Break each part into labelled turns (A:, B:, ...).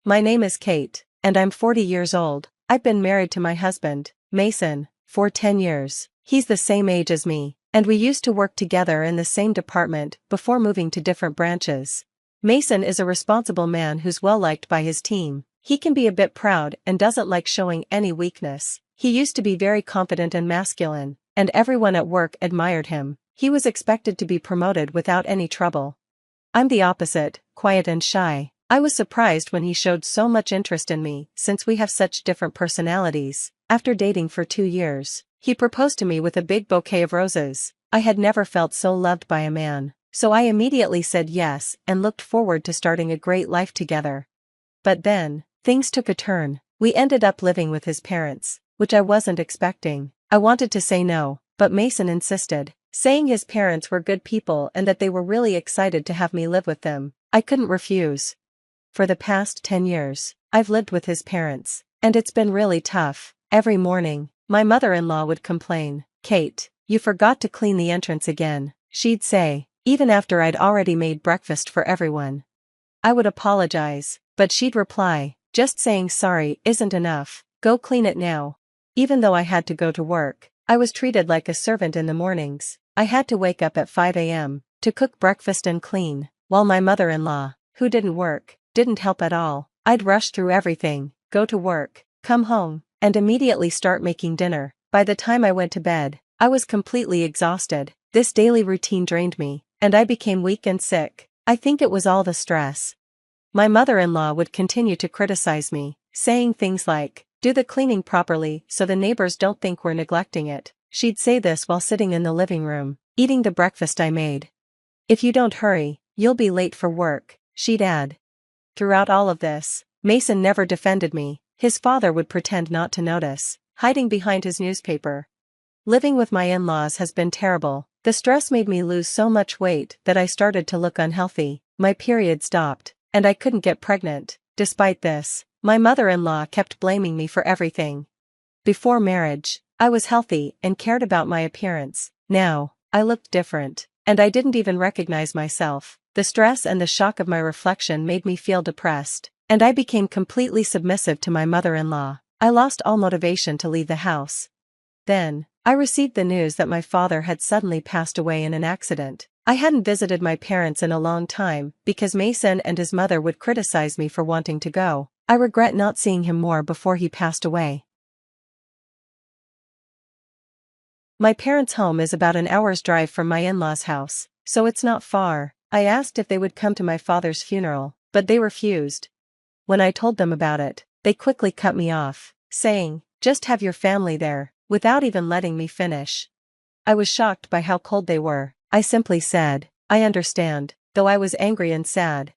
A: My name is Kate, and I'm 40 years old. I've been married to my husband, Mason, for 10 years. He's the same age as me, and we used to work together in the same department before moving to different branches. Mason is a responsible man who's well liked by his team. He can be a bit proud and doesn't like showing any weakness. He used to be very confident and masculine, and everyone at work admired him. He was expected to be promoted without any trouble. I'm the opposite, quiet and shy. I was surprised when he showed so much interest in me since we have such different personalities. After dating for 2 years, he proposed to me with a big bouquet of roses. I had never felt so loved by a man, so I immediately said yes and looked forward to starting a great life together. But then, things took a turn. We ended up living with his parents, which I wasn't expecting. I wanted to say no, but Mason insisted, saying his parents were good people and that they were really excited to have me live with them. I couldn't refuse. For the past 10 years, I've lived with his parents, and it's been really tough. Every morning, my mother-in-law would complain, "Kate, you forgot to clean the entrance again," she'd say, even after I'd already made breakfast for everyone. I would apologize, but she'd reply, "Just saying sorry isn't enough, go clean it now." Even though I had to go to work, I was treated like a servant in the mornings. I had to wake up at 5 a.m. to cook breakfast and clean, while my mother-in-law, who didn't work, didn't help at all. I'd rush through everything, go to work, come home, and immediately start making dinner. By the time I went to bed, I was completely exhausted. This daily routine drained me, and I became weak and sick. I think it was all the stress. My mother-in-law would continue to criticize me, saying things like, "Do the cleaning properly so the neighbors don't think we're neglecting it." She'd say this while sitting in the living room, eating the breakfast I made. "If you don't hurry, you'll be late for work," she'd add. Throughout all of this, Mason never defended me. His father would pretend not to notice, hiding behind his newspaper. Living with my in-laws has been terrible. The stress made me lose so much weight that I started to look unhealthy. My period stopped, and I couldn't get pregnant. Despite this, my mother-in-law kept blaming me for everything. Before marriage, I was healthy and cared about my appearance. Now, I looked different, and I didn't even recognize myself. The stress and the shock of my reflection made me feel depressed, and I became completely submissive to my mother-in-law. I lost all motivation to leave the house. Then, I received the news that my father had suddenly passed away in an accident. I hadn't visited my parents in a long time because Mason and his mother would criticize me for wanting to go. I regret not seeing him more before he passed away. My parents' home is about an hour's drive from my in-laws' house, so it's not far. I asked if they would come to my father's funeral, but they refused. When I told them about it, they quickly cut me off, saying, "Just have your family there," without even letting me finish. I was shocked by how cold they were. I simply said, "I understand," though I was angry and sad.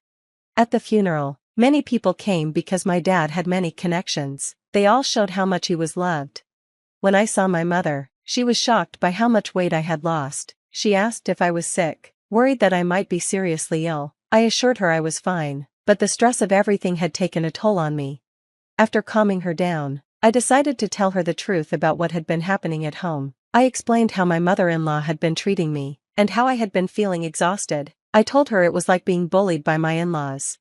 A: At the funeral, many people came because my dad had many connections. They all showed how much he was loved. When I saw my mother, she was shocked by how much weight I had lost. She asked if I was sick, worried that I might be seriously ill. I assured her I was fine, but the stress of everything had taken a toll on me. After calming her down, I decided to tell her the truth about what had been happening at home. I explained how my mother-in-law had been treating me, and how I had been feeling exhausted. I told her it was like being bullied by my in-laws.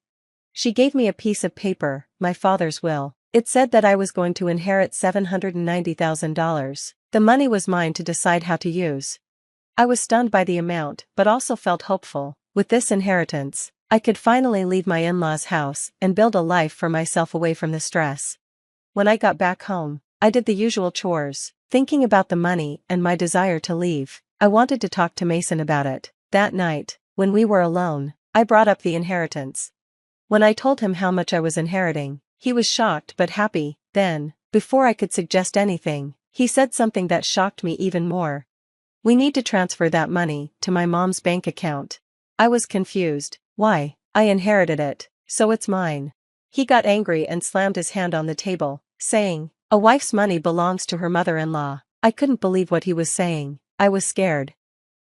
A: She gave me a piece of paper, my father's will. It said that I was going to inherit $790,000. The money was mine to decide how to use. I was stunned by the amount but also felt hopeful. With this inheritance, I could finally leave my in-laws' house and build a life for myself away from the stress. When I got back home, I did the usual chores, thinking about the money and my desire to leave. I wanted to talk to Mason about it. That night, when we were alone, I brought up the inheritance. When I told him how much I was inheriting, he was shocked but happy. Then, before I could suggest anything, he said something that shocked me even more. "We need to transfer that money to my mom's bank account." I was confused. "Why? I inherited it, so it's mine." He got angry and slammed his hand on the table, saying, "A wife's money belongs to her mother-in-law." I couldn't believe what he was saying. I was scared.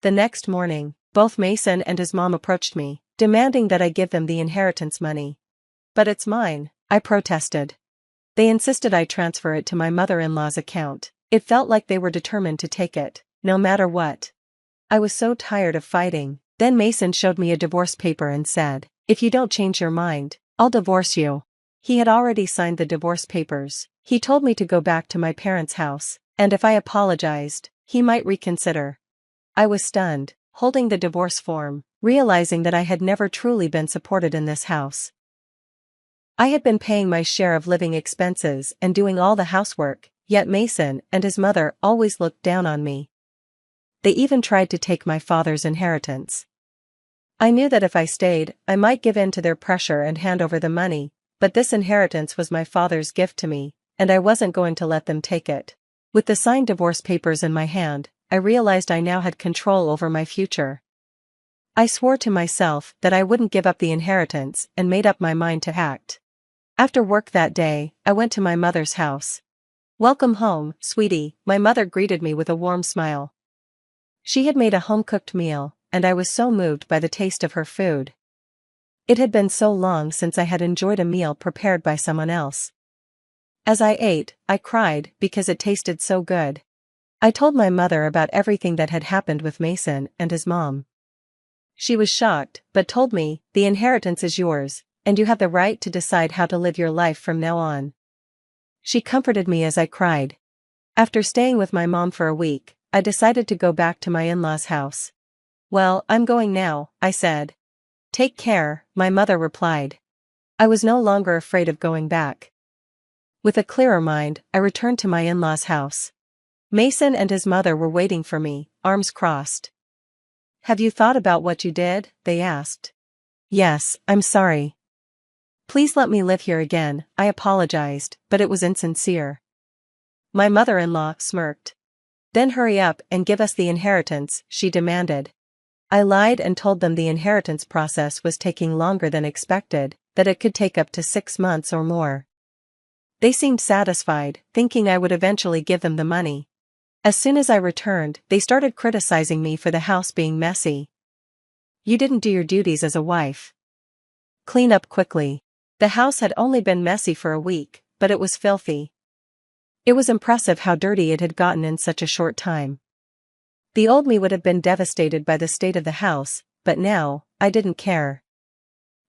A: The next morning, both Mason and his mom approached me, demanding that I give them the inheritance money. "But it's mine," I protested. They insisted I transfer it to my mother-in-law's account. It felt like they were determined to take it, no matter what. I was so tired of fighting. Then Mason showed me a divorce paper and said, "If you don't change your mind, I'll divorce you." He had already signed the divorce papers. He told me to go back to my parents' house, and if I apologized, he might reconsider. I was stunned, holding the divorce form, realizing that I had never truly been supported in this house. I had been paying my share of living expenses and doing all the housework, yet Mason and his mother always looked down on me. They even tried to take my father's inheritance. I knew that if I stayed, I might give in to their pressure and hand over the money, but this inheritance was my father's gift to me, and I wasn't going to let them take it. With the signed divorce papers in my hand, I realized I now had control over my future. I swore to myself that I wouldn't give up the inheritance and made up my mind to act. After work that day, I went to my mother's house. "Welcome home, sweetie," my mother greeted me with a warm smile. She had made a home-cooked meal, and I was so moved by the taste of her food. It had been so long since I had enjoyed a meal prepared by someone else. As I ate, I cried because it tasted so good. I told my mother about everything that had happened with Mason and his mom. She was shocked, but told me, "The inheritance is yours, and you have the right to decide how to live your life from now on." She comforted me as I cried. After staying with my mom for a week, I decided to go back to my in-laws' house. "Well, I'm going now," I said. "Take care," my mother replied. I was no longer afraid of going back. With a clearer mind, I returned to my in-laws' house. Mason and his mother were waiting for me, arms crossed. "Have you thought about what you did?" they asked. "Yes, I'm sorry. Please let me live here again," I apologized, but it was insincere. My mother-in-law smirked. "Then hurry up and give us the inheritance," she demanded. I lied and told them the inheritance process was taking longer than expected, that it could take up to 6 months or more. They seemed satisfied, thinking I would eventually give them the money. As soon as I returned, they started criticizing me for the house being messy. "You didn't do your duties as a wife. Clean up quickly." The house had only been messy for a week, but it was filthy. It was impressive how dirty it had gotten in such a short time. The old me would have been devastated by the state of the house, but now, I didn't care.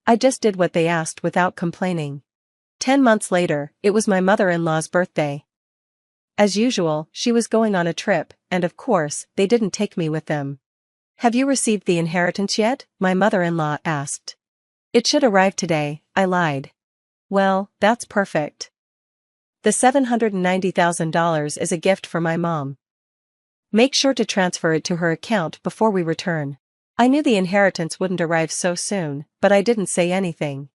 A: I just did what they asked without complaining. 10 months later, it was my mother-in-law's birthday. As usual, she was going on a trip, and of course, they didn't take me with them. "Have you received the inheritance yet?" my mother-in-law asked. "It should arrive today," I lied. "Well, that's perfect. The $790,000 is a gift for my mom. Make sure to transfer it to her account before we return." I knew the inheritance wouldn't arrive so soon, but I didn't say anything.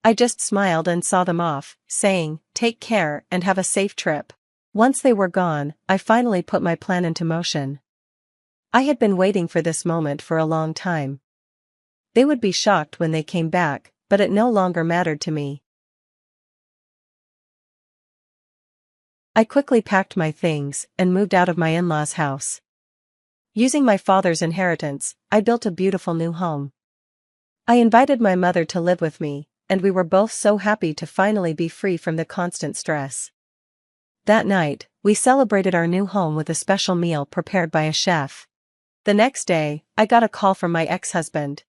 A: I just smiled and saw them off, saying, "Take care and have a safe trip." Once they were gone, I finally put my plan into motion. I had been waiting for this moment for a long time. They would be shocked when they came back, but it no longer mattered to me. I quickly packed my things and moved out of my in-laws' house. Using my father's inheritance, I built a beautiful new home. I invited my mother to live with me, and we were both so happy to finally be free from the constant stress. That night, we celebrated our new home with a special meal prepared by a chef. The next day, I got a call from my ex-husband.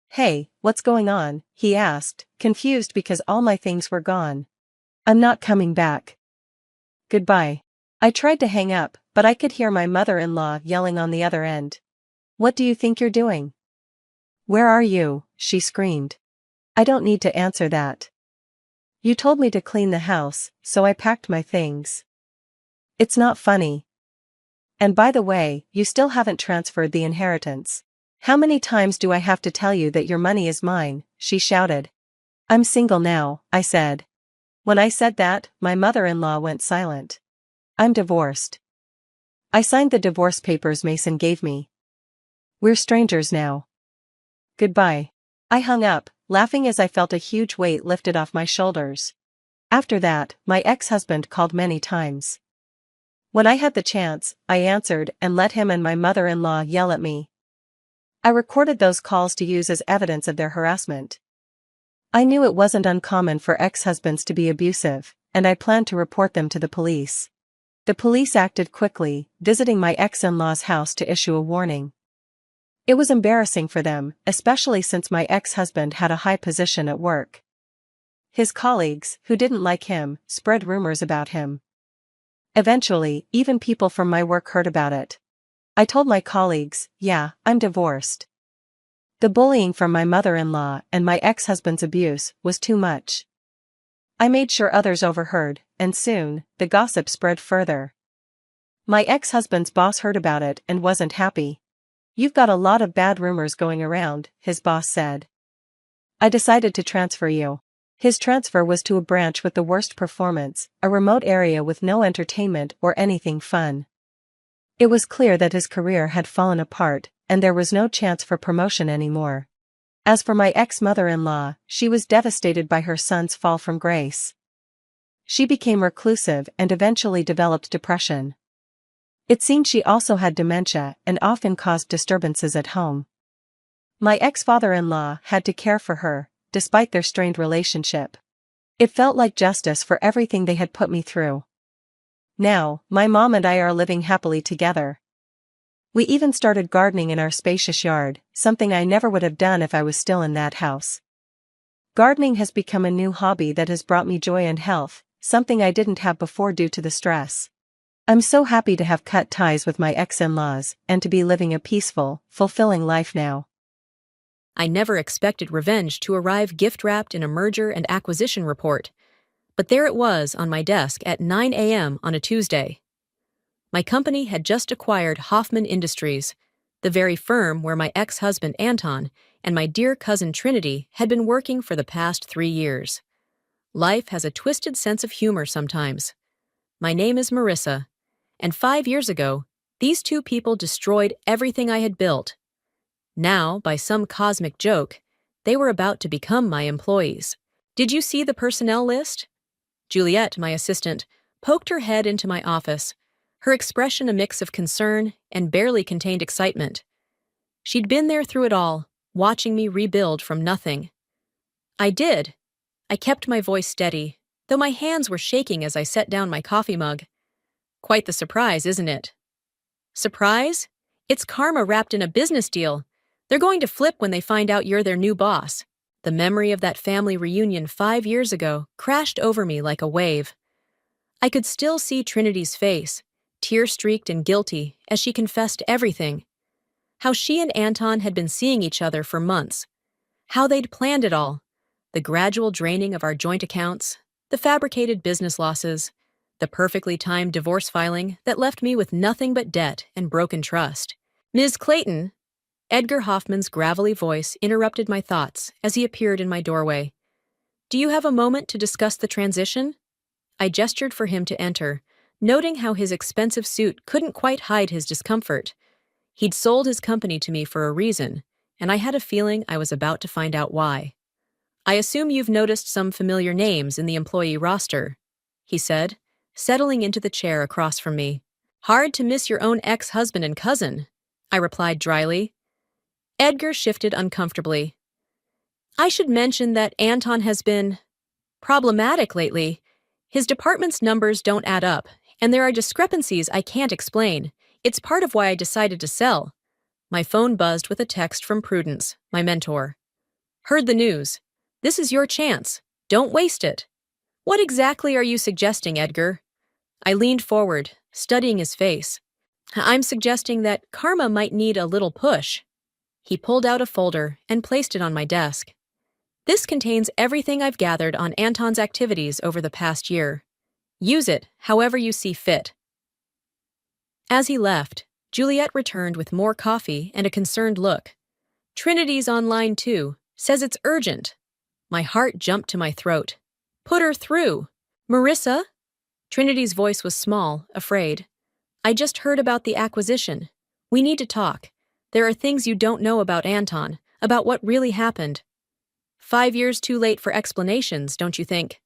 A: "Hey, what's going on?" he asked, confused because all my things were gone. "I'm not coming back. Goodbye." I tried to hang up, but I could hear my mother-in-law yelling on the other end. "What do you think you're doing? Where are you?" she screamed. "I don't need to answer that. You told me to clean the house, so I packed my things. It's not funny. And by the way, you still haven't transferred the inheritance. How many times do I have to tell you that your money is mine?" she shouted. "I'm single now," I said. When I said that, my mother-in-law went silent. "I'm divorced. I signed the divorce papers Mason gave me. We're strangers now. Goodbye." I hung up, laughing as I felt a huge weight lifted off my shoulders. After that, my ex-husband called many times. When I had the chance, I answered and let him and my mother-in-law yell at me. I recorded those calls to use as evidence of their harassment. I knew it wasn't uncommon for ex-husbands to be abusive, and I planned to report them to the police. The police acted quickly, visiting my ex-in-law's house to issue a warning. It was embarrassing for them, especially since my ex-husband had a high position at work. His colleagues, who didn't like him, spread rumors about him. Eventually, even people from my work heard about it. I told my colleagues, yeah, I'm divorced. The bullying from my mother-in-law and my ex-husband's abuse was too much. I made sure others overheard, and soon, the gossip spread further. My ex-husband's boss heard about it and wasn't happy. "You've got a lot of bad rumors going around," his boss said. "I decided to transfer you." His transfer was to a branch with the worst performance, a remote area with no entertainment or anything fun. It was clear that his career had fallen apart, and there was no chance for promotion anymore. As for my ex-mother-in-law, she was devastated by her son's fall from grace. She became reclusive and eventually developed depression. It seemed she also had dementia and often caused disturbances at home. My ex-father-in-law had to care for her, despite their strained relationship. It felt like justice for everything they had put me through. Now, my mom and I are living happily together. We even started gardening in our spacious yard, something I never would have done if I was still in that house. Gardening has become a new hobby that has brought me joy and health, something I didn't have before due to the stress. I'm so happy to have cut ties with my ex-in-laws and to be living a peaceful, fulfilling life now.
B: I never expected revenge to arrive gift-wrapped in a merger and acquisition report, but there it was on my desk at 9 a.m. on a Tuesday. My company had just acquired Hoffman Industries, the very firm where my ex-husband Anton and my dear cousin Trinity had been working for the past 3 years. Life has a twisted sense of humor sometimes. My name is Marissa, and 5 years ago, these two people destroyed everything I had built. Now, by some cosmic joke, they were about to become my employees. Did you see the personnel list? Juliet, my assistant, poked her head into my office, her expression a mix of concern and barely contained excitement. She'd been there through it all, watching me rebuild from nothing. I did. I kept my voice steady, though my hands were shaking as I set down my coffee mug. Quite the surprise, isn't it? Surprise? It's karma wrapped in a business deal. They're going to flip when they find out you're their new boss. The memory of that family reunion 5 years ago crashed over me like a wave. I could still see Trinity's face, tear-streaked and guilty, as she confessed everything. How she and Anton had been seeing each other for months. How they'd planned it all. The gradual draining of our joint accounts, the fabricated business losses, the perfectly timed divorce filing that left me with nothing but debt and broken trust. "Ms. Clayton," Edgar Hoffman's gravelly voice interrupted my thoughts as he appeared in my doorway. "Do you have a moment to discuss the transition?" I gestured for him to enter, noting how his expensive suit couldn't quite hide his discomfort. He'd sold his company to me for a reason, and I had a feeling I was about to find out why. "I assume you've noticed some familiar names in the employee roster," he said, settling into the chair across from me. "Hard to miss your own ex-husband and cousin," I replied dryly. Edgar shifted uncomfortably. "I should mention that Anton has been problematic lately. His department's numbers don't add up, and there are discrepancies I can't explain. It's part of why I decided to sell." My phone buzzed with a text from Prudence, my mentor. "Heard the news. This is your chance. Don't waste it." "What exactly are you suggesting, Edgar?" I leaned forward, studying his face. "I'm suggesting that karma might need a little push." He pulled out a folder and placed it on my desk. "This contains everything I've gathered on Anton's activities over the past year. Use it however you see fit." As he left, Juliet returned with more coffee and a concerned look. "Trinity's online too. Says it's urgent." My heart jumped to my throat. "Put her through." "Marissa?" Trinity's voice was small, afraid. "I just heard about the acquisition. We need to talk. There are things you don't know about Anton, about what really happened." 5 years too late for explanations, don't you think?"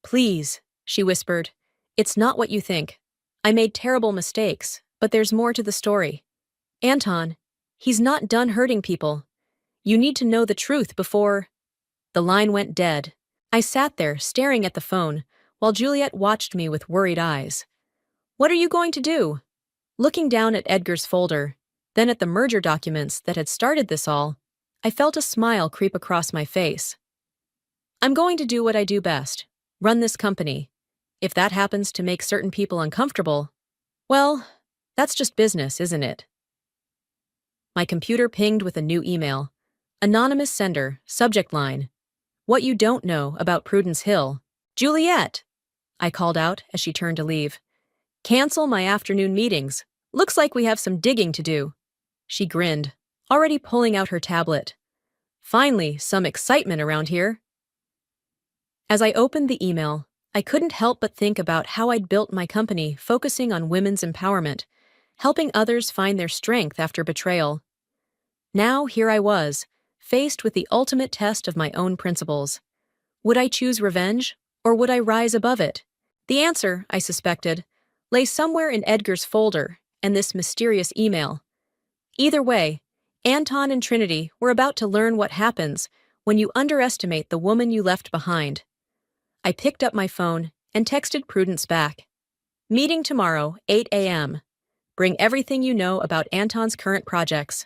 B: "Please," she whispered. "It's not what you think. I made terrible mistakes, but there's more to the story. Anton, he's not done hurting people. You need to know the truth before—" The line went dead. I sat there, staring at the phone, while Juliet watched me with worried eyes. "What are you going to do?" Looking down at Edgar's folder, then at the merger documents that had started this all, I felt a smile creep across my face. I'm going to do what I do best, run this company. If that happens to make certain people uncomfortable, well, that's just business, isn't it? My computer pinged with a new email. Anonymous sender, subject line. What you don't know about Prudence Hill. Juliet, I called out as she turned to leave. Cancel my afternoon meetings. Looks like we have some digging to do. She grinned, already pulling out her tablet. Finally, some excitement around here. As I opened the email, I couldn't help but think about how I'd built my company focusing on women's empowerment, helping others find their strength after betrayal. Now here I was, faced with the ultimate test of my own principles. Would I choose revenge, or would I rise above it? The answer, I suspected, lay somewhere in Edgar's folder and this mysterious email. Either way, Anton and Trinity were about to learn what happens when you underestimate the woman you left behind. I picked up my phone and texted Prudence back. Meeting tomorrow, 8 a.m. Bring everything you know about Anton's current projects.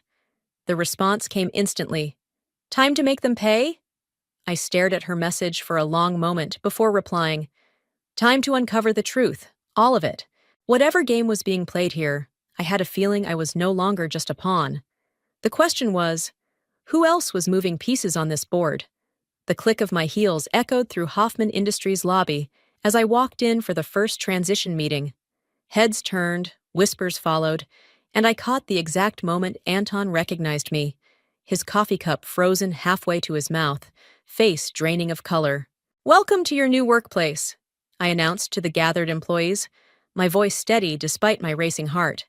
B: The response came instantly. Time to make them pay? I stared at her message for a long moment before replying. Time to uncover the truth, all of it. Whatever game was being played here, I had a feeling I was no longer just a pawn. The question was, who else was moving pieces on this board? The click of my heels echoed through Hoffman Industries' lobby as I walked in for the first transition meeting. Heads turned, whispers followed, and I caught the exact moment Anton recognized me, his coffee cup frozen halfway to his mouth, face draining of color. Welcome to your new workplace, I announced to the gathered employees, my voice steady despite my racing heart.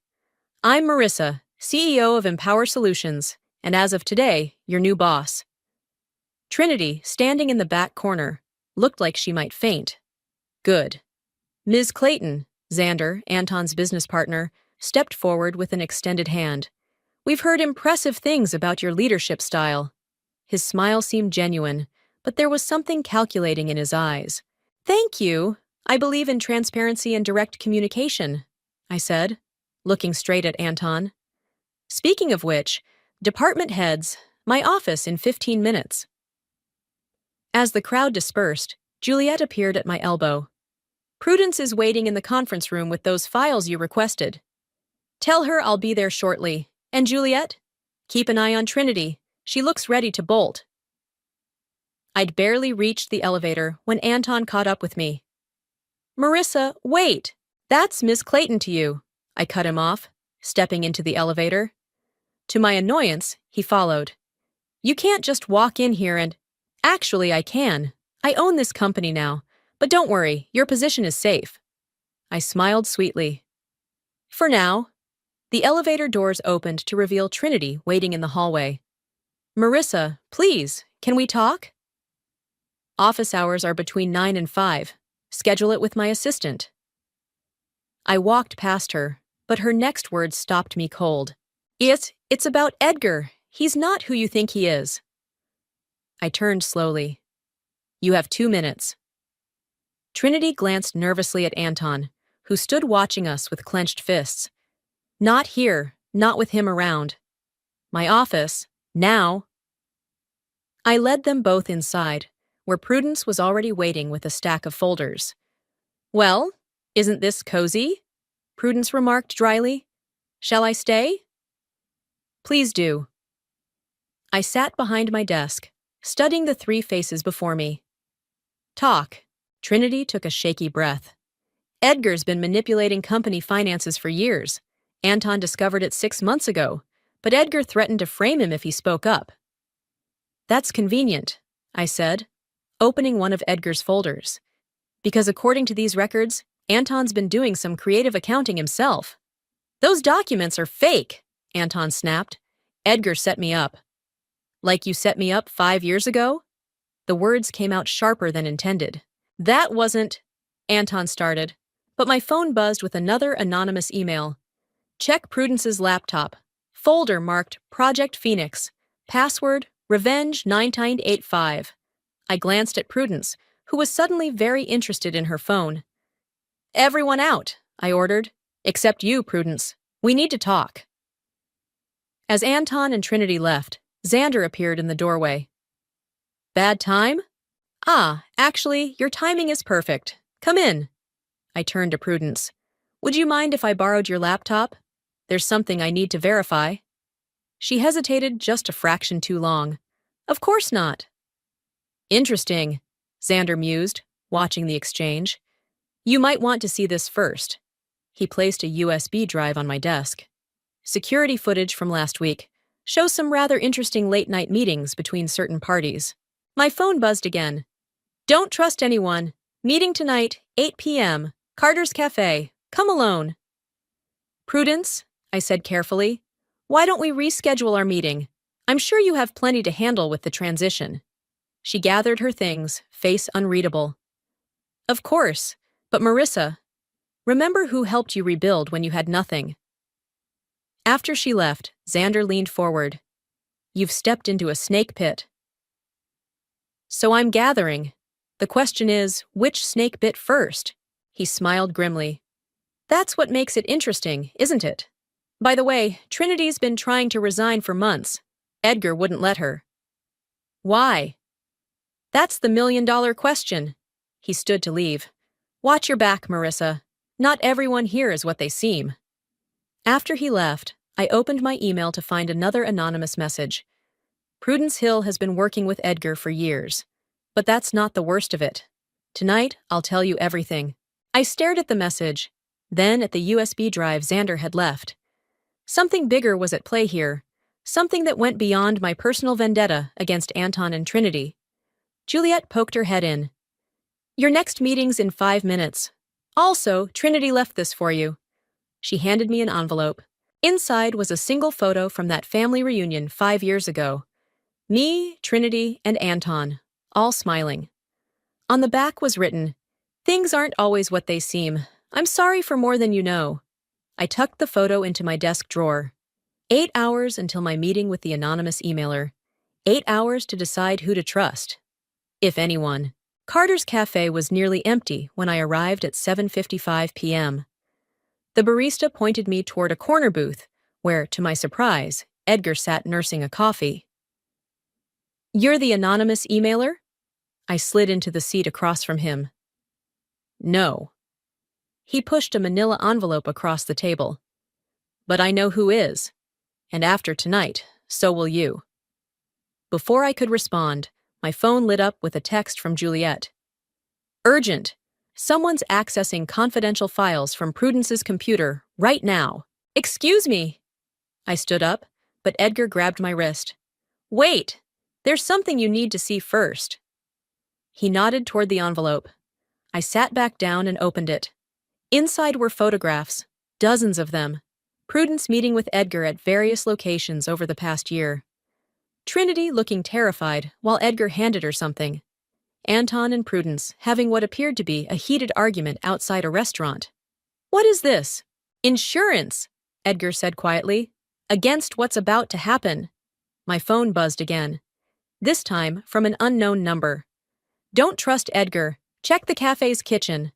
B: I'm Marissa, CEO of Empower Solutions, and as of today, your new boss. Trinity, standing in the back corner, looked like she might faint. Good. Ms. Clayton, Xander, Anton's business partner, stepped forward with an extended hand. We've heard impressive things about your leadership style. His smile seemed genuine, but there was something calculating in his eyes. Thank you. I believe in transparency and direct communication, I said, looking straight at Anton. Speaking of which, department heads, my office in 15 minutes. As the crowd dispersed, Juliet appeared at my elbow. Prudence is waiting in the conference room with those files you requested. Tell her I'll be there shortly. And Juliet? Keep an eye on Trinity. She looks ready to bolt. I'd barely reached the elevator when Anton caught up with me. Marissa, wait! That's Miss Clayton to you. I cut him off, stepping into the elevator. To my annoyance, he followed. You can't just walk in here and... Actually, I can. I own this company now. But don't worry, your position is safe. I smiled sweetly. For now. The elevator doors opened to reveal Trinity waiting in the hallway. Marissa, please, can we talk? Office hours are between 9 and 5. Schedule it with my assistant. I walked past her, but her next words stopped me cold. It's about Edgar. He's not who you think he is. I turned slowly. You have 2 minutes. Trinity glanced nervously at Anton, who stood watching us with clenched fists. Not here, not with him around. My office, now. I led them both inside, where Prudence was already waiting with a stack of folders. Well, isn't this cozy? Prudence remarked dryly. Shall I stay? Please do. I sat behind my desk, studying the 3 faces before me. Talk. Trinity took a shaky breath. Edgar's been manipulating company finances for years. Anton discovered it 6 months ago, but Edgar threatened to frame him if he spoke up. That's convenient, I said, opening one of Edgar's folders. Because according to these records, Anton's been doing some creative accounting himself. Those documents are fake, Anton snapped. Edgar set me up. Like you set me up 5 years ago? The words came out sharper than intended. That wasn't, Anton started, but my phone buzzed with another anonymous email. Check Prudence's laptop. Folder marked Project Phoenix. Password, Revenge 9985. I glanced at Prudence, who was suddenly very interested in her phone. Everyone out, I ordered. Except you, Prudence. We need to talk. As Anton and Trinity left, Xander appeared in the doorway. Bad time? Actually, your timing is perfect. Come in. I turned to Prudence. Would you mind if I borrowed your laptop? There's something I need to verify. She hesitated just a fraction too long. Of course not. Interesting, Xander mused, watching the exchange. You might want to see this first. He placed a USB drive on my desk. Security footage from last week shows some rather interesting late-night meetings between certain parties. My phone buzzed again. Don't trust anyone. Meeting tonight, 8 p.m., Carter's Cafe. Come alone. Prudence, I said carefully, why don't we reschedule our meeting? I'm sure you have plenty to handle with the transition. She gathered her things, face unreadable. Of course, but Marissa, remember who helped you rebuild when you had nothing? After she left, Xander leaned forward. You've stepped into a snake pit. So I'm gathering. The question is, which snake bit first? He smiled grimly. That's what makes it interesting, isn't it? By the way, Trinity's been trying to resign for months. Edgar wouldn't let her. Why? That's the million-dollar question. He stood to leave. Watch your back, Marissa. Not everyone here is what they seem. After he left, I opened my email to find another anonymous message. Prudence Hill has been working with Edgar for years. But that's not the worst of it. Tonight, I'll tell you everything. I stared at the message, then at the USB drive Xander had left. Something bigger was at play here, something that went beyond my personal vendetta against Anton and Trinity. Juliet poked her head in. Your next meeting's in 5 minutes. Also, Trinity left this for you. She handed me an envelope. Inside was a single photo from that family reunion 5 years ago. Me, Trinity, and Anton, all smiling. On the back was written, Things aren't always what they seem. I'm sorry for more than you know. I tucked the photo into my desk drawer. 8 hours until my meeting with the anonymous emailer. 8 hours to decide who to trust. If anyone. Carter's Cafe was nearly empty when I arrived at 7:55 p.m. The barista pointed me toward a corner booth, where, to my surprise, Edgar sat nursing a coffee. You're the anonymous emailer? I slid into the seat across from him. No. He pushed a manila envelope across the table. But I know who is. And after tonight, so will you. Before I could respond, my phone lit up with a text from Juliet. Urgent. Someone's accessing confidential files from Prudence's computer right now. Excuse me. I stood up, but Edgar grabbed my wrist. Wait. There's something you need to see first. He nodded toward the envelope. I sat back down and opened it. Inside were photographs, dozens of them. Prudence meeting with Edgar at various locations over the past year. Trinity looking terrified while Edgar handed her something. Anton and Prudence having what appeared to be a heated argument outside a restaurant. What is this? Insurance, Edgar said quietly. Against what's about to happen. My phone buzzed again. This time from an unknown number. Don't trust Edgar. Check the cafe's kitchen.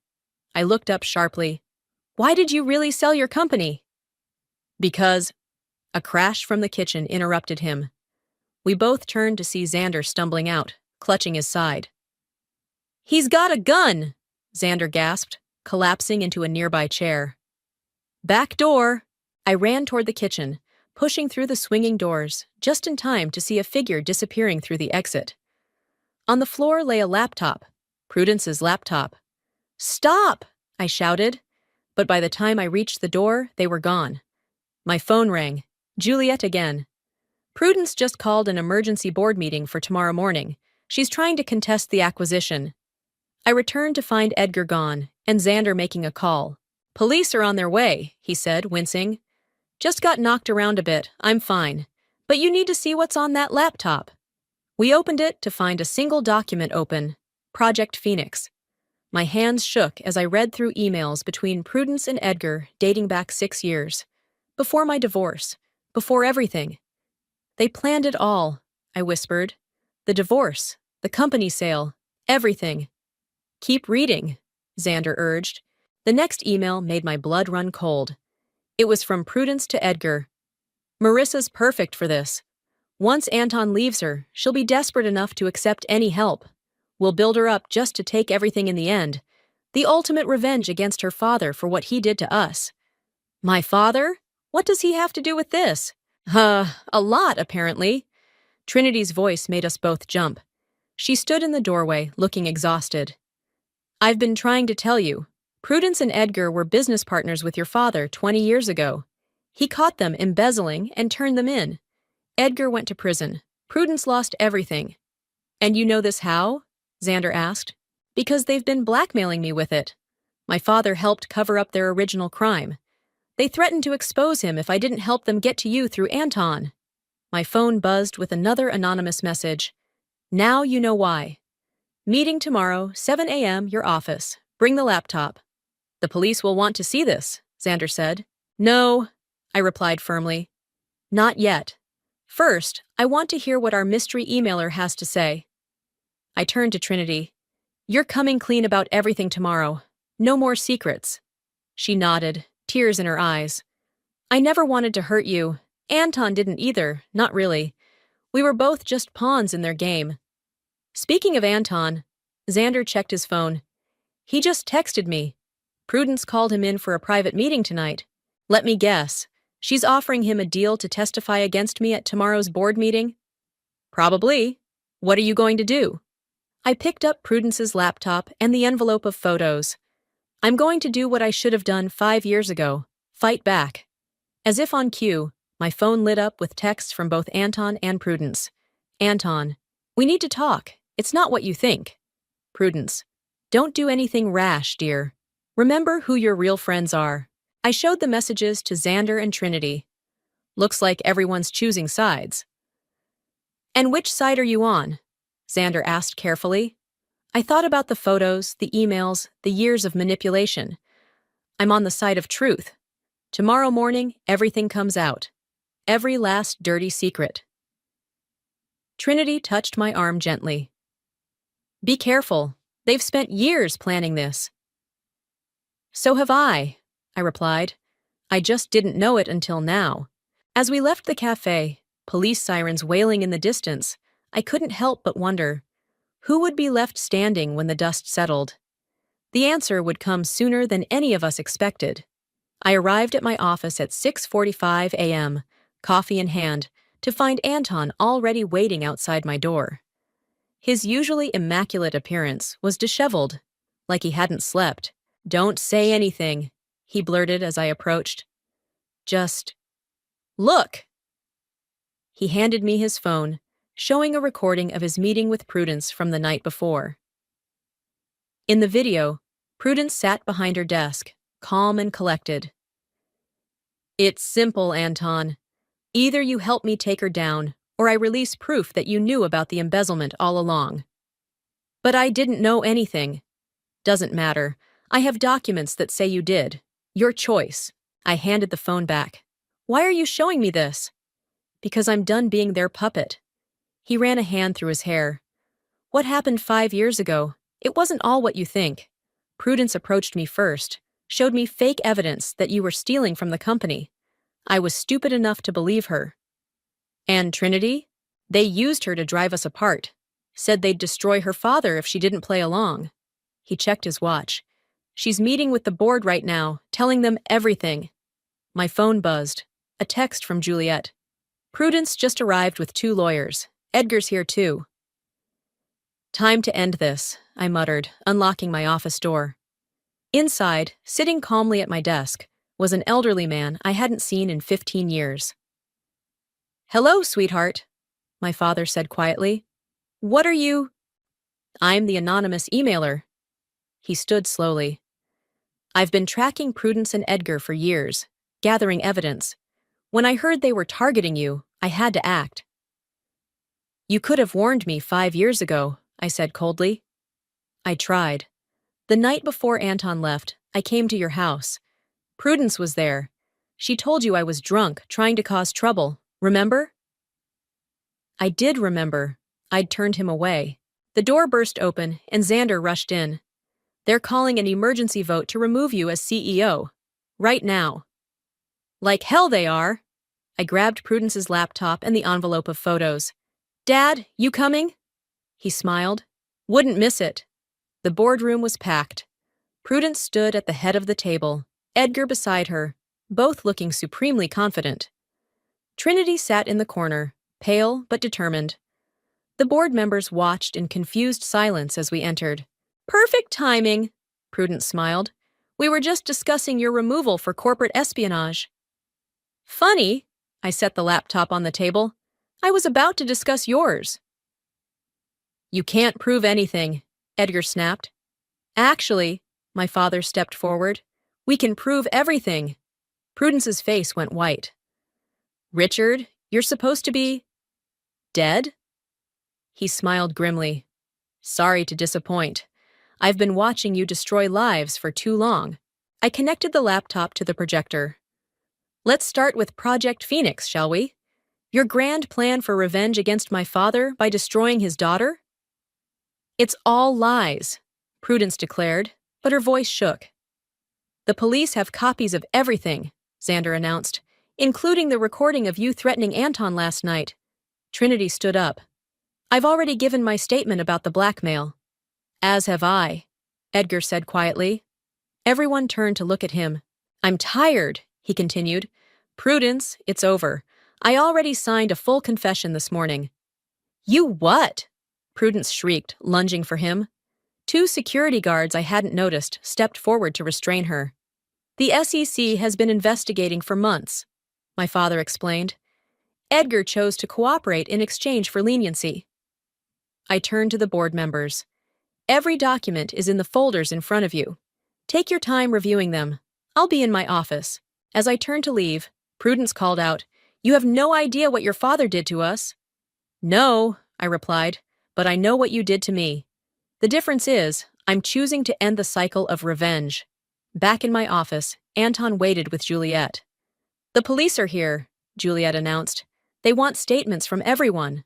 B: I looked up sharply. Why did you really sell your company? Because... A crash from the kitchen interrupted him. We both turned to see Xander stumbling out, clutching his side. He's got a gun, Xander gasped, collapsing into a nearby chair. Back door. I ran toward the kitchen, pushing through the swinging doors, just in time to see a figure disappearing through the exit. On the floor lay a laptop, Prudence's laptop. Stop! I shouted, but by the time I reached the door, they were gone. My phone rang. Juliet again. Prudence just called an emergency board meeting for tomorrow morning. She's trying to contest the acquisition. I returned to find Edgar gone, and Xander making a call. Police are on their way, he said, wincing. Just got knocked around a bit, I'm fine. But you need to see what's on that laptop. We opened it to find a single document open, Project Phoenix. My hands shook as I read through emails between Prudence and Edgar dating back 6 years. Before my divorce. Before everything. They planned it all, I whispered. The divorce, the company sale, everything. Keep reading, Xander urged. The next email made my blood run cold. It was from Prudence to Edgar. Marissa's perfect for this. Once Anton leaves her, she'll be desperate enough to accept any help. We'll build her up just to take everything in the end. The ultimate revenge against her father for what he did to us. My father? What does he have to do with this? A lot, apparently. Trinity's voice made us both jump. She stood in the doorway, looking exhausted. I've been trying to tell you. Prudence and Edgar were business partners with your father 20 years ago. He caught them embezzling and turned them in. Edgar went to prison. Prudence lost everything. And you know this how? Xander asked. Because they've been blackmailing me with it. My father helped cover up their original crime. They threatened to expose him if I didn't help them get to you through Anton. My phone buzzed with another anonymous message. Now you know why. Meeting tomorrow, 7 a.m., your office. Bring the laptop. The police will want to see this, Xander said. No, I replied firmly. Not yet. First, I want to hear what our mystery emailer has to say. I turned to Trinity. You're coming clean about everything tomorrow. No more secrets. She nodded, tears in her eyes. I never wanted to hurt you. Anton didn't either, not really. We were both just pawns in their game. Speaking of Anton, Xander checked his phone. He just texted me. Prudence called him in for a private meeting tonight. Let me guess. She's offering him a deal to testify against me at tomorrow's board meeting? Probably. What are you going to do? I picked up Prudence's laptop and the envelope of photos. I'm going to do what I should have done 5 years ago. Fight back. As if on cue, my phone lit up with texts from both Anton and Prudence. Anton, we need to talk. It's not what you think. Prudence, don't do anything rash, dear. Remember who your real friends are. I showed the messages to Xander and Trinity. Looks like everyone's choosing sides. And which side are you on? Xander asked carefully. I thought about the photos, the emails, the years of manipulation. I'm on the side of truth. Tomorrow morning, everything comes out. Every last dirty secret. Trinity touched my arm gently. Be careful. They've spent years planning this. So have I replied. I just didn't know it until now. As we left the cafe, police sirens wailing in the distance, I couldn't help but wonder, who would be left standing when the dust settled? The answer would come sooner than any of us expected. I arrived at my office at 6:45 a.m., coffee in hand, to find Anton already waiting outside my door. His usually immaculate appearance was disheveled, like he hadn't slept. Don't say anything, he blurted as I approached. Just look. He handed me his phone, showing a recording of his meeting with Prudence from the night before. In the video, Prudence sat behind her desk, calm and collected. It's simple, Anton. Either you help me take her down, or I release proof that you knew about the embezzlement all along. But I didn't know anything. Doesn't matter. I have documents that say you did. Your choice. I handed the phone back. Why are you showing me this? Because I'm done being their puppet. He ran a hand through his hair. What happened 5 years ago? It wasn't all what you think. Prudence approached me first, showed me fake evidence that you were stealing from the company. I was stupid enough to believe her. And Trinity? They used her to drive us apart. Said they'd destroy her father if she didn't play along. He checked his watch. She's meeting with the board right now, telling them everything. My phone buzzed. A text from Juliet. Prudence just arrived with 2 lawyers. Edgar's here too. Time to end this, I muttered, unlocking my office door. Inside, sitting calmly at my desk, was an elderly man I hadn't seen in 15 years. Hello, sweetheart, my father said quietly. What are you? I'm the anonymous emailer. He stood slowly. I've been tracking Prudence and Edgar for years, gathering evidence. When I heard they were targeting you, I had to act. You could have warned me 5 years ago, I said coldly. I tried. The night before Anton left, I came to your house. Prudence was there. She told you I was drunk, trying to cause trouble. Remember? I did remember. I'd turned him away. The door burst open, and Xander rushed in. They're calling an emergency vote to remove you as CEO. Right now. Like hell they are. I grabbed Prudence's laptop and the envelope of photos. Dad, you coming? He smiled. Wouldn't miss it. The boardroom was packed. Prudence stood at the head of the table, Edgar beside her, both looking supremely confident. Trinity sat in the corner, pale but determined. The board members watched in confused silence as we entered. Perfect timing, Prudence smiled. We were just discussing your removal for corporate espionage. Funny, I set the laptop on the table. I was about to discuss yours. You can't prove anything, Edgar snapped. Actually, my father stepped forward, we can prove everything. Prudence's face went white. Richard, you're supposed to be dead? He smiled grimly. Sorry to disappoint. I've been watching you destroy lives for too long. I connected the laptop to the projector. Let's start with Project Phoenix, shall we? Your grand plan for revenge against my father by destroying his daughter? It's all lies, Prudence declared, but her voice shook. The police have copies of everything, Xander announced, including the recording of you threatening Anton last night. Trinity stood up. I've already given my statement about the blackmail. As have I, Edgar said quietly. Everyone turned to look at him. I'm tired, he continued. Prudence, it's over. I already signed a full confession this morning. You what? Prudence shrieked, lunging for him. Two security guards I hadn't noticed stepped forward to restrain her. The SEC has been investigating for months, my father explained. Edgar chose to cooperate in exchange for leniency. I turned to the board members. Every document is in the folders in front of you. Take your time reviewing them. I'll be in my office. As I turned to leave, Prudence called out, You have no idea what your father did to us. No, I replied, but I know what you did to me. The difference is, I'm choosing to end the cycle of revenge. Back in my office, Anton waited with Juliet. The police are here, Juliet announced. They want statements from everyone.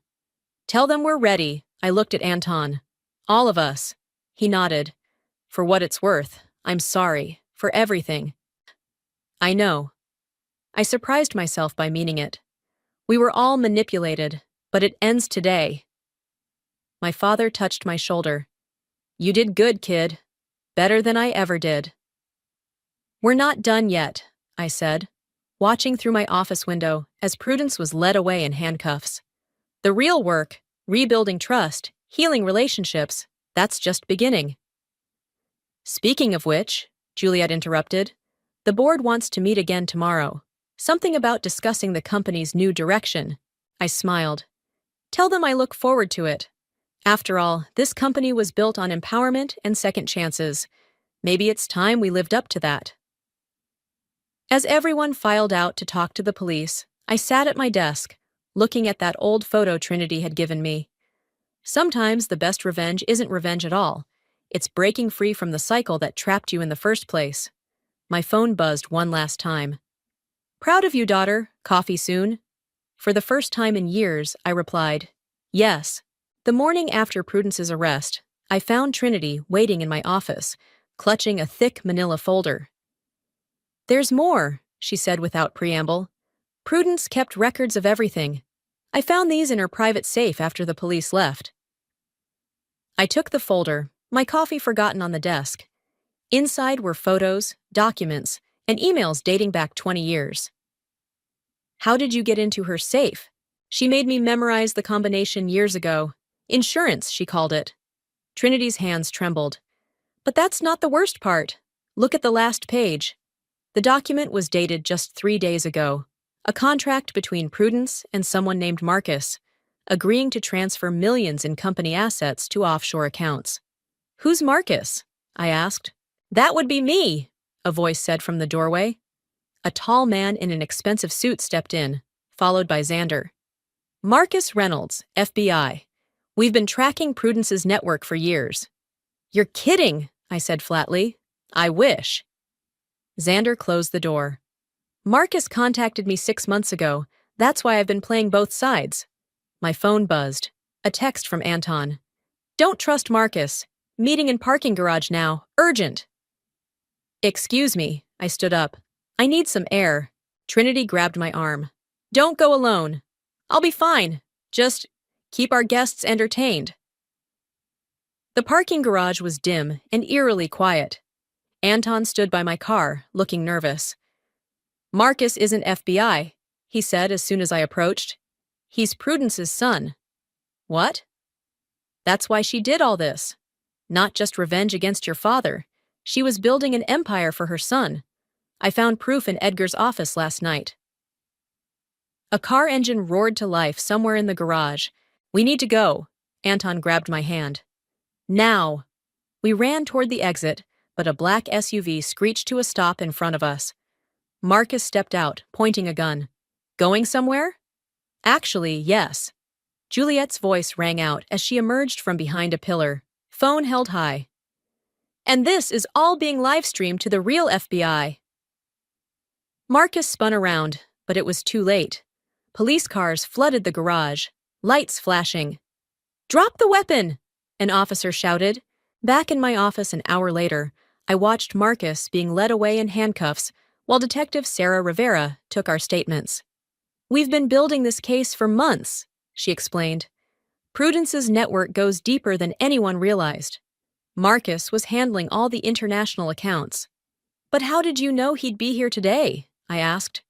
B: Tell them we're ready, I looked at Anton. All of us. He nodded. For what it's worth, I'm sorry, for everything. I know. I surprised myself by meaning it. We were all manipulated, but it ends today. My father touched my shoulder. You did good, kid. Better than I ever did. We're not done yet, I said, watching through my office window as Prudence was led away in handcuffs. The real work, rebuilding trust, healing relationships, that's just beginning. Speaking of which, Juliet interrupted, the board wants to meet again tomorrow. Something about discussing the company's new direction. I smiled. Tell them I look forward to it. After all, this company was built on empowerment and second chances. Maybe it's time we lived up to that. As everyone filed out to talk to the police, I sat at my desk, looking at that old photo Trinity had given me. Sometimes the best revenge isn't revenge at all. It's breaking free from the cycle that trapped you in the first place. My phone buzzed one last time. Proud of you, daughter. Coffee soon? For the first time in years, I replied, yes. The morning after Prudence's arrest, I found Trinity waiting in my office, clutching a thick manila folder. There's more, she said without preamble. Prudence kept records of everything. I found these in her private safe after the police left. I took the folder, my coffee forgotten on the desk. Inside were photos, documents, and emails dating back 20 years. How did you get into her safe? She made me memorize the combination years ago. Insurance, she called it. Trinity's hands trembled. But that's not the worst part. Look at the last page. The document was dated just 3 days ago. A contract between Prudence and someone named Marcus, agreeing to transfer millions in company assets to offshore accounts. Who's Marcus? I asked. That would be me, a voice said from the doorway. A tall man in an expensive suit stepped in, followed by Xander. Marcus Reynolds, FBI. We've been tracking Prudence's network for years. You're kidding, I said flatly. I wish. Xander closed the door. Marcus contacted me 6 months ago. That's why I've been playing both sides. My phone buzzed. A text from Anton. Don't trust Marcus. Meeting in parking garage now. Urgent. Excuse me, I stood up. I need some air. Trinity grabbed my arm. Don't go alone. I'll be fine. Just keep our guests entertained. The parking garage was dim and eerily quiet. Anton stood by my car, looking nervous. "Marcus isn't FBI," he said as soon as I approached. "He's Prudence's son." "What?" "That's why she did all this. Not just revenge against your father. She was building an empire for her son. I found proof in Edgar's office last night." A car engine roared to life somewhere in the garage. "We need to go." Anton grabbed my hand. "Now." We ran toward the exit, but a black SUV screeched to a stop in front of us. Marcus stepped out, pointing a gun. "Going somewhere?" "Actually, yes." Juliet's voice rang out as she emerged from behind a pillar, phone held high. "And this is all being live-streamed to the real FBI." Marcus spun around, but it was too late. Police cars flooded the garage, lights flashing. "Drop the weapon!" an officer shouted. Back in my office an hour later, I watched Marcus being led away in handcuffs while Detective Sarah Rivera took our statements. "We've been building this case for months," she explained. "Prudence's network goes deeper than anyone realized. Marcus was handling all the international accounts." "But how did you know he'd be here today?" I asked.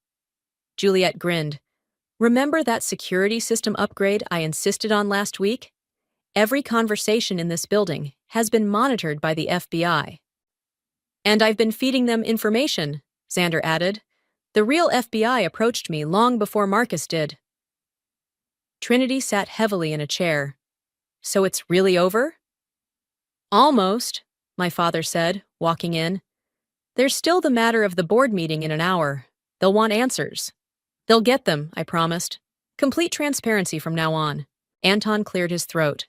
B: Juliet grinned. "Remember that security system upgrade I insisted on last week? Every conversation in this building has been monitored by the FBI. And I've been feeding them information," Xander added. "The real FBI approached me long before Marcus did." Trinity sat heavily in a chair. "So it's really over?" "Almost," my father said, walking in. "There's still the matter of the board meeting in an hour. They'll want answers." "They'll get them," I promised. "Complete transparency from now on." Anton cleared his throat.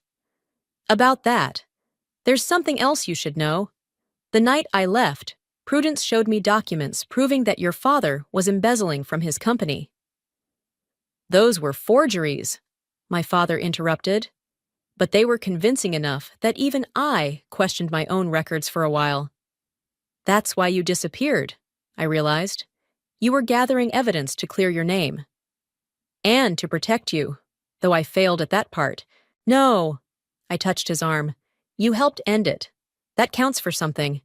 B: "About that, there's something else you should know. The night I left, Prudence showed me documents proving that your father was embezzling from his company." "Those were forgeries," my father interrupted. "But they were convincing enough that even I questioned my own records for a while." "That's why you disappeared," I realized. "You were gathering evidence to clear your name." "And to protect you, though I failed at that part." "No," I touched his arm. "You helped end it. That counts for something."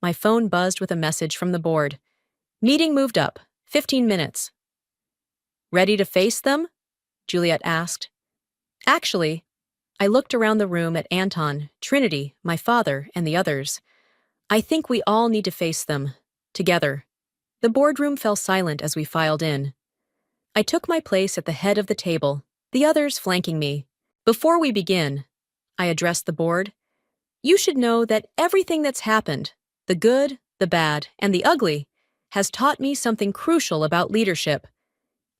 B: My phone buzzed with a message from the board. "Meeting moved up. 15 minutes. "Ready to face them?" Juliet asked. Actually, I looked around the room at Anton, Trinity, my father, and the others. "I think we all need to face them. Together." The boardroom fell silent as we filed in. I took my place at the head of the table, the others flanking me. "Before we begin," I addressed the board, "you should know that everything that's happened, the good, the bad, and the ugly, has taught me something crucial about leadership.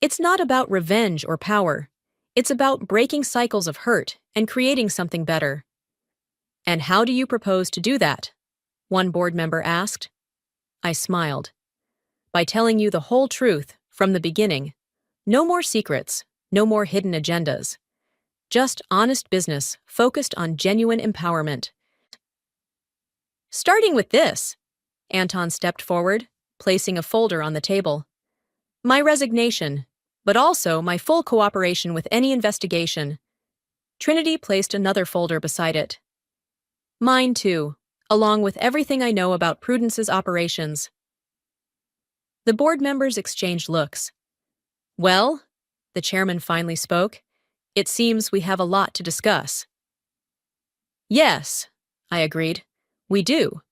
B: It's not about revenge or power. It's about breaking cycles of hurt and creating something better." "And how do you propose to do that?" one board member asked. I smiled. "By telling you the whole truth from the beginning. No more secrets, no more hidden agendas. Just honest business focused on genuine empowerment." "Starting with this," Anton stepped forward, placing a folder on the table. "My resignation, but also my full cooperation with any investigation." Trinity placed another folder beside it. "Mine too, along with everything I know about Prudence's operations." The board members exchanged looks. "Well," the chairman finally spoke, "it seems we have a lot to discuss." "Yes," I agreed, "we do.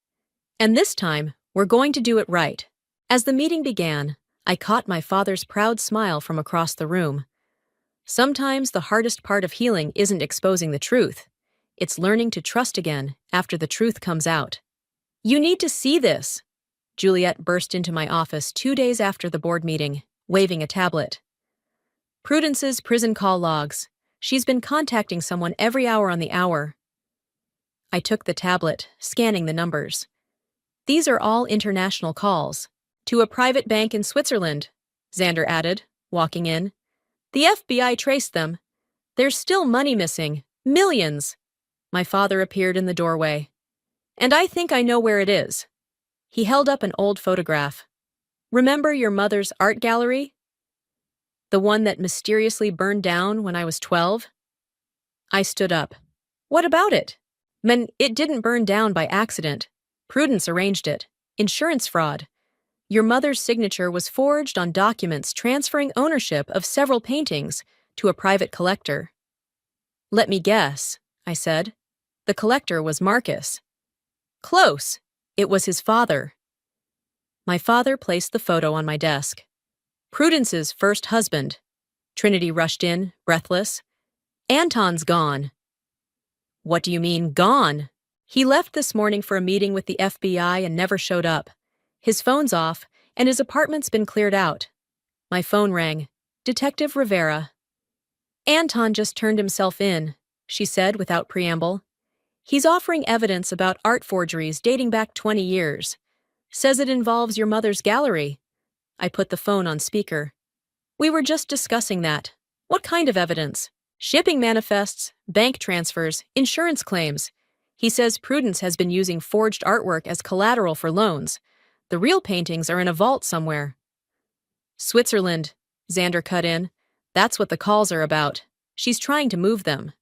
B: And this time, we're going to do it right." As the meeting began, I caught my father's proud smile from across the room. Sometimes the hardest part of healing isn't exposing the truth. It's learning to trust again after the truth comes out. "You need to see this." Juliet burst into my office 2 days after the board meeting, waving a tablet. "Prudence's prison call logs. She's been contacting someone every hour on the hour." I took the tablet, scanning the numbers. "These are all international calls. To a private bank in Switzerland," Xander added, walking in. "The FBI traced them. There's still money missing. Millions." My father appeared in the doorway. "And I think I know where it is." He held up an old photograph. "Remember your mother's art gallery? The one that mysteriously burned down when I was 12? I stood up. "What about it?" Man, it didn't burn down by accident. Prudence arranged it. Insurance fraud. Your mother's signature was forged on documents transferring ownership of several paintings to a private collector. Let me guess, I said. The collector was Marcus. Close. It was his father. My father placed the photo on my desk. Prudence's first husband. Trinity rushed in, breathless. Anton's gone. What do you mean, gone? He left this morning for a meeting with the FBI and never showed up. His phone's off, and his apartment's been cleared out. My phone rang. Detective Rivera. Anton just turned himself in, she said without preamble. He's offering evidence about art forgeries dating back 20 years. Says it involves your mother's gallery. I put the phone on speaker. We were just discussing that. What kind of evidence? Shipping manifests, bank transfers, insurance claims. He says Prudence has been using forged artwork as collateral for loans. The real paintings are in a vault somewhere. Switzerland, Xander cut in. That's what the calls are about. She's trying to move them.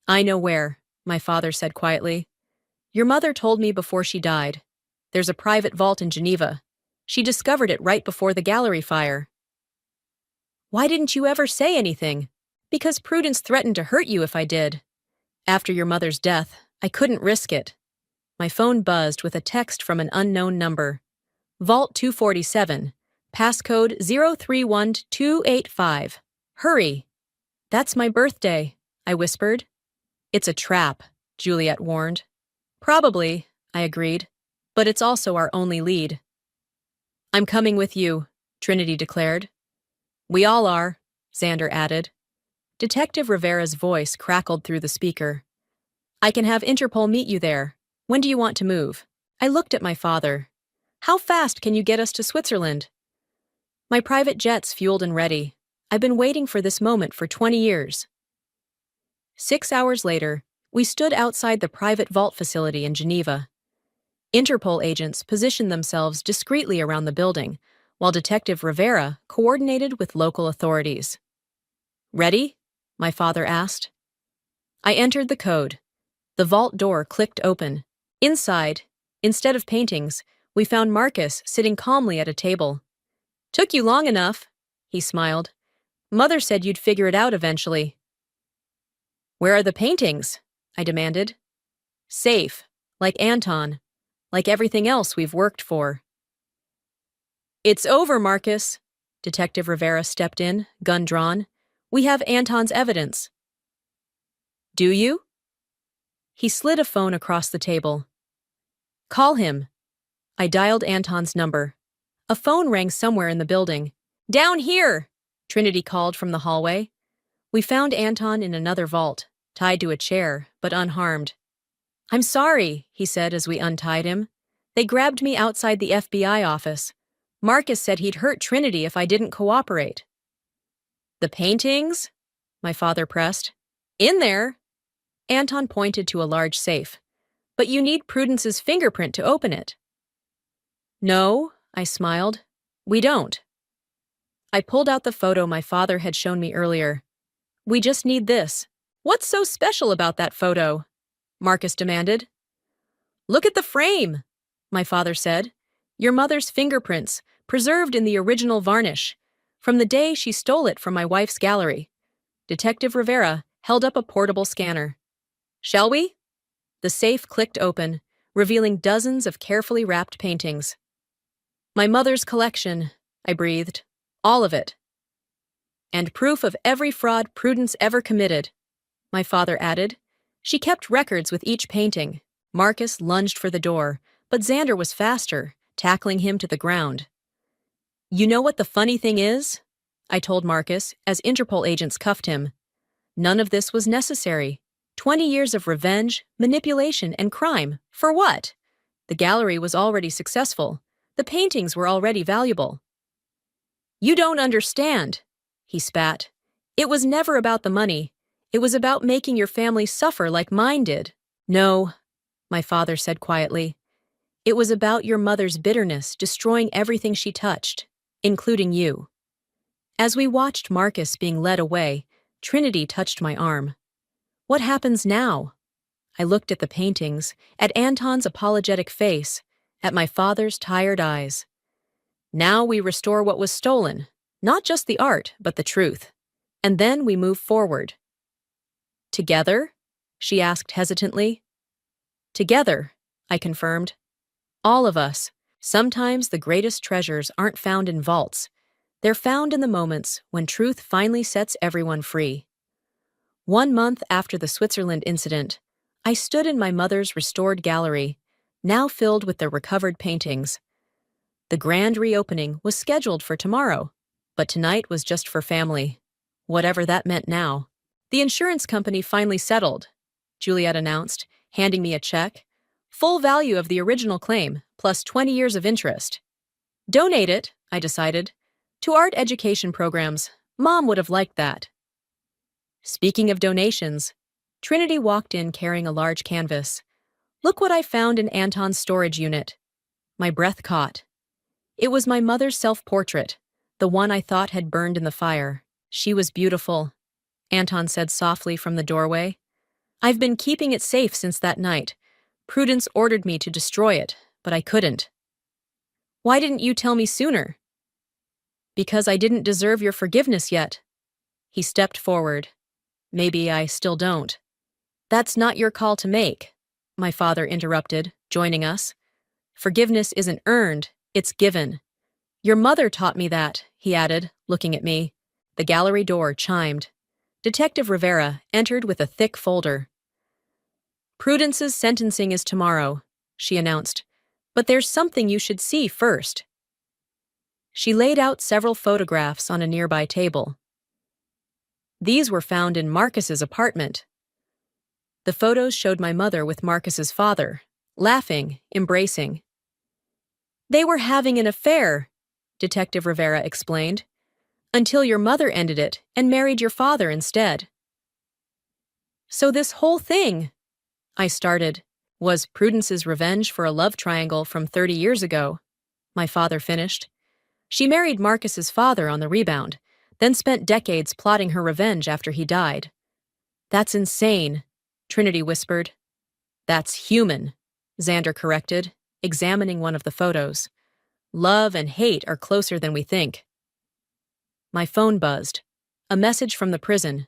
B: I know where, my father said quietly. Your mother told me before she died. There's a private vault in Geneva. She discovered it right before the gallery fire. Why didn't you ever say anything? Because Prudence threatened to hurt you if I did. After your mother's death, I couldn't risk it. My phone buzzed with a text from an unknown number. Vault 247, passcode 031285. Hurry. That's my birthday, I whispered. It's a trap, Juliet warned. Probably, I agreed, but it's also our only lead. I'm coming with you, Trinity declared. We all are, Xander added. Detective Rivera's voice crackled through the speaker. I can have Interpol meet you there. When do you want to move? I looked at my father. How fast can you get us to Switzerland? My private jet's fueled and ready. I've been waiting for this moment for 20 years. 6 hours later, we stood outside the private vault facility in Geneva. Interpol agents positioned themselves discreetly around the building, while Detective Rivera coordinated with local authorities. Ready? My father asked. I entered the code. The vault door clicked open. Inside, instead of paintings, we found Marcus sitting calmly at a table. Took you long enough, he smiled. Mother said you'd figure it out eventually. Where are the paintings? I demanded. Safe, like Anton, like everything else we've worked for. It's over, Marcus. Detective Rivera stepped in, gun drawn. We have Anton's evidence. Do you? He slid a phone across the table. Call him. I dialed Anton's number. A phone rang somewhere in the building. Down here, Trinity called from the hallway. We found Anton in another vault, tied to a chair, but unharmed. I'm sorry, he said as we untied him. They grabbed me outside the FBI office. Marcus said he'd hurt Trinity if I didn't cooperate. The paintings? My father pressed. In there. Anton pointed to a large safe. But you need Prudence's fingerprint to open it. No, I smiled. We don't. I pulled out the photo my father had shown me earlier. We just need this. What's so special about that photo? Marcus demanded. Look at the frame, my father said. Your mother's fingerprints, preserved in the original varnish, from the day she stole it from my wife's gallery. Detective Rivera held up a portable scanner. Shall we? The safe clicked open, revealing dozens of carefully wrapped paintings. My mother's collection, I breathed. All of it. And proof of every fraud Prudence ever committed, my father added. She kept records with each painting. Marcus lunged for the door, but Xander was faster, tackling him to the ground. You know what the funny thing is? I told Marcus as Interpol agents cuffed him. None of this was necessary. 20 years of revenge, manipulation, and crime. For what? The gallery was already successful. The paintings were already valuable. You don't understand, he spat. It was never about the money. It was about making your family suffer like mine did. No, my father said quietly. It was about your mother's bitterness destroying everything she touched, including you. As we watched Marcus being led away, Trinity touched my arm. What happens now? I looked at the paintings, at Anton's apologetic face, at my father's tired eyes. Now we restore what was stolen, not just the art, but the truth. And then we move forward. Together? She asked hesitantly. Together, I confirmed. All of us. Sometimes the greatest treasures aren't found in vaults. They're found in the moments when truth finally sets everyone free. 1 month after the Switzerland incident, I stood in my mother's restored gallery, now filled with the recovered paintings. The grand reopening was scheduled for tomorrow, but tonight was just for family, whatever that meant now. The insurance company finally settled, Juliet announced, handing me a check. Full value of the original claim, plus 20 years of interest. Donate it, I decided, to art education programs. Mom would have liked that. Speaking of donations, Trinity walked in carrying a large canvas. Look what I found in Anton's storage unit. My breath caught. It was my mother's self-portrait, the one I thought had burned in the fire. She was beautiful, Anton said softly from the doorway. I've been keeping it safe since that night. Prudence ordered me to destroy it, but I couldn't. Why didn't you tell me sooner? Because I didn't deserve your forgiveness yet. He stepped forward. Maybe I still don't. That's not your call to make, my father interrupted, joining us. Forgiveness isn't earned, it's given. Your mother taught me that, he added, looking at me. The gallery door chimed. Detective Rivera entered with a thick folder. Prudence's sentencing is tomorrow, she announced, but there's something you should see first. She laid out several photographs on a nearby table. These were found in Marcus's apartment. The photos showed my mother with Marcus's father, laughing, embracing. They were having an affair, Detective Rivera explained, until your mother ended it and married your father instead. So this whole thing, I started, was Prudence's revenge for a love triangle from 30 years ago, my father finished. She married Marcus's father on the rebound, then spent decades plotting her revenge after he died. That's insane, Trinity whispered. That's human, Xander corrected, examining one of the photos. Love and hate are closer than we think. My phone buzzed. A message from the prison.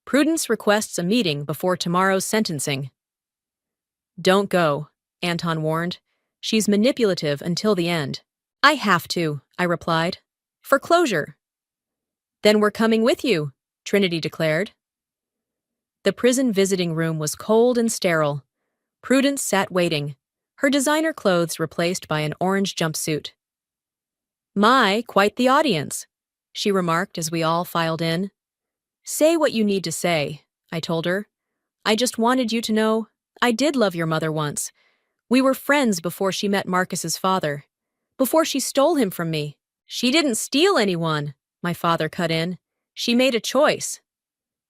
B: Prudence requests a meeting before tomorrow's sentencing. Don't go, Anton warned. She's manipulative until the end. I have to, I replied. For closure. Then we're coming with you, Trinity declared. The prison visiting room was cold and sterile. Prudence sat waiting, her designer clothes replaced by an orange jumpsuit. My, quite the audience, she remarked as we all filed in. Say what you need to say, I told her. I just wanted you to know I did love your mother once. We were friends before she met Marcus's father. Before she stole him from me. She didn't steal anyone, my father cut in. She made a choice.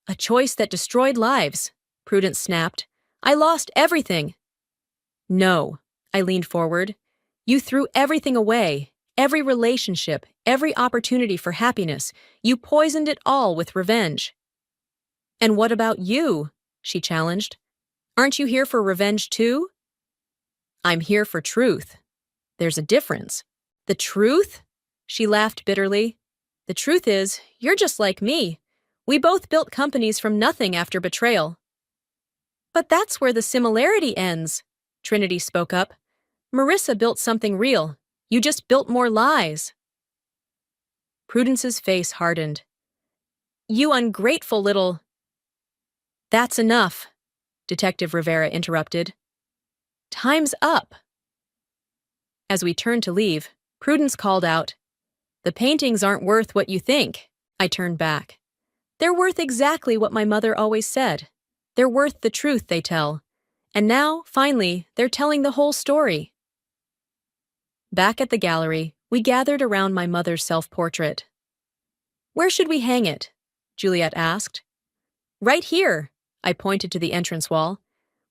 B: A choice that destroyed lives, Prudence snapped. I lost everything. No, I leaned forward. You threw everything away. Every relationship, every opportunity for happiness. You poisoned it all with revenge. And what about you? She challenged. Aren't you here for revenge too? I'm here for truth. There's a difference. The truth? She laughed bitterly. The truth is, you're just like me. We both built companies from nothing after betrayal. But that's where the similarity ends, Trinity spoke up. Marissa built something real. You just built more lies. Prudence's face hardened. You ungrateful little... That's enough, Detective Rivera interrupted. Time's up. As we turned to leave, Prudence called out, The paintings aren't worth what you think. I turned back. They're worth exactly what my mother always said. They're worth the truth they tell. And now, finally, they're telling the whole story. Back at the gallery, we gathered around my mother's self-portrait. Where should we hang it? Juliet asked. Right here, I pointed to the entrance wall,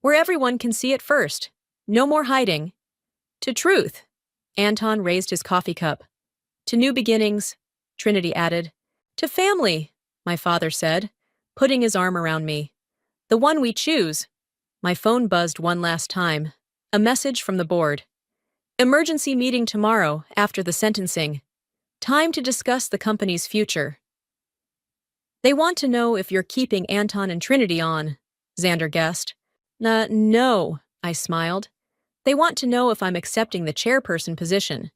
B: where everyone can see it first. No more hiding. To truth. Anton raised his coffee cup. To new beginnings, Trinity added. To family, my father said, putting his arm around me. The one we choose. My phone buzzed one last time. A message from the board. Emergency meeting tomorrow after the sentencing. Time to discuss the company's future. They want to know if you're keeping Anton and Trinity on, Xander guessed. No, I smiled. They want to know if I'm accepting the chairperson position.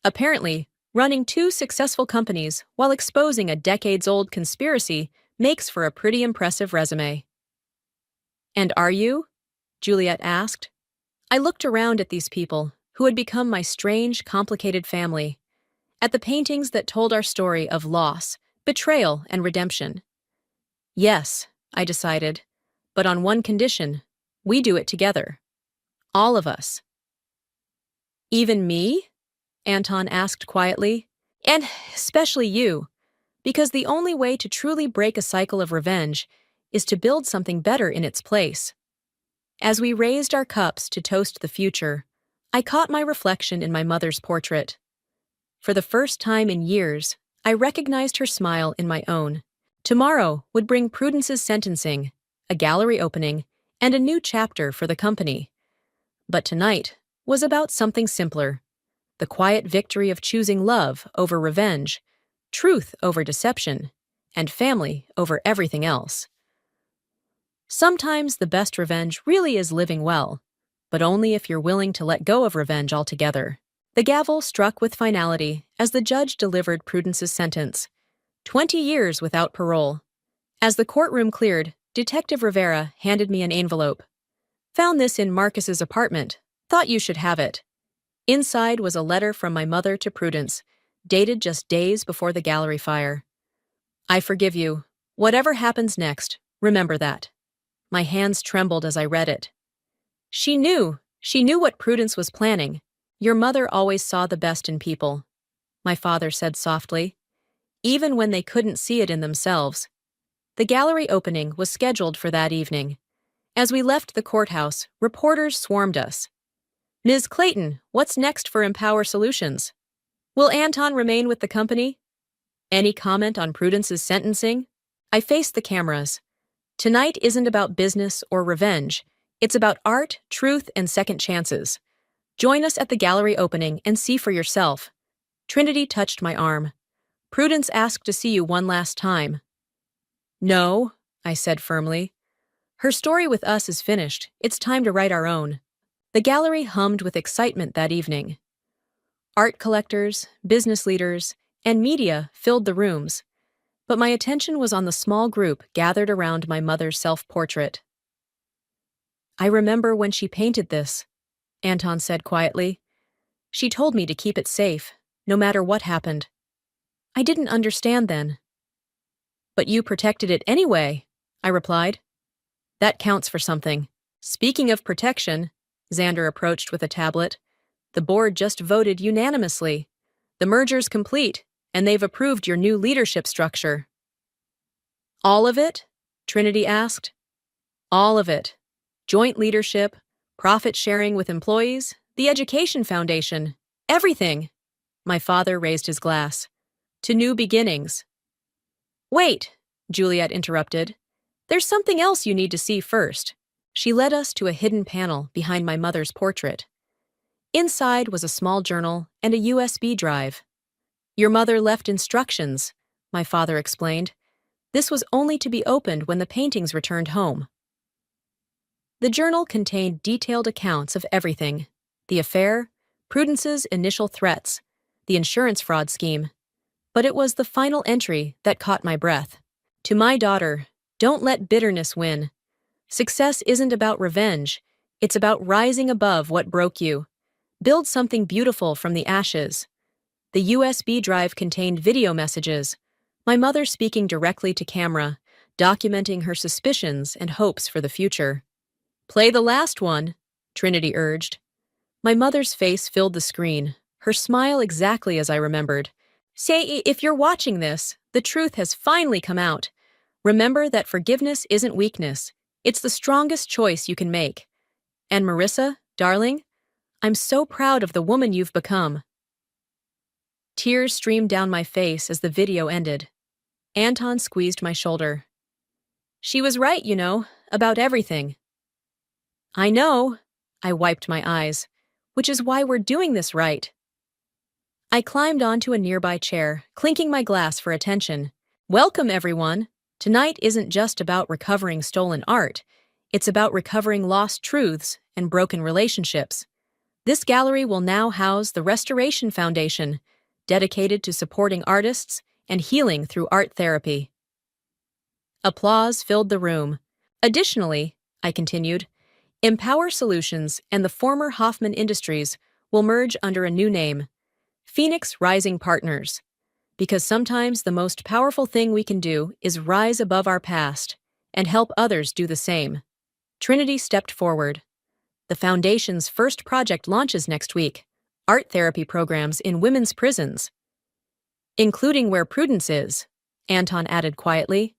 B: Apparently, running two successful companies while exposing a decades-old conspiracy makes for a pretty impressive resume. And are you? Juliet asked. I looked around at these people, who had become my strange, complicated family, at the paintings that told our story of loss, betrayal, and redemption. Yes, I decided, but on one condition: we do it together. All of us. Even me? Anton asked quietly. And especially you, because the only way to truly break a cycle of revenge is to build something better in its place. As we raised our cups to toast the future, I caught my reflection in my mother's portrait. For the first time in years, I recognized her smile in my own. Tomorrow would bring Prudence's sentencing, a gallery opening, and a new chapter for the company. But tonight was about something simpler: the quiet victory of choosing love over revenge, truth over deception, and family over everything else. Sometimes the best revenge really is living well, but only if you're willing to let go of revenge altogether. The gavel struck with finality as the judge delivered Prudence's sentence: 20 years without parole. As the courtroom cleared, Detective Rivera handed me an envelope. Found this in Marcus's apartment. Thought you should have it. Inside was a letter from my mother to Prudence, dated just days before the gallery fire. I forgive you. Whatever happens next, remember that. My hands trembled as I read it. She knew what Prudence was planning. Your mother always saw the best in people, my father said softly, even when they couldn't see it in themselves. The gallery opening was scheduled for that evening. As we left the courthouse, reporters swarmed us. Ms. Clayton, what's next for Empower Solutions? Will Anton remain with the company? Any comment on Prudence's sentencing? I faced the cameras. Tonight isn't about business or revenge. It's about art, truth, and second chances. Join us at the gallery opening and see for yourself. Trinity touched my arm. Prudence asked to see you one last time. No, I said firmly. Her story with us is finished. It's time to write our own. The gallery hummed with excitement that evening. Art collectors, business leaders, and media filled the rooms, but my attention was on the small group gathered around my mother's self-portrait. I remember when she painted this, Anton said quietly. She told me to keep it safe, no matter what happened. I didn't understand then. But you protected it anyway, I replied. That counts for something. Speaking of protection, Xander approached with a tablet. The board just voted unanimously. The merger's complete, and they've approved your new leadership structure. All of it? Trinity asked. All of it. Joint leadership, profit sharing with employees, the education foundation, everything. My father raised his glass. To new beginnings. Wait, Juliet interrupted. There's something else you need to see first. She led us to a hidden panel behind my mother's portrait. Inside was a small journal and a USB drive. Your mother left instructions, my father explained. This was only to be opened when the paintings returned home. The journal contained detailed accounts of everything: the affair, Prudence's initial threats, the insurance fraud scheme. But it was the final entry that caught my breath. To my daughter, don't let bitterness win. Success isn't about revenge. It's about rising above what broke you. Build something beautiful from the ashes. The USB drive contained video messages, my mother speaking directly to camera, documenting her suspicions and hopes for the future. Play the last one, Trinity urged. My mother's face filled the screen, her smile exactly as I remembered. Say, if you're watching this, the truth has finally come out. Remember that forgiveness isn't weakness. It's the strongest choice you can make. And Marissa, darling, I'm so proud of the woman you've become. Tears streamed down my face as the video ended. Anton squeezed my shoulder. She was right, about everything. I know. I wiped my eyes. Which is why we're doing this right. I climbed onto a nearby chair, clinking my glass for attention. Welcome, everyone. Tonight isn't just about recovering stolen art. It's about recovering lost truths and broken relationships. This gallery will now house the Restoration Foundation, dedicated to supporting artists and healing through art therapy. Applause filled the room. Additionally, I continued, Empower Solutions and the former Hoffman Industries will merge under a new name, Phoenix Rising Partners. Because sometimes the most powerful thing we can do is rise above our past and help others do the same. Trinity stepped forward. The Foundation's first project launches next week, art therapy programs in women's prisons. Including where Prudence is, Anton added quietly.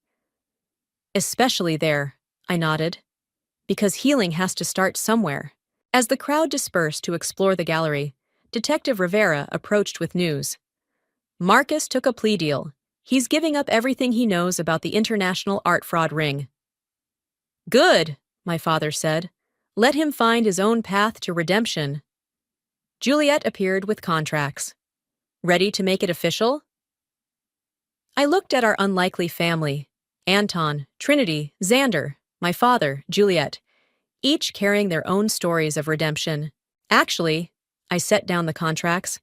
B: Especially there, I nodded. Because healing has to start somewhere. As the crowd dispersed to explore the gallery, Detective Rivera approached with news. Marcus took a plea deal. He's giving up everything he knows about the international art fraud ring. Good, my father said. Let him find his own path to redemption. Juliet appeared with contracts. Ready to make it official? I looked at our unlikely family, Anton, Trinity, Xander, my father, Juliet, each carrying their own stories of redemption. Actually, I set down the contracts.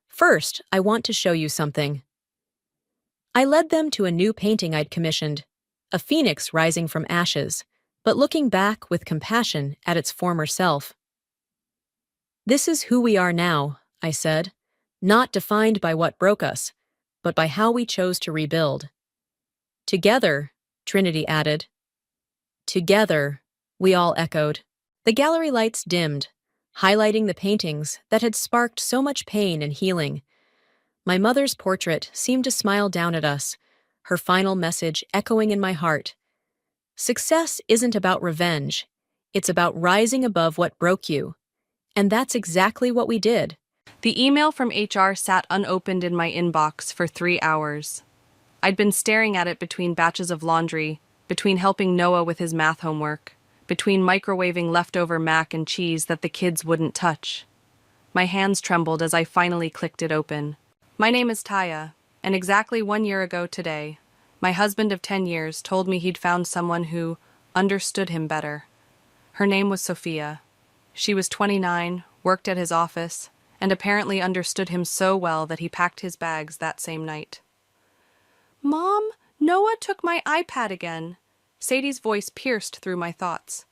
B: First, I want to show you something. I led them to a new painting I'd commissioned, a phoenix rising from ashes, but looking back with compassion at its former self. This is who we are now, I said, not defined by what broke us, but by how we chose to rebuild. Together, Trinity added. Together, we all echoed. The gallery lights dimmed, highlighting the paintings that had sparked so much pain and healing. My mother's portrait seemed to smile down at us, her final message echoing in my heart. Success isn't about revenge. It's about rising above what broke you. And that's exactly what we did.
C: The email from HR sat unopened in my inbox for 3 hours. I'd been staring at it between batches of laundry, between helping Noah with his math homework, between microwaving leftover mac and cheese that the kids wouldn't touch. My hands trembled as I finally clicked it open. My name is Taya, and exactly 1 year ago today, my husband of 10 years told me he'd found someone who understood him better. Her name was Sophia. She was 29, worked at his office, and apparently understood him so well that he packed his bags that same night. Mom, Noah took my iPad again. Sadie's voice pierced through my thoughts.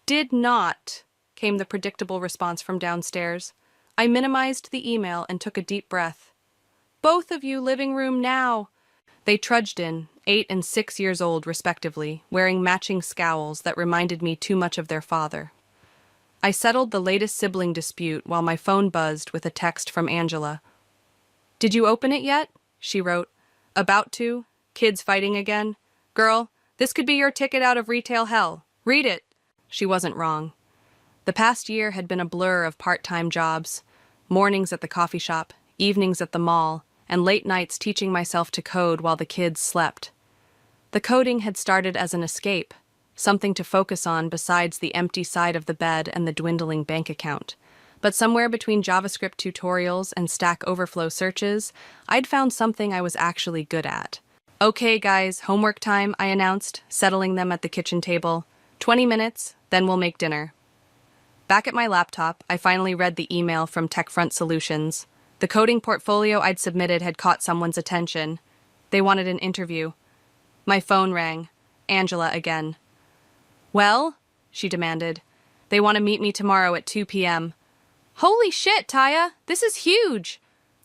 C: Did not, came the predictable response from downstairs. I minimized the email and took a deep breath. Both of you, living room now. They trudged in, 8 and 6 years old respectively, wearing matching scowls that reminded me too much of their father. I settled the latest sibling dispute while my phone buzzed with a text from Angela. Did you open it yet? She wrote. About to. Kids fighting again. Girl, this could be your ticket out of retail hell. Read it. She wasn't wrong. The past year had been a blur of part-time jobs. Mornings at the coffee shop, evenings at the mall, and late nights teaching myself to code while the kids slept. The coding had started as an escape, something to focus on besides the empty side of the bed and the dwindling bank account. But somewhere between JavaScript tutorials and Stack Overflow searches, I'd found something I was actually good at. Okay, guys, homework time, I announced, settling them at the kitchen table. 20 minutes, then we'll make dinner. Back at my laptop, I finally read the email from TechFront Solutions. The coding portfolio I'd submitted had caught someone's attention. They wanted an interview. My phone rang. Angela again. Well, she demanded. They want to meet me tomorrow at 2 p.m. Holy shit, Taya! This is huge!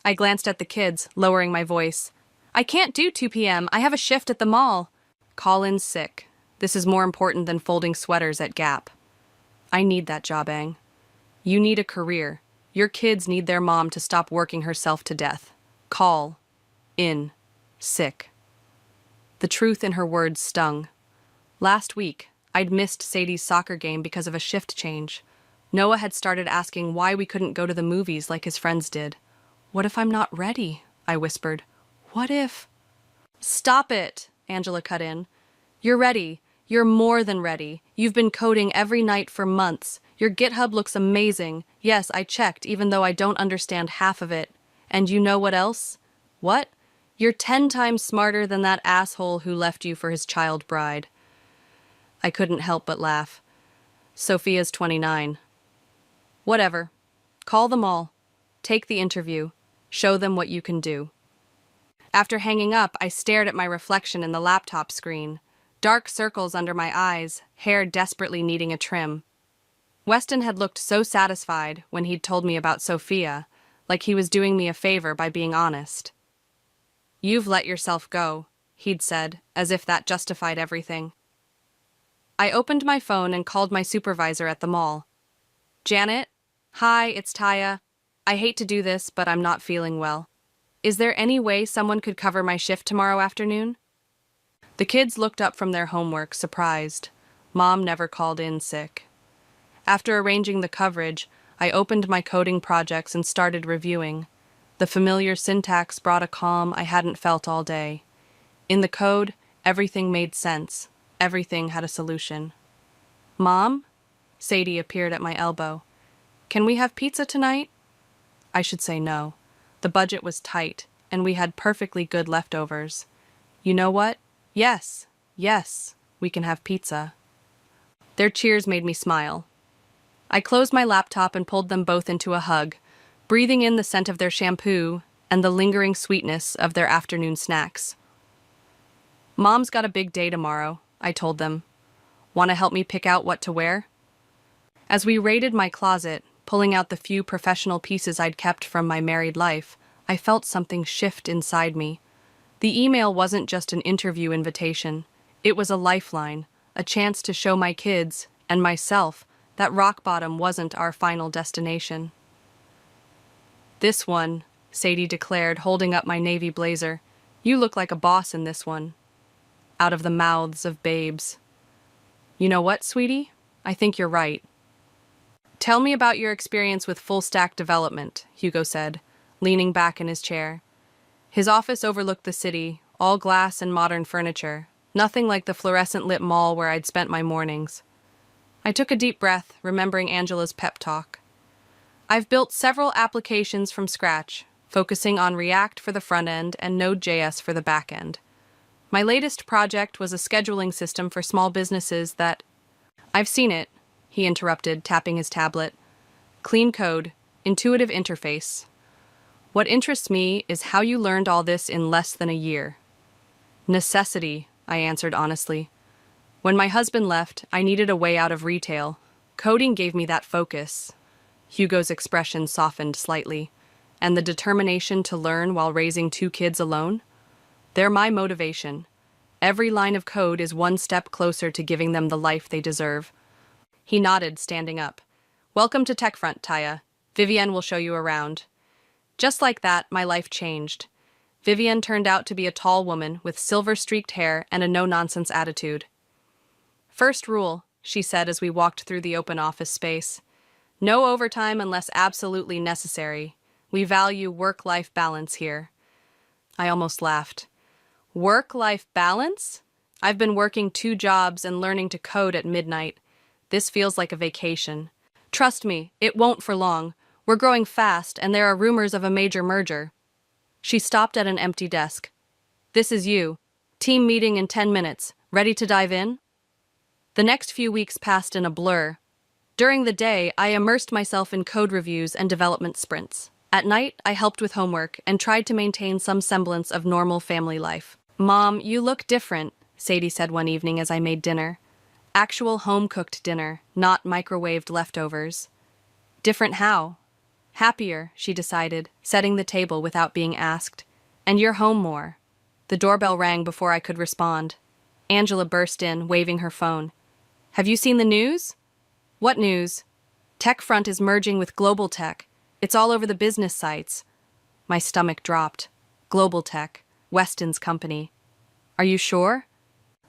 C: I glanced at the kids, lowering my voice. I can't do 2 p.m. I have a shift at the mall. Call in sick. This is more important than folding sweaters at Gap. I need that job, Ang. You need a career. Your kids need their mom to stop working herself to death. Call in sick. The truth in her words stung. Last week, I'd missed Sadie's soccer game because of a shift change. Noah had started asking why we couldn't go to the movies like his friends did. What if I'm not ready? I whispered. What if... Stop it, Angela cut in. You're ready. You're more than ready. You've been coding every night for months. Your GitHub looks amazing. Yes, I checked, even though I don't understand half of it. And you know what else? What? You're 10 times smarter than that asshole who left you for his child bride. I couldn't help but laugh. Sophia's 29. Whatever. Call them all. Take the interview. Show them what you can do. After hanging up, I stared at my reflection in the laptop screen. Dark circles under my eyes, hair desperately needing a trim. Weston had looked so satisfied when he'd told me about Sophia, like he was doing me a favor by being honest. "You've let yourself go," he'd said, as if that justified everything. I opened my phone and called my supervisor at the mall. "Janet? Hi, it's Taya. I hate to do this, but I'm not feeling well. Is there any way someone could cover my shift tomorrow afternoon?" The kids looked up from their homework, surprised. Mom never called in sick. After arranging the coverage, I opened my coding projects and started reviewing. The familiar syntax brought a calm I hadn't felt all day. In the code, everything made sense. Everything had a solution. "Mom?" Sadie appeared at my elbow. "Can we have pizza tonight?" I should say no. The budget was tight, and we had perfectly good leftovers. You know what? Yes, we can have pizza. Their cheers made me smile. I closed my laptop and pulled them both into a hug, breathing in the scent of their shampoo and the lingering sweetness of their afternoon snacks. "Mom's got a big day tomorrow," I told them. "Want to help me pick out what to wear?" As we raided my closet, pulling out the few professional pieces I'd kept from my married life, I felt something shift inside me. The email wasn't just an interview invitation. It was a lifeline, a chance to show my kids, and myself, that rock bottom wasn't our final destination. "This one," Sadie declared, holding up my navy blazer. "You look like a boss in this one." Out of the mouths of babes. "You know what, sweetie? I think you're right." "Tell me about your experience with full-stack development," Hugo said, leaning back in his chair. His office overlooked the city, all glass and modern furniture, nothing like the fluorescent-lit mall where I'd spent my mornings. I took a deep breath, remembering Angela's pep talk. "I've built several applications from scratch, focusing on React for the front end and Node.js for the back end. My latest project was a scheduling system for small businesses that—" "I've seen it," he interrupted, tapping his tablet. "Clean code, intuitive interface. What interests me is how you learned all this in less than a year." "Necessity," I answered honestly. "When my husband left, I needed a way out of retail. Coding gave me that focus." Hugo's expression softened slightly. "And the determination to learn while raising 2 kids alone? They're my motivation. Every line of code is one step closer to giving them the life they deserve." He nodded, standing up. "Welcome to TechFront, Taya. Vivienne will show you around." Just like that, my life changed. Vivienne turned out to be a tall woman with silver-streaked hair and a no-nonsense attitude. "First rule," she said as we walked through the open office space. "No overtime unless absolutely necessary. We value work-life balance here." I almost laughed. Work-life balance? I've been working 2 jobs and learning to code at midnight. This feels like a vacation. Trust me, it won't for long. We're growing fast, and there are rumors of a major merger. She stopped at an empty desk. "This is you. Team meeting in 10 minutes. Ready to dive in?" The next few weeks passed in a blur. During the day, I immersed myself in code reviews and development sprints. At night, I helped with homework and tried to maintain some semblance of normal family life. "Mom, you look different," Sadie said one evening as I made dinner. Actual home-cooked dinner, not microwaved leftovers. "Different how?" "Happier," she decided, setting the table without being asked. "And you're home more." The doorbell rang before I could respond. Angela burst in, waving her phone. "Have you seen the news?" "What news?" "TechFront is merging with Global Tech. It's all over the business sites." My stomach dropped. Global Tech, Weston's company. "Are you sure?"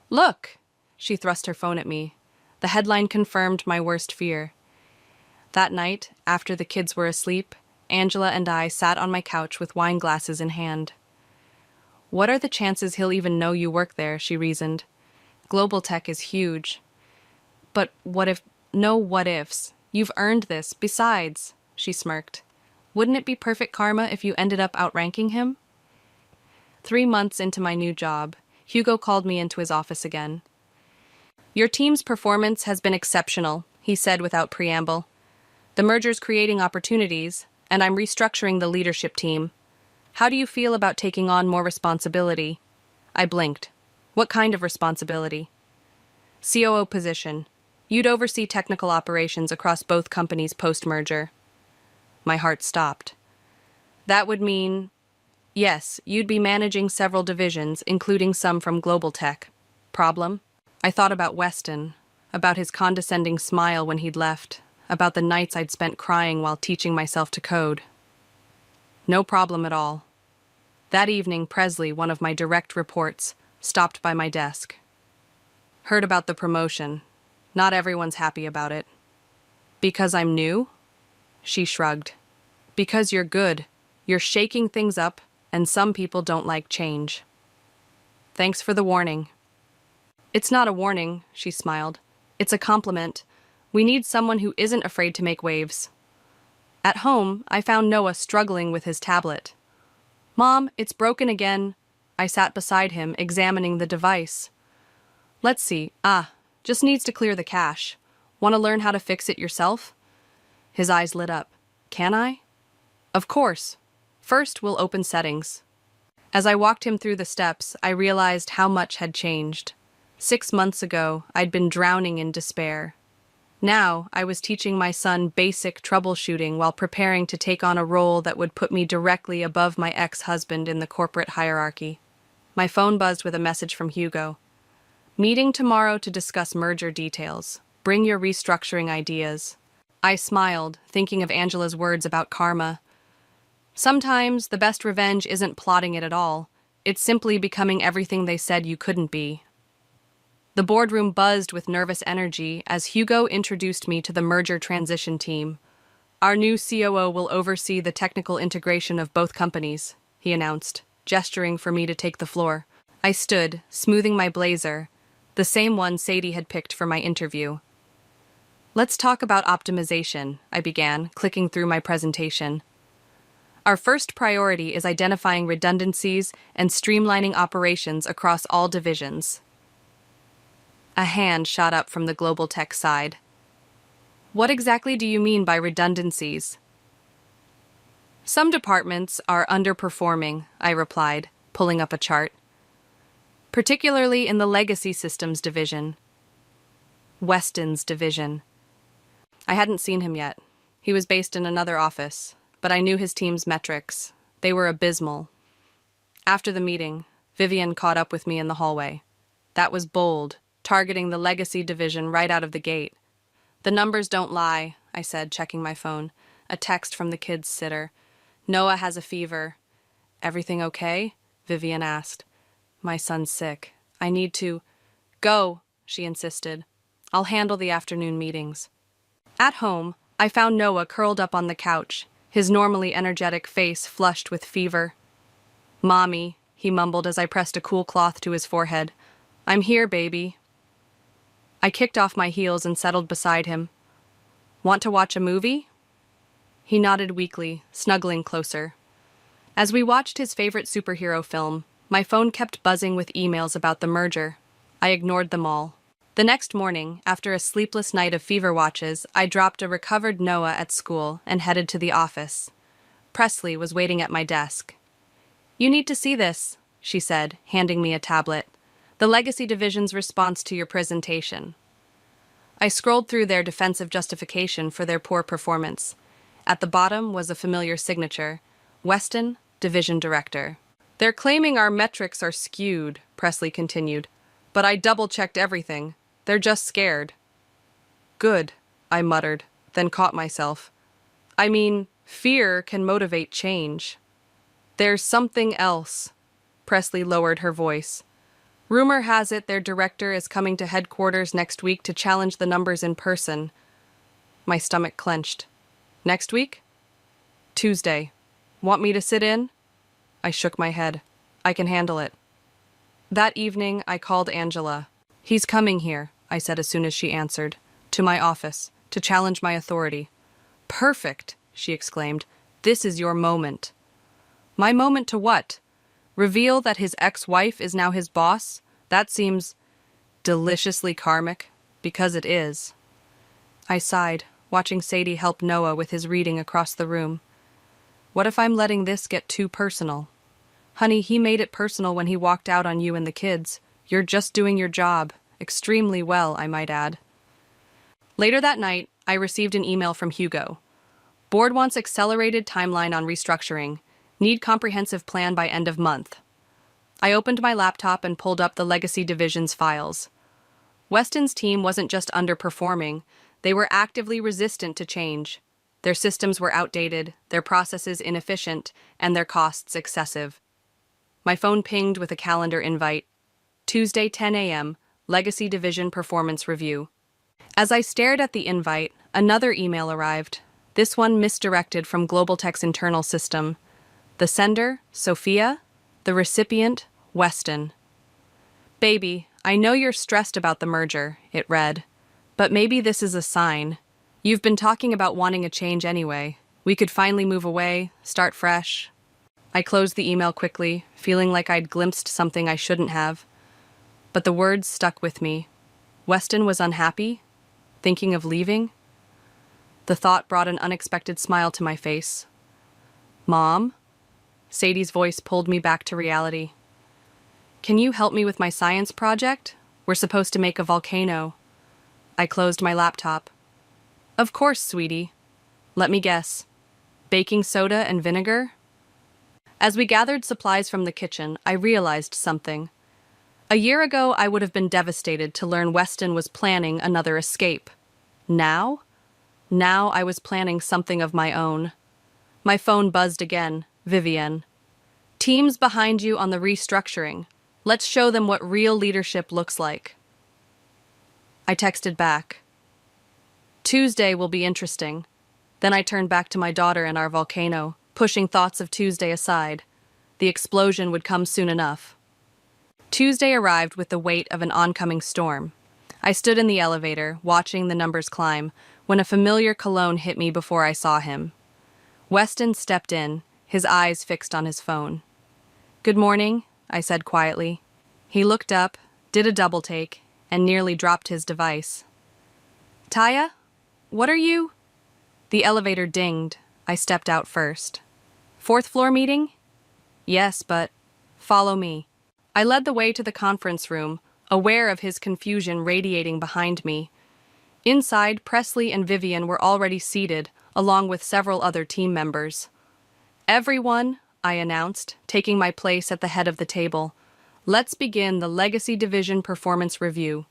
C: "Look!" She thrust her phone at me. The headline confirmed my worst fear. That night, after the kids were asleep, Angela and I sat on my couch with wine glasses in hand. "What are the chances he'll even know you work there?" she reasoned. Global tech is huge. But what if, no what ifs. You've earned this. Besides, she smirked, wouldn't it be perfect karma if you ended up outranking him? 3 months into my new job, Hugo called me into his office again. Your team's performance has been exceptional, he said without preamble. The merger's creating opportunities, and I'm restructuring the leadership team. How do you feel about taking on more responsibility? I blinked. What kind of responsibility? COO position. You'd oversee technical operations across both companies post-merger. My heart stopped. That would mean, yes, you'd be managing several divisions, including some from global tech. Problem? I thought about Weston, about his condescending smile when he'd left, about the nights I'd spent crying while teaching myself to code. No problem at all. That evening, Presley, one of my direct reports, stopped by my desk. Heard about the promotion. Not everyone's happy about it. Because I'm new? She shrugged. Because you're good. You're shaking things up, and some people don't like change. Thanks for the warning. It's not a warning, she smiled. It's a compliment. We need someone who isn't afraid to make waves. At home, I found Noah struggling with his tablet. Mom, it's broken again. I sat beside him, examining the device. Let's see. Just needs to clear the cache. Want to learn how to fix it yourself? His eyes lit up. Can I? Of course. First, we'll open settings. As I walked him through the steps, I realized how much had changed. 6 months ago, I'd been drowning in despair. Now, I was teaching my son basic troubleshooting while preparing to take on a role that would put me directly above my ex-husband in the corporate hierarchy. My phone buzzed with a message from Hugo. Meeting tomorrow to discuss merger details. Bring your restructuring ideas. I smiled, thinking of Angela's words about karma. Sometimes the best revenge isn't plotting it at all. It's simply becoming everything they said you couldn't be. The boardroom buzzed with nervous energy as Hugo introduced me to the merger transition team. Our new COO will oversee the technical integration of both companies, he announced, gesturing for me to take the floor. I stood, smoothing my blazer, the same one Sadie had picked for my interview. Let's talk about optimization, I began, clicking through my presentation. Our first priority is identifying redundancies and streamlining operations across all divisions. A hand shot up from the global tech side. What exactly do you mean by redundancies? Some departments are underperforming, I replied, pulling up a chart. Particularly in the legacy systems division. Weston's division. I hadn't seen him yet. He was based in another office, but I knew his team's metrics. They were abysmal. After the meeting, Vivian caught up with me in the hallway. That was bold, targeting the legacy division right out of the gate. The numbers don't lie, I said, checking my phone. A text from the kid's sitter. Noah has a fever. Everything okay? Vivian asked. My son's sick. I need to... Go, she insisted. I'll handle the afternoon meetings. At home, I found Noah curled up on the couch, his normally energetic face flushed with fever. Mommy, he mumbled as I pressed a cool cloth to his forehead. I'm here, baby. I kicked off my heels and settled beside him. Want to watch a movie? He nodded weakly, snuggling closer. As we watched his favorite superhero film, my phone kept buzzing with emails about the merger. I ignored them all. The next morning, after a sleepless night of fever watches, I dropped a recovered Noah at school and headed to the office. Presley was waiting at my desk. You need to see this, she said, handing me a tablet. The Legacy Division's response to your presentation. I scrolled through their defensive justification for their poor performance. At the bottom was a familiar signature, Weston, Division Director. They're claiming our metrics are skewed, Presley continued. But I double-checked everything. They're just scared. Good, I muttered, then caught myself. I mean, fear can motivate change. There's something else. Presley lowered her voice. Rumor has it their director is coming to headquarters next week to challenge the numbers in person. My stomach clenched. Next week? Tuesday. Want me to sit in? I shook my head. I can handle it. That evening, I called Angela. He's coming here, I said as soon as she answered. To my office, to challenge my authority. Perfect, she exclaimed. This is your moment. My moment to what? Reveal that his ex-wife is now his boss? That seems deliciously karmic, because it is. I sighed, watching Sadie help Noah with his reading across the room. What if I'm letting this get too personal? Honey, he made it personal when he walked out on you and the kids. You're just doing your job. Extremely well, I might add. Later that night, I received an email from Hugo. Board wants accelerated timeline on restructuring. Need comprehensive plan by end of month. I opened my laptop and pulled up the legacy division's files. Weston's team wasn't just underperforming, they were actively resistant to change. Their systems were outdated, their processes inefficient, and their costs excessive. My phone pinged with a calendar invite. Tuesday, 10 a.m., Legacy Division Performance Review. As I stared at the invite, another email arrived, this one misdirected from Global Tech's internal system. The sender, Sophia. The recipient, Weston. Baby, I know you're stressed about the merger, it read. But maybe this is a sign. You've been talking about wanting a change anyway. We could finally move away, start fresh. I closed the email quickly, feeling like I'd glimpsed something I shouldn't have. But the words stuck with me. Weston was unhappy? Thinking of leaving? The thought brought an unexpected smile to my face. Mom? Sadie's voice pulled me back to reality. Can you help me with my science project? We're supposed to make a volcano. I closed my laptop. Of course, sweetie. Let me guess. Baking soda and vinegar? As we gathered supplies from the kitchen, I realized something. A year ago, I would have been devastated to learn Weston was planning another escape. Now? Now I was planning something of my own. My phone buzzed again. Vivienne. Teams behind you on the restructuring. Let's show them what real leadership looks like. I texted back. Tuesday will be interesting. Then I turned back to my daughter and our volcano, pushing thoughts of Tuesday aside. The explosion would come soon enough. Tuesday arrived with the weight of an oncoming storm. I stood in the elevator, watching the numbers climb, when a familiar cologne hit me before I saw him. Weston stepped in, his eyes fixed on his phone. Good morning, I said quietly. He looked up, did a double take, and nearly dropped his device. Taya? What are you? The elevator dinged. I stepped out first. Fourth floor meeting? Yes, but follow me. I led the way to the conference room, aware of his confusion radiating behind me. Inside, Presley and Vivian were already seated, along with several other team members. Everyone, I announced, taking my place at the head of the table. Let's begin the Legacy Division Performance Review.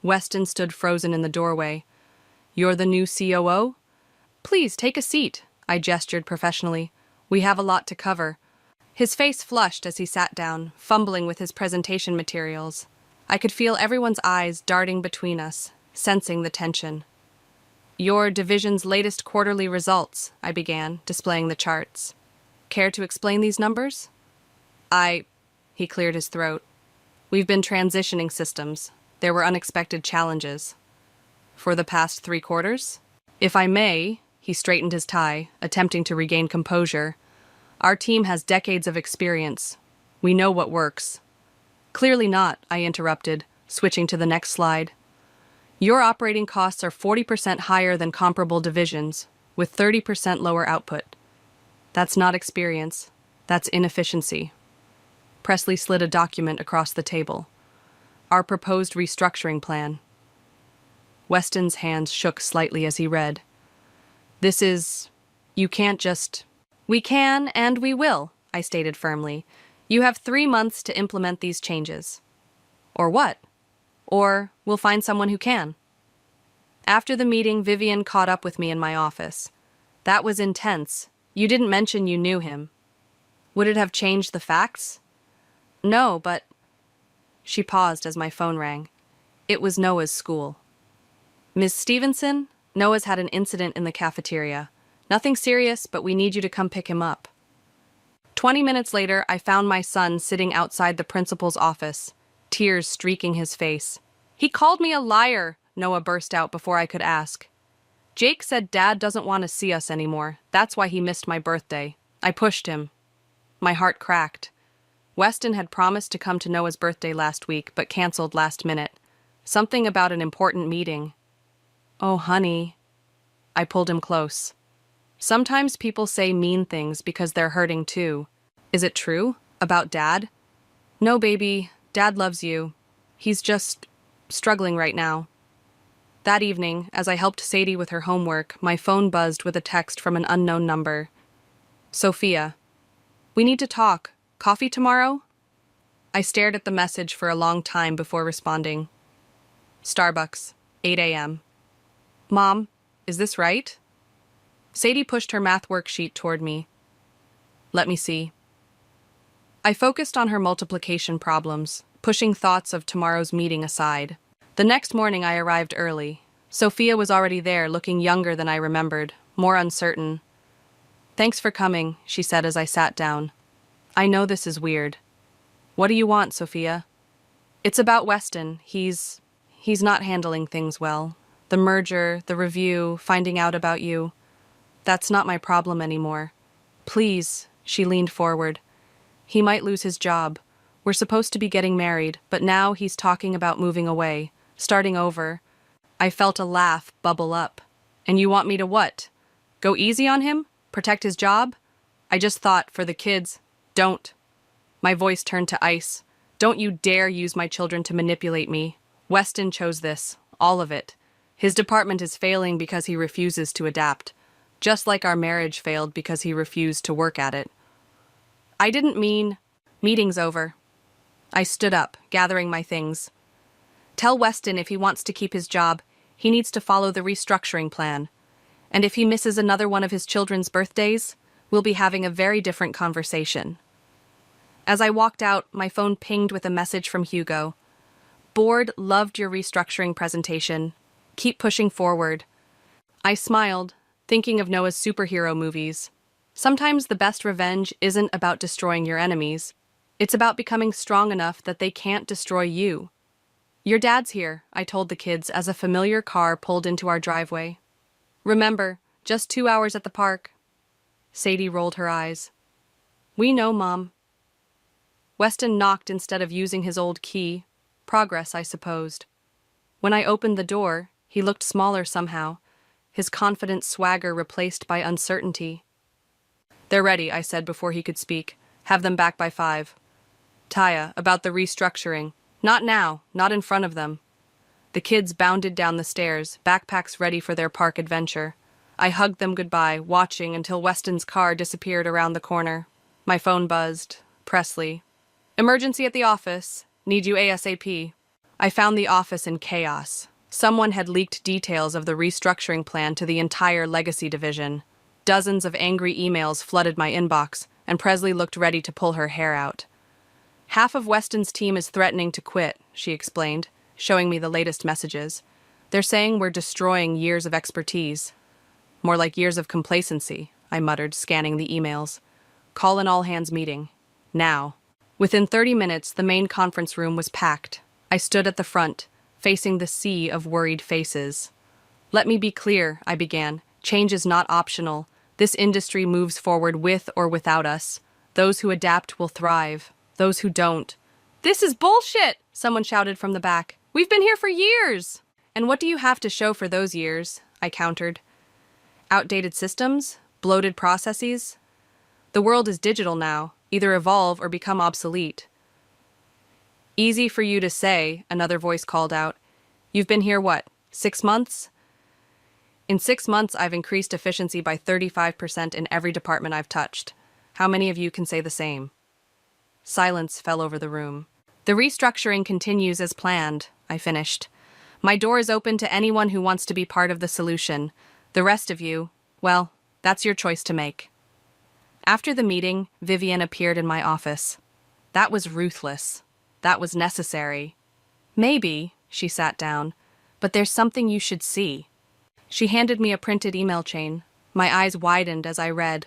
C: Weston stood frozen in the doorway. You're the new COO? Please take a seat, I gestured professionally. We have a lot to cover. His face flushed as he sat down, fumbling with his presentation materials. I could feel everyone's eyes darting between us, sensing the tension. Your division's latest quarterly results, I began, displaying the charts. Care to explain these numbers? He cleared his throat. We've been transitioning systems. There were unexpected challenges. For the past 3 quarters? If I may, he straightened his tie, attempting to regain composure. Our team has decades of experience. We know what works. Clearly not, I interrupted, switching to the next slide. Your operating costs are 40% higher than comparable divisions, with 30% lower output. That's not experience. That's inefficiency. Presley slid a document across the table. Our proposed restructuring plan. Weston's hands shook slightly as he read. This is... You can't just... We can and we will, I stated firmly. You have 3 months to implement these changes. Or what? Or we'll find someone who can. After the meeting, Vivian caught up with me in my office. That was intense. You didn't mention you knew him. Would it have changed the facts? No, but... She paused as my phone rang. It was Noah's school. Ms. Stevenson, Noah's had an incident in the cafeteria. Nothing serious, but we need you to come pick him up. 20 minutes later, I found my son sitting outside the principal's office, tears streaking his face. He called me a liar, Noah burst out before I could ask. Jake said Dad doesn't want to see us anymore. That's why he missed my birthday. I pushed him. My heart cracked. Weston had promised to come to Noah's birthday last week, but canceled last minute. Something about an important meeting. Oh, honey. I pulled him close. Sometimes people say mean things because they're hurting too. Is it true? About Dad? No, baby. Dad loves you. He's just struggling right now. That evening, as I helped Sadie with her homework, my phone buzzed with a text from an unknown number. Sophia. We need to talk. Coffee tomorrow? I stared at the message for a long time before responding. Starbucks, 8 a.m. Mom, is this right? Sadie pushed her math worksheet toward me. Let me see. I focused on her multiplication problems, pushing thoughts of tomorrow's meeting aside. The next morning I arrived early. Sophia was already there, looking younger than I remembered, more uncertain. Thanks for coming, she said as I sat down. I know this is weird. What do you want, Sophia? It's about Weston. He's not handling things well. The merger, the review, finding out about you. That's not my problem anymore. Please, she leaned forward. He might lose his job. We're supposed to be getting married, but now he's talking about moving away. Starting over. I felt a laugh bubble up. And you want me to what? Go easy on him? Protect his job? I just thought, for the kids, don't. My voice turned to ice. Don't you dare use my children to manipulate me. Weston chose this, all of it. His department is failing because he refuses to adapt, just like our marriage failed because he refused to work at it. I didn't mean... Meeting's over. I stood up, gathering my things. Tell Weston if he wants to keep his job, he needs to follow the restructuring plan. And if he misses another one of his children's birthdays, we'll be having a very different conversation. As I walked out, my phone pinged with a message from Hugo. Board loved your restructuring presentation. Keep pushing forward. I smiled, thinking of Noah's superhero movies. Sometimes the best revenge isn't about destroying your enemies. It's about becoming strong enough that they can't destroy you. Your dad's here, I told the kids as a familiar car pulled into our driveway. Remember, just 2 hours at the park. Sadie rolled her eyes. We know, Mom. Weston knocked instead of using his old key. Progress, I supposed. When I opened the door, he looked smaller somehow, his confident swagger replaced by uncertainty. They're ready, I said before he could speak. Have them back by 5. Taya, about the restructuring. Not now, not in front of them. The kids bounded down the stairs, backpacks ready for their park adventure. I hugged them goodbye, watching until Weston's car disappeared around the corner. My phone buzzed. Presley. Emergency at the office. Need you ASAP. I found the office in chaos. Someone had leaked details of the restructuring plan to the entire legacy division. Dozens of angry emails flooded my inbox, and Presley looked ready to pull her hair out. Half of Weston's team is threatening to quit, she explained, showing me the latest messages. They're saying we're destroying years of expertise. More like years of complacency, I muttered, scanning the emails. Call an all-hands meeting. Now. Within 30 minutes, the main conference room was packed. I stood at the front, facing the sea of worried faces. Let me be clear, I began. Change is not optional. This industry moves forward with or without us. Those who adapt will thrive. Those who don't. This is bullshit, someone shouted from the back. We've been here for years. And what do you have to show for those years? I countered. Outdated systems? Bloated processes? The world is digital now. Either evolve or become obsolete. Easy for you to say, another voice called out. You've been here, what, 6 months? In 6 months, I've increased efficiency by 35% in every department I've touched. How many of you can say the same? Silence fell over the room. The restructuring continues as planned, I finished. My door is open to anyone who wants to be part of the solution. The rest of you, well, that's your choice to make. After the meeting, Vivian appeared in my office. That was ruthless. That was necessary. Maybe, she sat down, but there's something you should see. She handed me a printed email chain. My eyes widened as I read.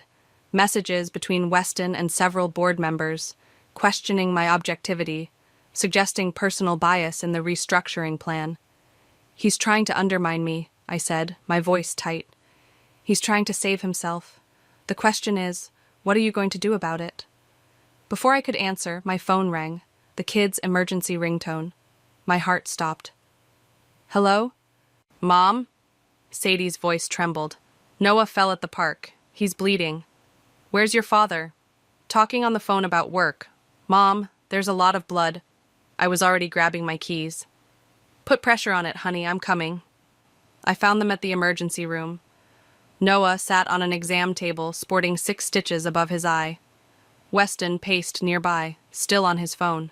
C: Messages between Weston and several board members, questioning my objectivity, suggesting personal bias in the restructuring plan. "He's trying to undermine me," I said, my voice tight. "He's trying to save himself. The question is, what are you going to do about it?" Before I could answer, my phone rang, the kid's emergency ringtone. My heart stopped. "Hello? Mom?" Sadie's voice trembled. "Noah fell at the park. He's bleeding. Where's your father?" "Talking on the phone about work. Mom, there's a lot of blood." I was already grabbing my keys. "Put pressure on it, honey, I'm coming." I found them at the emergency room. Noah sat on an exam table, sporting 6 stitches above his eye. Weston paced nearby, still on his phone.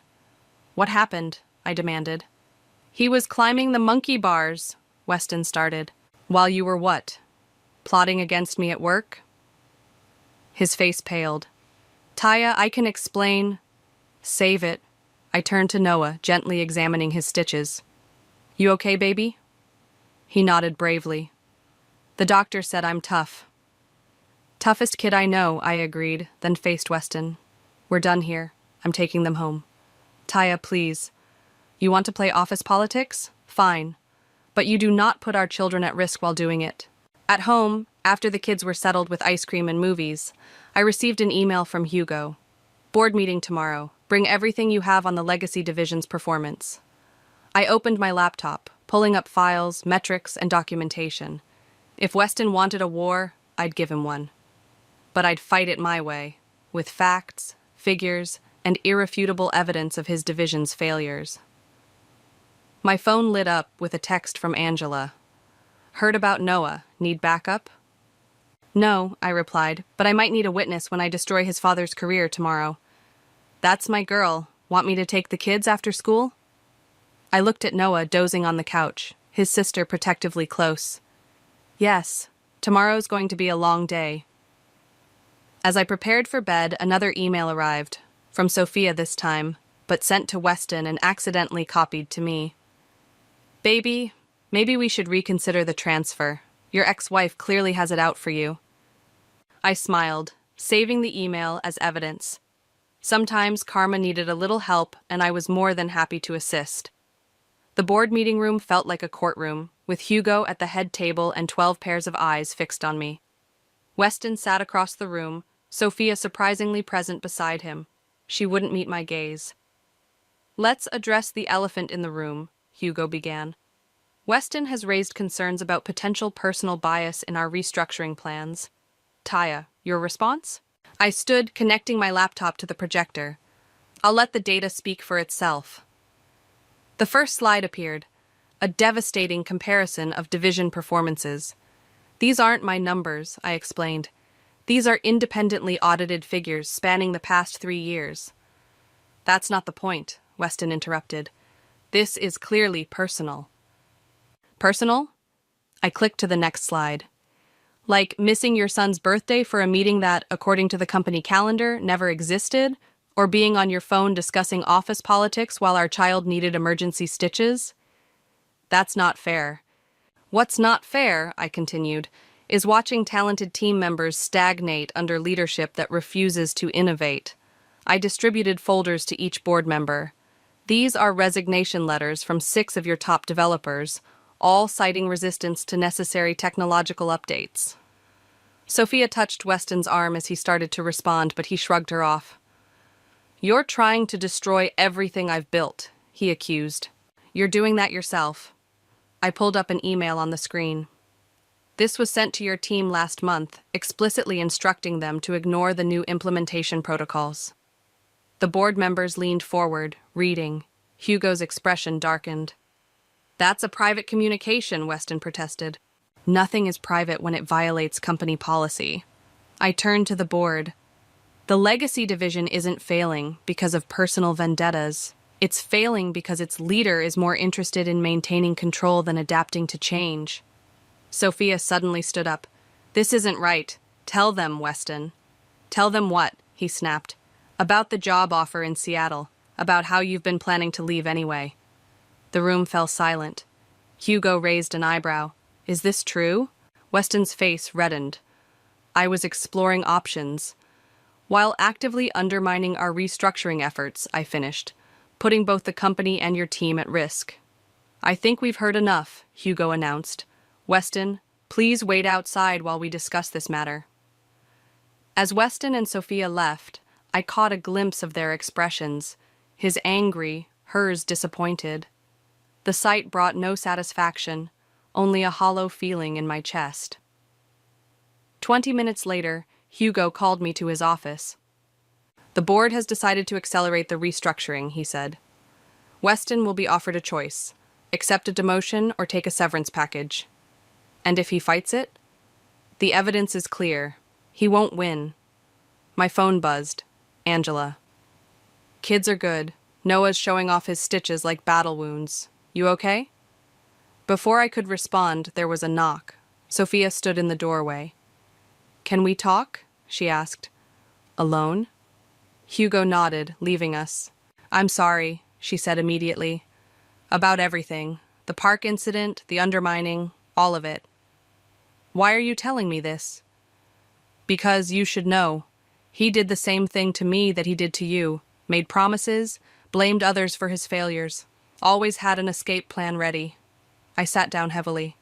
C: "What happened?" I demanded. "He was climbing the monkey bars," Weston started. "While you were what? Plotting against me at work?" His face paled. "Taya, I can explain." "Save it." I turned to Noah, gently examining his stitches. "You okay, baby?" He nodded bravely. "The doctor said I'm tough." "Toughest kid I know," I agreed, then faced Weston. "We're done here. I'm taking them home." "Taya, please. You want to play office politics? Fine. But you do not put our children at risk while doing it." At home, after the kids were settled with ice cream and movies, I received an email from Hugo. "Board meeting tomorrow. Bring everything you have on the Legacy Division's performance." I opened my laptop, pulling up files, metrics, and documentation. If Weston wanted a war, I'd give him one. But I'd fight it my way, with facts, figures, and irrefutable evidence of his division's failures. My phone lit up with a text from Angela. "Heard about Noah. Need backup?" "No," I replied, "but I might need a witness when I destroy his father's career tomorrow." "That's my girl. Want me to take the kids after school?" I looked at Noah dozing on the couch, his sister protectively close. "Yes, tomorrow's going to be a long day." As I prepared for bed, another email arrived, from Sophia this time, but sent to Weston and accidentally copied to me. "Baby, maybe we should reconsider the transfer. Your ex-wife clearly has it out for you." I smiled, saving the email as evidence. Sometimes karma needed a little help, and I was more than happy to assist. The board meeting room felt like a courtroom, with Hugo at the head table and 12 pairs of eyes fixed on me. Weston sat across the room, Sophia surprisingly present beside him. She wouldn't meet my gaze. "Let's address the elephant in the room," Hugo began. "Weston has raised concerns about potential personal bias in our restructuring plans. Taya, your response?" I stood, connecting my laptop to the projector. "I'll let the data speak for itself." The first slide appeared, a devastating comparison of division performances. "These aren't my numbers," I explained. "These are independently audited figures spanning the past 3 years. "That's not the point," Weston interrupted. "This is clearly personal." "Personal?" I clicked to the next slide. "Like missing your son's birthday for a meeting that, according to the company calendar, never existed? Or being on your phone discussing office politics while our child needed emergency stitches? That's not fair." "What's not fair," I continued, "is watching talented team members stagnate under leadership that refuses to innovate." I distributed folders to each board member. "These are resignation letters from 6 of your top developers, all citing resistance to necessary technological updates." Sophia touched Weston's arm as he started to respond, but he shrugged her off. "You're trying to destroy everything I've built," he accused. "You're doing that yourself." I pulled up an email on the screen. "This was sent to your team last month, explicitly instructing them to ignore the new implementation protocols." The board members leaned forward, reading. Hugo's expression darkened. "That's a private communication," Weston protested. "Nothing is private when it violates company policy." I turned to the board. "The Legacy Division isn't failing because of personal vendettas. It's failing because its leader is more interested in maintaining control than adapting to change." Sophia suddenly stood up. "This isn't right. Tell them, Weston." "Tell them what?" he snapped. "About the job offer in Seattle. About how you've been planning to leave anyway." The room fell silent. Hugo raised an eyebrow. "Is this true?" Weston's face reddened. "I was exploring options. While actively undermining our restructuring efforts," I finished. putting both the company and your team at risk. I think we've heard enough, Hugo announced. Weston, please wait outside while we discuss this matter. As Weston and Sophia left, I caught a glimpse of their expressions, his angry, hers disappointed. The sight brought no satisfaction, only a hollow feeling in my chest. 20 minutes later, Hugo called me to his office. The board has decided to accelerate the restructuring, he said. Weston will be offered a choice: accept a demotion or take a severance package. And if he fights it? The evidence is clear. He won't win. My phone buzzed. Angela. Kids are good. Noah's showing off his stitches like battle wounds. You okay? Before I could respond, there was a knock. Sophia stood in the doorway. Can we talk? She asked. Alone? Hugo nodded, leaving us. I'm sorry, she said immediately. About everything. The park incident, the undermining, all of it. Why are you telling me this? Because you should know. He did the same thing to me that he did to you. Made promises, blamed others for his failures. Always had an escape plan ready. I sat down heavily.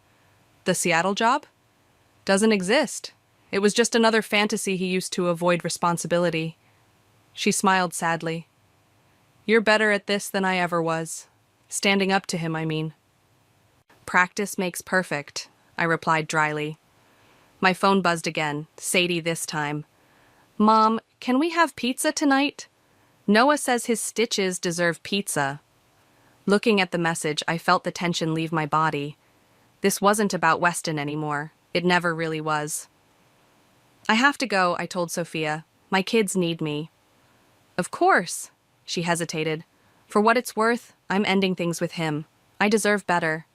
C: The Seattle job? Doesn't exist. It was just another fantasy he used to avoid responsibility. She smiled sadly. You're better at this than I ever was. Standing up to him, I mean. Practice makes perfect, I replied dryly. My phone buzzed again, Sadie this time. Mom, can we have pizza tonight? Noah says his stitches deserve pizza. Looking at the message, I felt the tension leave my body. This wasn't about Weston anymore. It never really was. I have to go, I told Sophia. My kids need me. Of course, she hesitated. For what it's worth, I'm ending things with him. I deserve better.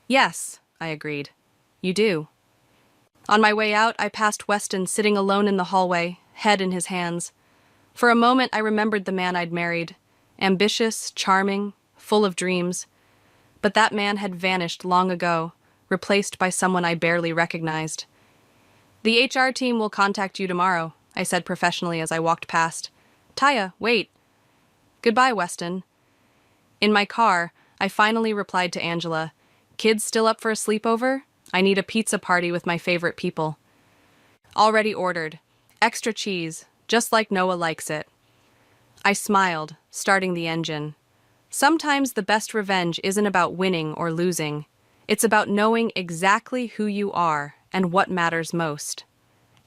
C: Yes, I agreed. You do. On my way out, I passed Weston sitting alone in the hallway, head in his hands. For a moment, I remembered the man I'd married. Ambitious, charming, full of dreams. But that man had vanished long ago, replaced by someone I barely recognized. The HR team will contact you tomorrow, I said professionally as I walked past. Taya, wait. Goodbye, Weston. In my car, I finally replied to Angela. Kids still up for a sleepover? I need a pizza party with my favorite people. Already ordered. Extra cheese, just like Noah likes it. I smiled, starting the engine. Sometimes the best revenge isn't about winning or losing. It's about knowing exactly who you are and what matters most.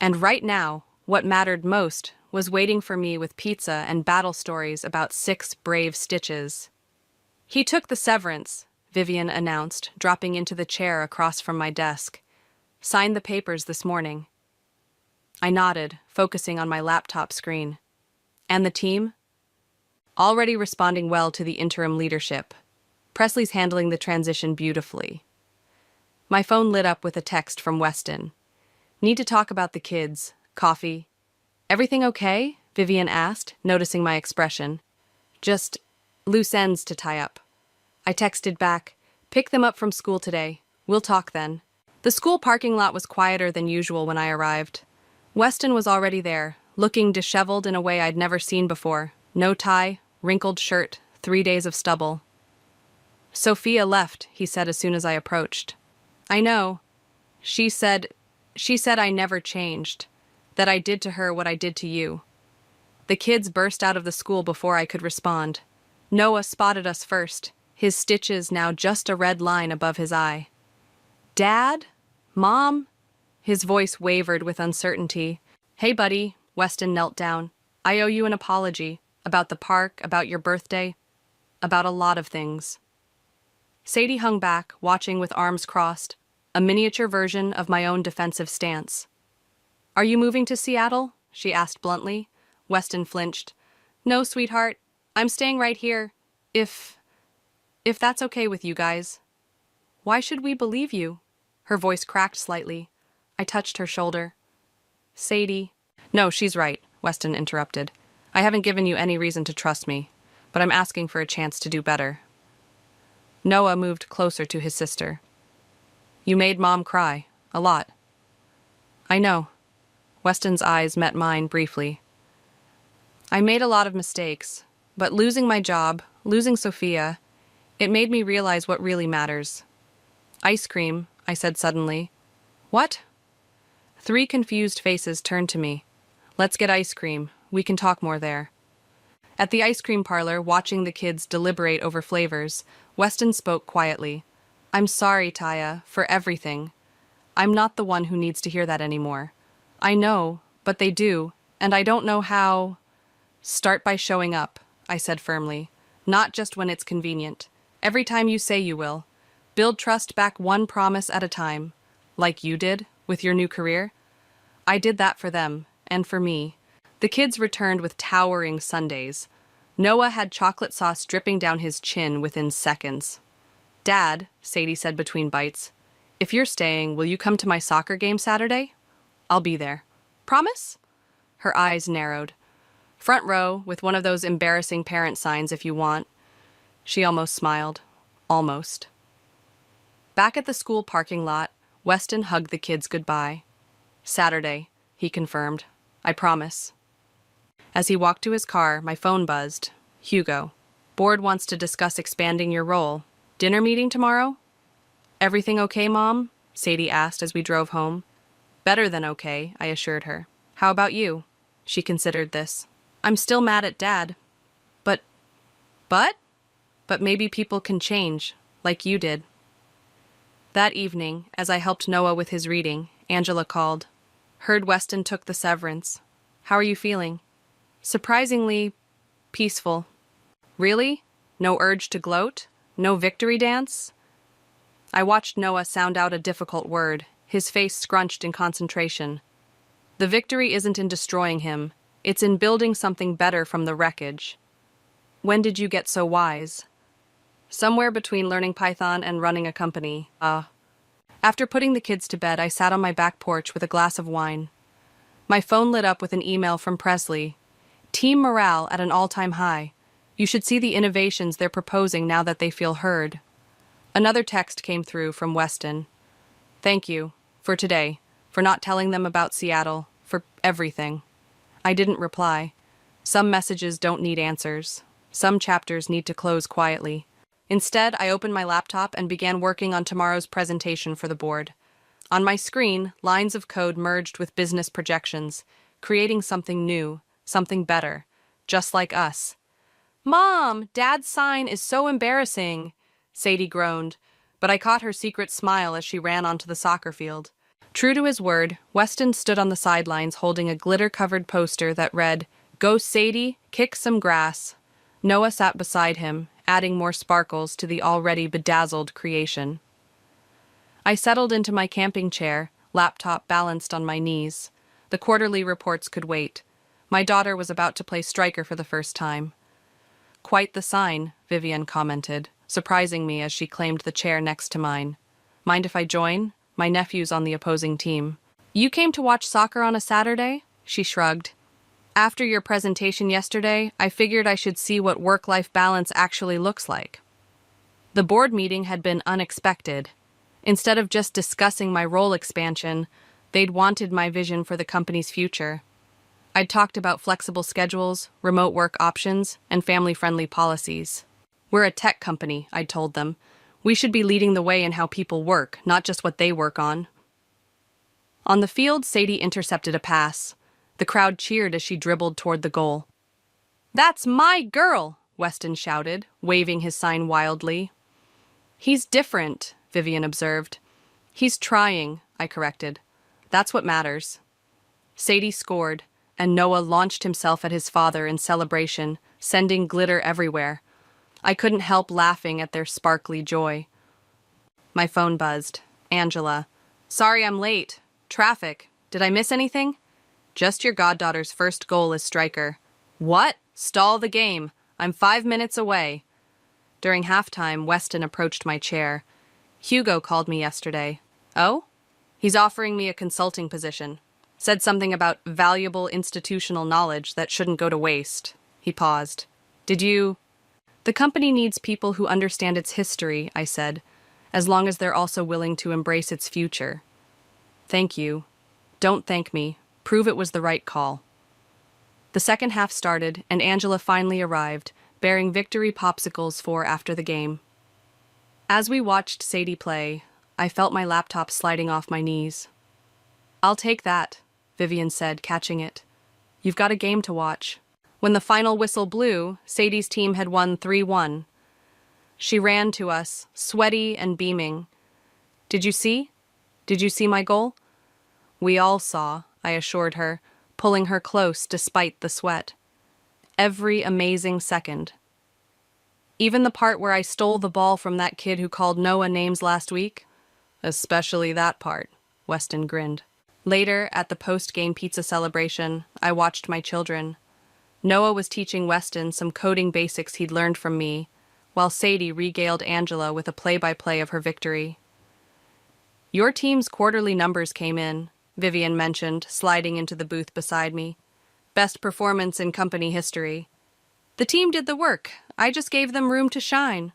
C: And right now, what mattered most was waiting for me with pizza and battle stories about 6 brave stitches. He took the severance, Vivian announced, dropping into the chair across from my desk. Signed the papers this morning. I nodded, focusing on my laptop screen. And the team? Already responding well to the interim leadership. Presley's handling the transition beautifully. My phone lit up with a text from Weston. Need to talk about the kids. Coffee. Everything okay? Vivian asked, noticing my expression. Just loose ends to tie up. I texted back, pick them up from school today. We'll talk then. The school parking lot was quieter than usual when I arrived. Weston was already there, looking disheveled in a way I'd never seen before. No tie, wrinkled shirt, 3 days of stubble. Sophia left, he said as soon as I approached. I know. She said I never changed, that I did to her what I did to you. The kids burst out of the school before I could respond. Noah spotted us first, his stitches now just a red line above his eye. Dad? Mom? His voice wavered with uncertainty. Hey, buddy, Weston knelt down. I owe you an apology. About the park, about your birthday, about a lot of things. Sadie hung back, watching with arms crossed, a miniature version of my own defensive stance. Are you moving to Seattle? She asked bluntly. Weston flinched. No, sweetheart. I'm staying right here. If that's okay with you guys. Why should we believe you? Her voice cracked slightly. I touched her shoulder. Sadie. No, she's right, Weston interrupted. I haven't given you any reason to trust me, but I'm asking for a chance to do better. Noah moved closer to his sister. You made Mom cry. A lot. I know. Weston's eyes met mine briefly. I made a lot of mistakes. but losing my job, losing Sophia, it made me realize what really matters. Ice cream, I said suddenly. What? 3 confused faces turned to me. Let's get ice cream. We can talk more there. At the ice cream parlor, watching the kids deliberate over flavors, Weston spoke quietly. I'm sorry, Taya, for everything. I'm not the one who needs to hear that anymore. I know, but they do, and I don't know how. Start by showing up, I said firmly. Not just when it's convenient. Every time you say you will. Build trust back one promise at a time. Like you did, with your new career. I did that for them, and for me. The kids returned with towering sundaes. Noah had chocolate sauce dripping down his chin within seconds. Dad, Sadie said between bites, if you're staying, will you come to my soccer game Saturday? I'll be there. Promise? Her eyes narrowed. Front row, with one of those embarrassing parent signs if you want. She almost smiled. Almost. Back at the school parking lot, Weston hugged the kids goodbye. Saturday, he confirmed. I promise. As he walked to his car, my phone buzzed. Hugo. Board wants to discuss expanding your role. Dinner meeting tomorrow? Everything okay, Mom? Sadie asked as we drove home. Better than okay, I assured her. How about you? She considered this. I'm still mad at Dad. But? But maybe people can change, like you did. That evening, as I helped Noah with his reading, Angela called. Heard Weston took the severance. How are you feeling? Surprisingly peaceful. Really? No urge to gloat? No victory dance? I watched Noah sound out a difficult word, his face scrunched in concentration. The victory isn't in destroying him. It's in building something better from the wreckage. When did you get so wise? Somewhere between learning Python and running a company. After putting the kids to bed, I sat on my back porch with a glass of wine. My phone lit up with an email from Presley. Team morale at an all-time high. You should see the innovations they're proposing now that they feel heard. Another text came through from Weston. Thank you, for today, for not telling them about Seattle, for everything. I didn't reply. Some messages don't need answers. Some chapters need to close quietly. Instead, I opened my laptop and began working on tomorrow's presentation for the board. On my screen, lines of code merged with business projections, creating something new, something better, just like us. Mom, Dad's sign is so embarrassing, Sadie groaned, but I caught her secret smile as she ran onto the soccer field. True to his word, Weston stood on the sidelines holding a glitter-covered poster that read, Go Sadie, kick some grass. Noah sat beside him, adding more sparkles to the already bedazzled creation. I settled into my camping chair, laptop balanced on my knees. The quarterly reports could wait. My daughter was about to play striker for the first time. Quite the sign, Vivian commented, surprising me as she claimed the chair next to mine. Mind if I join? My nephew's on the opposing team. You came to watch soccer on a Saturday? She shrugged. After your presentation yesterday, I figured I should see what work-life balance actually looks like. The board meeting had been unexpected. Instead of just discussing my role expansion, they'd wanted my vision for the company's future. I'd talked about flexible schedules, remote work options, and family-friendly policies. We're a tech company, I'd told them. We should be leading the way in how people work, not just what they work on. On the field, Sadie intercepted a pass. The crowd cheered as she dribbled toward the goal. That's my girl, Weston shouted, waving his sign wildly. He's different, Vivian observed. He's trying, I corrected. That's what matters. Sadie scored, and Noah launched himself at his father in celebration, sending glitter everywhere. I couldn't help laughing at their sparkly joy. My phone buzzed. Angela. Sorry I'm late. Traffic. Did I miss anything? Just your goddaughter's first goal as striker. What? Stall the game. I'm 5 minutes away. During halftime, Weston approached my chair. Hugo called me yesterday. Oh? He's offering me a consulting position. Said something about valuable institutional knowledge that shouldn't go to waste. He paused. Did you... The company needs people who understand its history, I said, as long as they're also willing to embrace its future. Thank you. Don't thank me. Prove it was the right call. The second half started, and Angela finally arrived, bearing victory popsicles for after the game. As we watched Sadie play, I felt my laptop sliding off my knees. "I'll take that," Vivian said, catching it. "You've got a game to watch." When the final whistle blew, Sadie's team had won 3-1. She ran to us, sweaty and beaming. "Did you see? Did you see my goal?" "We all saw," I assured her, pulling her close despite the sweat. "Every amazing second. Even the part where I stole the ball from that kid who called Noah names last week?" "Especially that part," Weston grinned. Later, at the post-game pizza celebration, I watched my children. Noah was teaching Weston some coding basics he'd learned from me, while Sadie regaled Angela with a play-by-play of her victory. "Your team's quarterly numbers came in," Vivian mentioned, sliding into the booth beside me. "Best performance in company history." "The team did the work. I just gave them room to shine."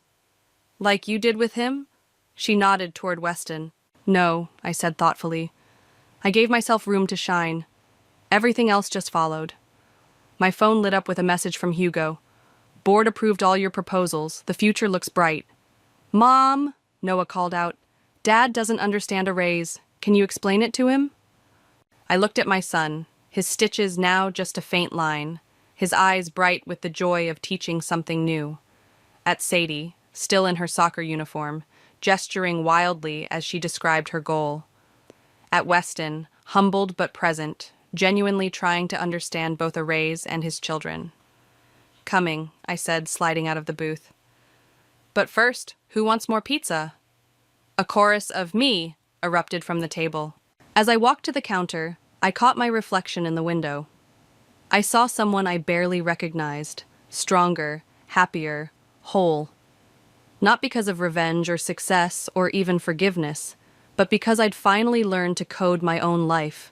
C: "Like you did with him?" She nodded toward Weston. "No," I said thoughtfully. "I gave myself room to shine. Everything else just followed." My phone lit up with a message from Hugo. "Board approved all your proposals. The future looks bright." "Mom," Noah called out, "Dad doesn't understand a raise. Can you explain it to him?" I looked at my son, his stitches now just a faint line, his eyes bright with the joy of teaching something new. At Sadie, still in her soccer uniform, gesturing wildly as she described her goal. At Weston, humbled but present, genuinely trying to understand both a raise and his children. "Coming," I said, sliding out of the booth. "But first, who wants more pizza?" A chorus of "me" erupted from the table. As I walked to the counter, I caught my reflection in the window. I saw someone I barely recognized, stronger, happier, whole. Not because of revenge or success or even forgiveness, but because I'd finally learned to code my own life,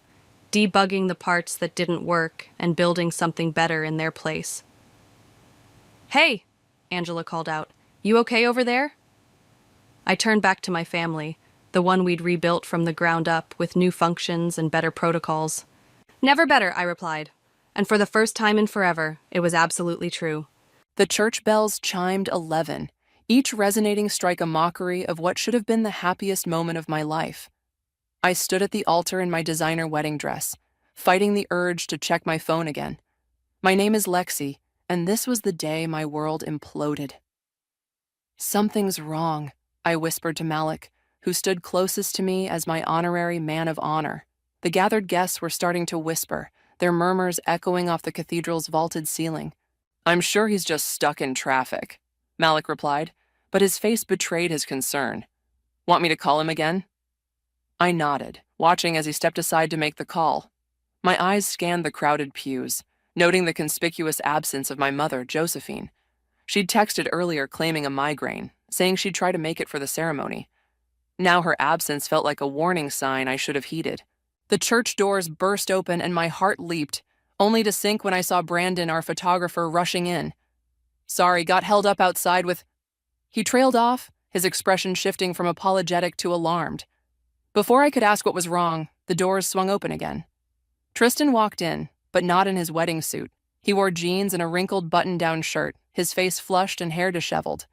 C: debugging the parts that didn't work and building something better in their place. "Hey," Angela called out, "you okay over there?" I turned back to my family, the one we'd rebuilt from the ground up with new functions and better protocols. "Never better," I replied. And for the first time in forever, it was absolutely true.
D: The church bells chimed 11, each resonating strike a mockery of what should have been the happiest moment of my life. I stood at the altar in my designer wedding dress, fighting the urge to check my phone again. My name is Lexi, and this was the day my world imploded. "Something's wrong," I whispered to Malik, who stood closest to me as my honorary man of honor. The gathered guests were starting to whisper, their murmurs echoing off the cathedral's vaulted ceiling. "I'm sure he's just stuck in traffic," Malik replied, but his face betrayed his concern. "Want me to call him again?" I nodded, watching as he stepped aside to make the call. My eyes scanned the crowded pews, noting the conspicuous absence of my mother, Josephine. She'd texted earlier claiming a migraine, saying she'd try to make it for the ceremony. Now her absence felt like a warning sign I should have heeded. The church doors burst open and my heart leaped, only to sink when I saw Brandon, our photographer, rushing in. "Sorry, got held up outside with—" He trailed off, his expression shifting from apologetic to alarmed. Before I could ask what was wrong, the doors swung open again. Tristan walked in, but not in his wedding suit. He wore jeans and a wrinkled button-down shirt, his face flushed and hair disheveled.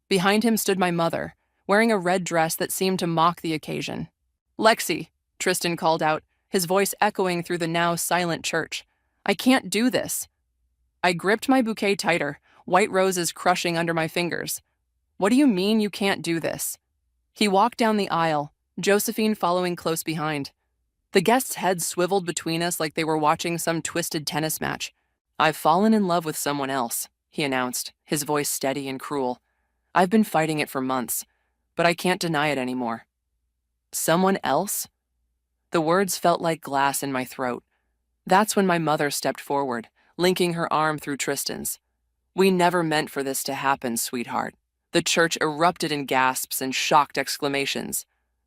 D: Behind him stood my mother, wearing a red dress that seemed to mock the occasion. "Lexi," Tristan called out, his voice echoing through the now silent church. "I can't do this." I gripped my bouquet tighter, white roses crushing under my fingers. "What do you mean you can't do this?" He walked down the aisle, Josephine following close behind. The guests' heads swiveled between us like they were watching some twisted tennis match. "I've fallen in love with someone else," he announced, his voice steady and cruel. "I've been fighting it for months, but I can't deny it anymore." "Someone else?" The words felt like glass in my throat. That's when my mother stepped forward, linking her arm through Tristan's. "We never meant for this to happen, sweetheart." The church erupted in gasps and shocked exclamations.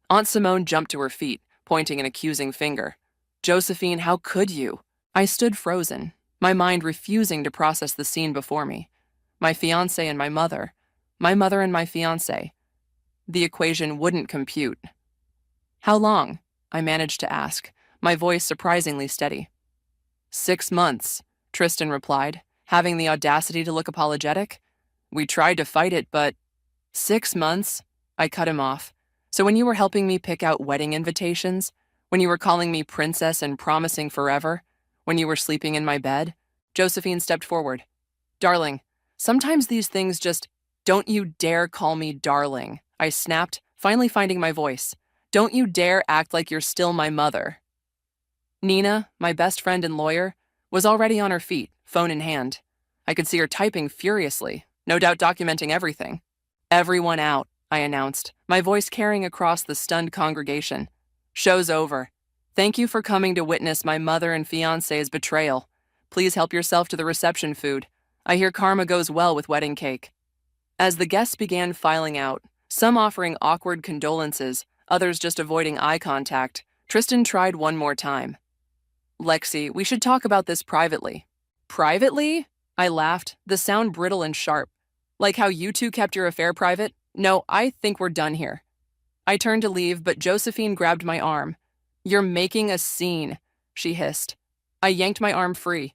D: Aunt Simone jumped to her feet, pointing an accusing finger. "Josephine, how could you?" I stood frozen, my mind refusing to process the scene before me. My fiancé and my mother and my fiancé. The equation wouldn't compute. "How long?" I managed to ask, my voice surprisingly steady. 6 months, Tristan replied, having the audacity to look apologetic. We tried to fight it, but 6 months? I cut him off. So when you were helping me pick out wedding invitations, when you were calling me princess and promising forever, when you were sleeping in my bed, Josephine stepped forward. Darling, sometimes these things just, don't you dare call me darling, I snapped, finally finding my voice. Don't you dare act like you're still my mother. Nina, my best friend and lawyer, was already on her feet, phone in hand. I could see her typing furiously, no doubt documenting everything. Everyone out, I announced, my voice carrying across the stunned congregation. Show's over. Thank you for coming to witness my mother and fiancé's betrayal. Please help yourself to the reception food. I hear karma goes well with wedding cake. As the guests began filing out, some offering awkward condolences, others just avoiding eye contact, Tristan tried one more time. Lexi, we should talk about this privately. Privately? I laughed, the sound brittle and sharp. Like how you two kept your affair private? No, I think we're done here. I turned to leave, but Josephine grabbed my arm. You're making a scene, she hissed. I yanked my arm free.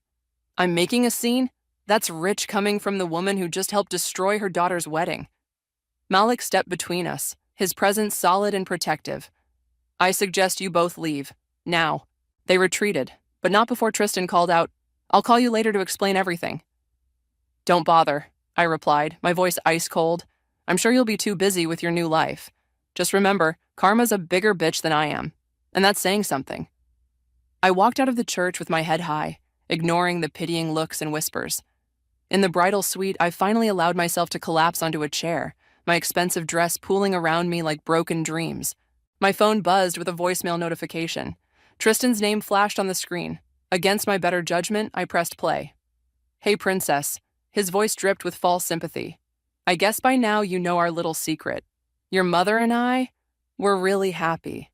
D: I'm making a scene? That's rich coming from the woman who just helped destroy her daughter's wedding. Malik stepped between us, his presence solid and protective. I suggest you both leave. Now. They retreated, but not before Tristan called out, I'll call you later to explain everything. Don't bother, I replied, my voice ice cold. I'm sure you'll be too busy with your new life. Just remember, karma's a bigger bitch than I am, and that's saying something. I walked out of the church with my head high, ignoring the pitying looks and whispers. In the bridal suite, I finally allowed myself to collapse onto a chair, my expensive dress pooling around me like broken dreams. My phone buzzed with a voicemail notification. Tristan's name flashed on the screen. Against my better judgment, I pressed play. Hey, princess. His voice dripped with false sympathy. I guess by now you know our little secret. Your mother and I, we're really happy.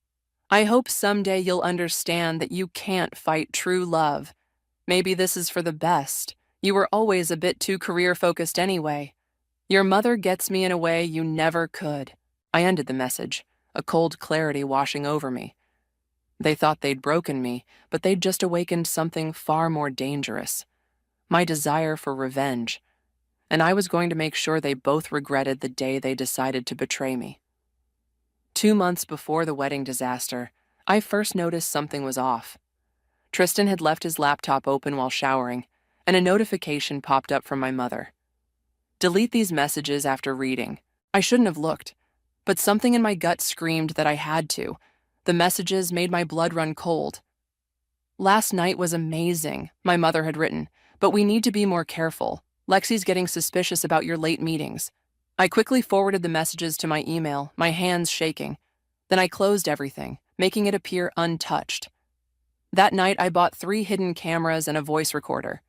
D: I hope someday you'll understand that you can't fight true love. Maybe this is for the best. You were always a bit too career-focused anyway. Your mother gets me in a way you never could. I ended the message, a cold clarity washing over me. They thought they'd broken me, but they'd just awakened something far more dangerous. My desire for revenge. And I was going to make sure they both regretted the day they decided to betray me. 2 months before the wedding disaster, I first noticed something was off. Tristan had left his laptop open while showering, and a notification popped up from my mother. Delete these messages after reading. I shouldn't have looked, but something in my gut screamed that I had to. The messages made my blood run cold. Last night was amazing, my mother had written, but we need to be more careful. Lexi's getting suspicious about your late meetings. I quickly forwarded the messages to my email, my hands shaking. Then I closed everything, making it appear untouched. That night, I bought 3 hidden cameras and a voice recorder.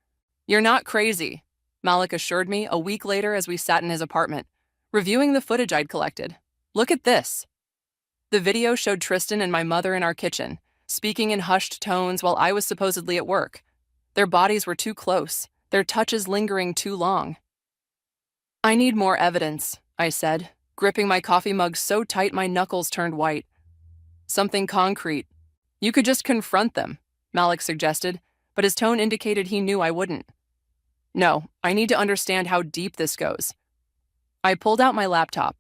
D: You're not crazy, Malik assured me a week later as we sat in his apartment, reviewing the footage I'd collected. Look at this. The video showed Tristan and my mother in our kitchen, speaking in hushed tones while I was supposedly at work. Their bodies were too close, their touches lingering too long. I need more evidence, I said, gripping my coffee mug so tight my knuckles turned white. Something concrete. You could just confront them, Malik suggested, but his tone indicated he knew I wouldn't. No, I need to understand how deep this goes. I pulled out my laptop.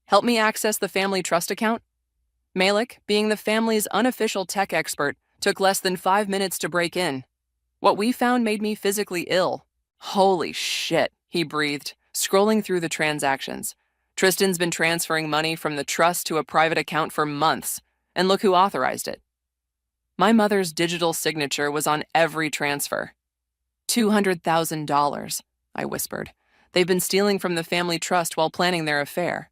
D: Help me access the family trust account? Malik, being the family's unofficial tech expert, took less than 5 minutes to break in. What we found made me physically ill. Holy shit, he breathed, scrolling through the transactions. Tristan's been transferring money from the trust to a private account for months, and look who authorized it. My mother's digital signature was on every transfer. $200,000, I whispered. They've been stealing from the family trust while planning their affair.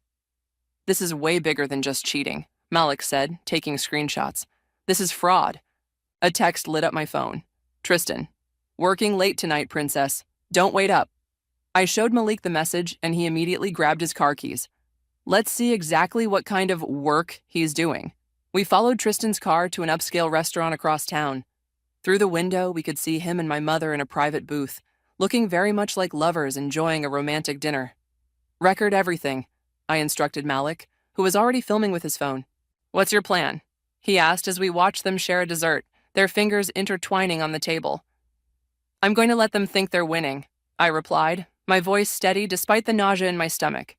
D: This is way bigger than just cheating, Malik said, taking screenshots. This is fraud. A text lit up my phone. Tristan, working late tonight, princess. Don't wait up. I showed Malik the message, and he immediately grabbed his car keys. Let's see exactly what kind of work he's doing. We followed Tristan's car to an upscale restaurant across town. Through the window, we could see him and my mother in a private booth, looking very much like lovers enjoying a romantic dinner. Record everything, I instructed Malik, who was already filming with his phone. What's your plan? He asked as we watched them share a dessert, their fingers intertwining on the table. I'm going to let them think they're winning, I replied, my voice steady despite the nausea in my stomach.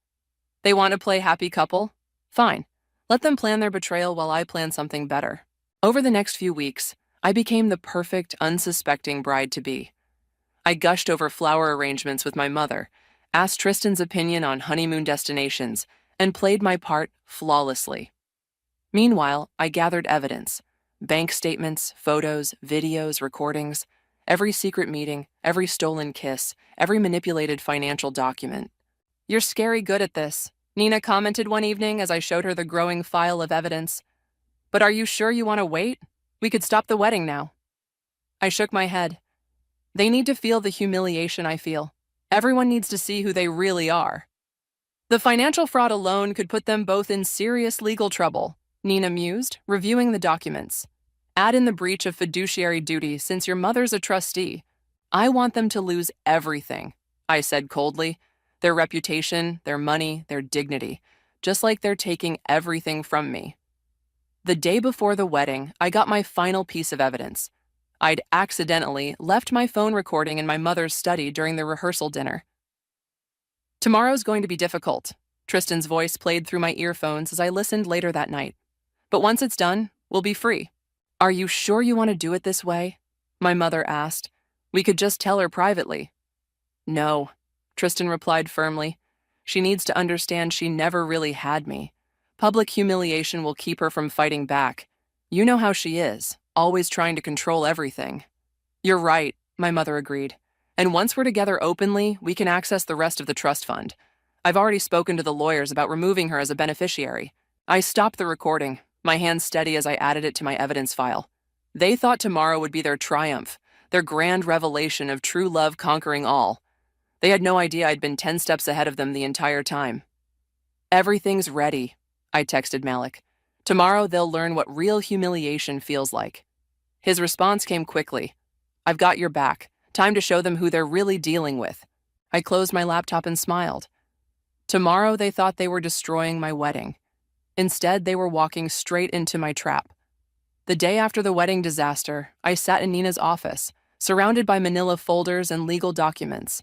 D: They want to play happy couple? Fine. Let them plan their betrayal while I plan something better. Over the next few weeks, I became the perfect, unsuspecting bride-to-be. I gushed over flower arrangements with my mother, asked Tristan's opinion on honeymoon destinations, and played my part flawlessly. Meanwhile, I gathered evidence: bank statements, photos, videos, recordings, every secret meeting, every stolen kiss, every manipulated financial document. "You're scary good at this," Nina commented one evening as I showed her the growing file of evidence. "But are you sure you want to wait? We could stop the wedding now." I shook my head. They need to feel the humiliation I feel. Everyone needs to see who they really are. The financial fraud alone could put them both in serious legal trouble, Nina mused, reviewing the documents. Add in the breach of fiduciary duty since your mother's a trustee. I want them to lose everything, I said coldly. Their reputation, their money, their dignity, just like they're taking everything from me. The day before the wedding, I got my final piece of evidence. I'd accidentally left my phone recording in my mother's study during the rehearsal dinner. "Tomorrow's going to be difficult," Tristan's voice played through my earphones as I listened later that night. "But once it's done, we'll be free." "Are you sure you want to do it this way?" my mother asked. "We could just tell her privately." "No," Tristan replied firmly. "She needs to understand she never really had me. Public humiliation will keep her from fighting back. You know how she is, always trying to control everything." "You're right," my mother agreed. "And once we're together openly, we can access the rest of the trust fund. I've already spoken to the lawyers about removing her as a beneficiary." I stopped the recording, my hands steady as I added it to my evidence file. They thought tomorrow would be their triumph, their grand revelation of true love conquering all. They had no idea I'd been 10 steps ahead of them the entire time. "Everything's ready," I texted Malik. "Tomorrow they'll learn what real humiliation feels like." His response came quickly. "I've got your back. Time to show them who they're really dealing with." I closed my laptop and smiled. Tomorrow they thought they were destroying my wedding. Instead, they were walking straight into my trap. The day after the wedding disaster, I sat in Nina's office, surrounded by manila folders and legal documents.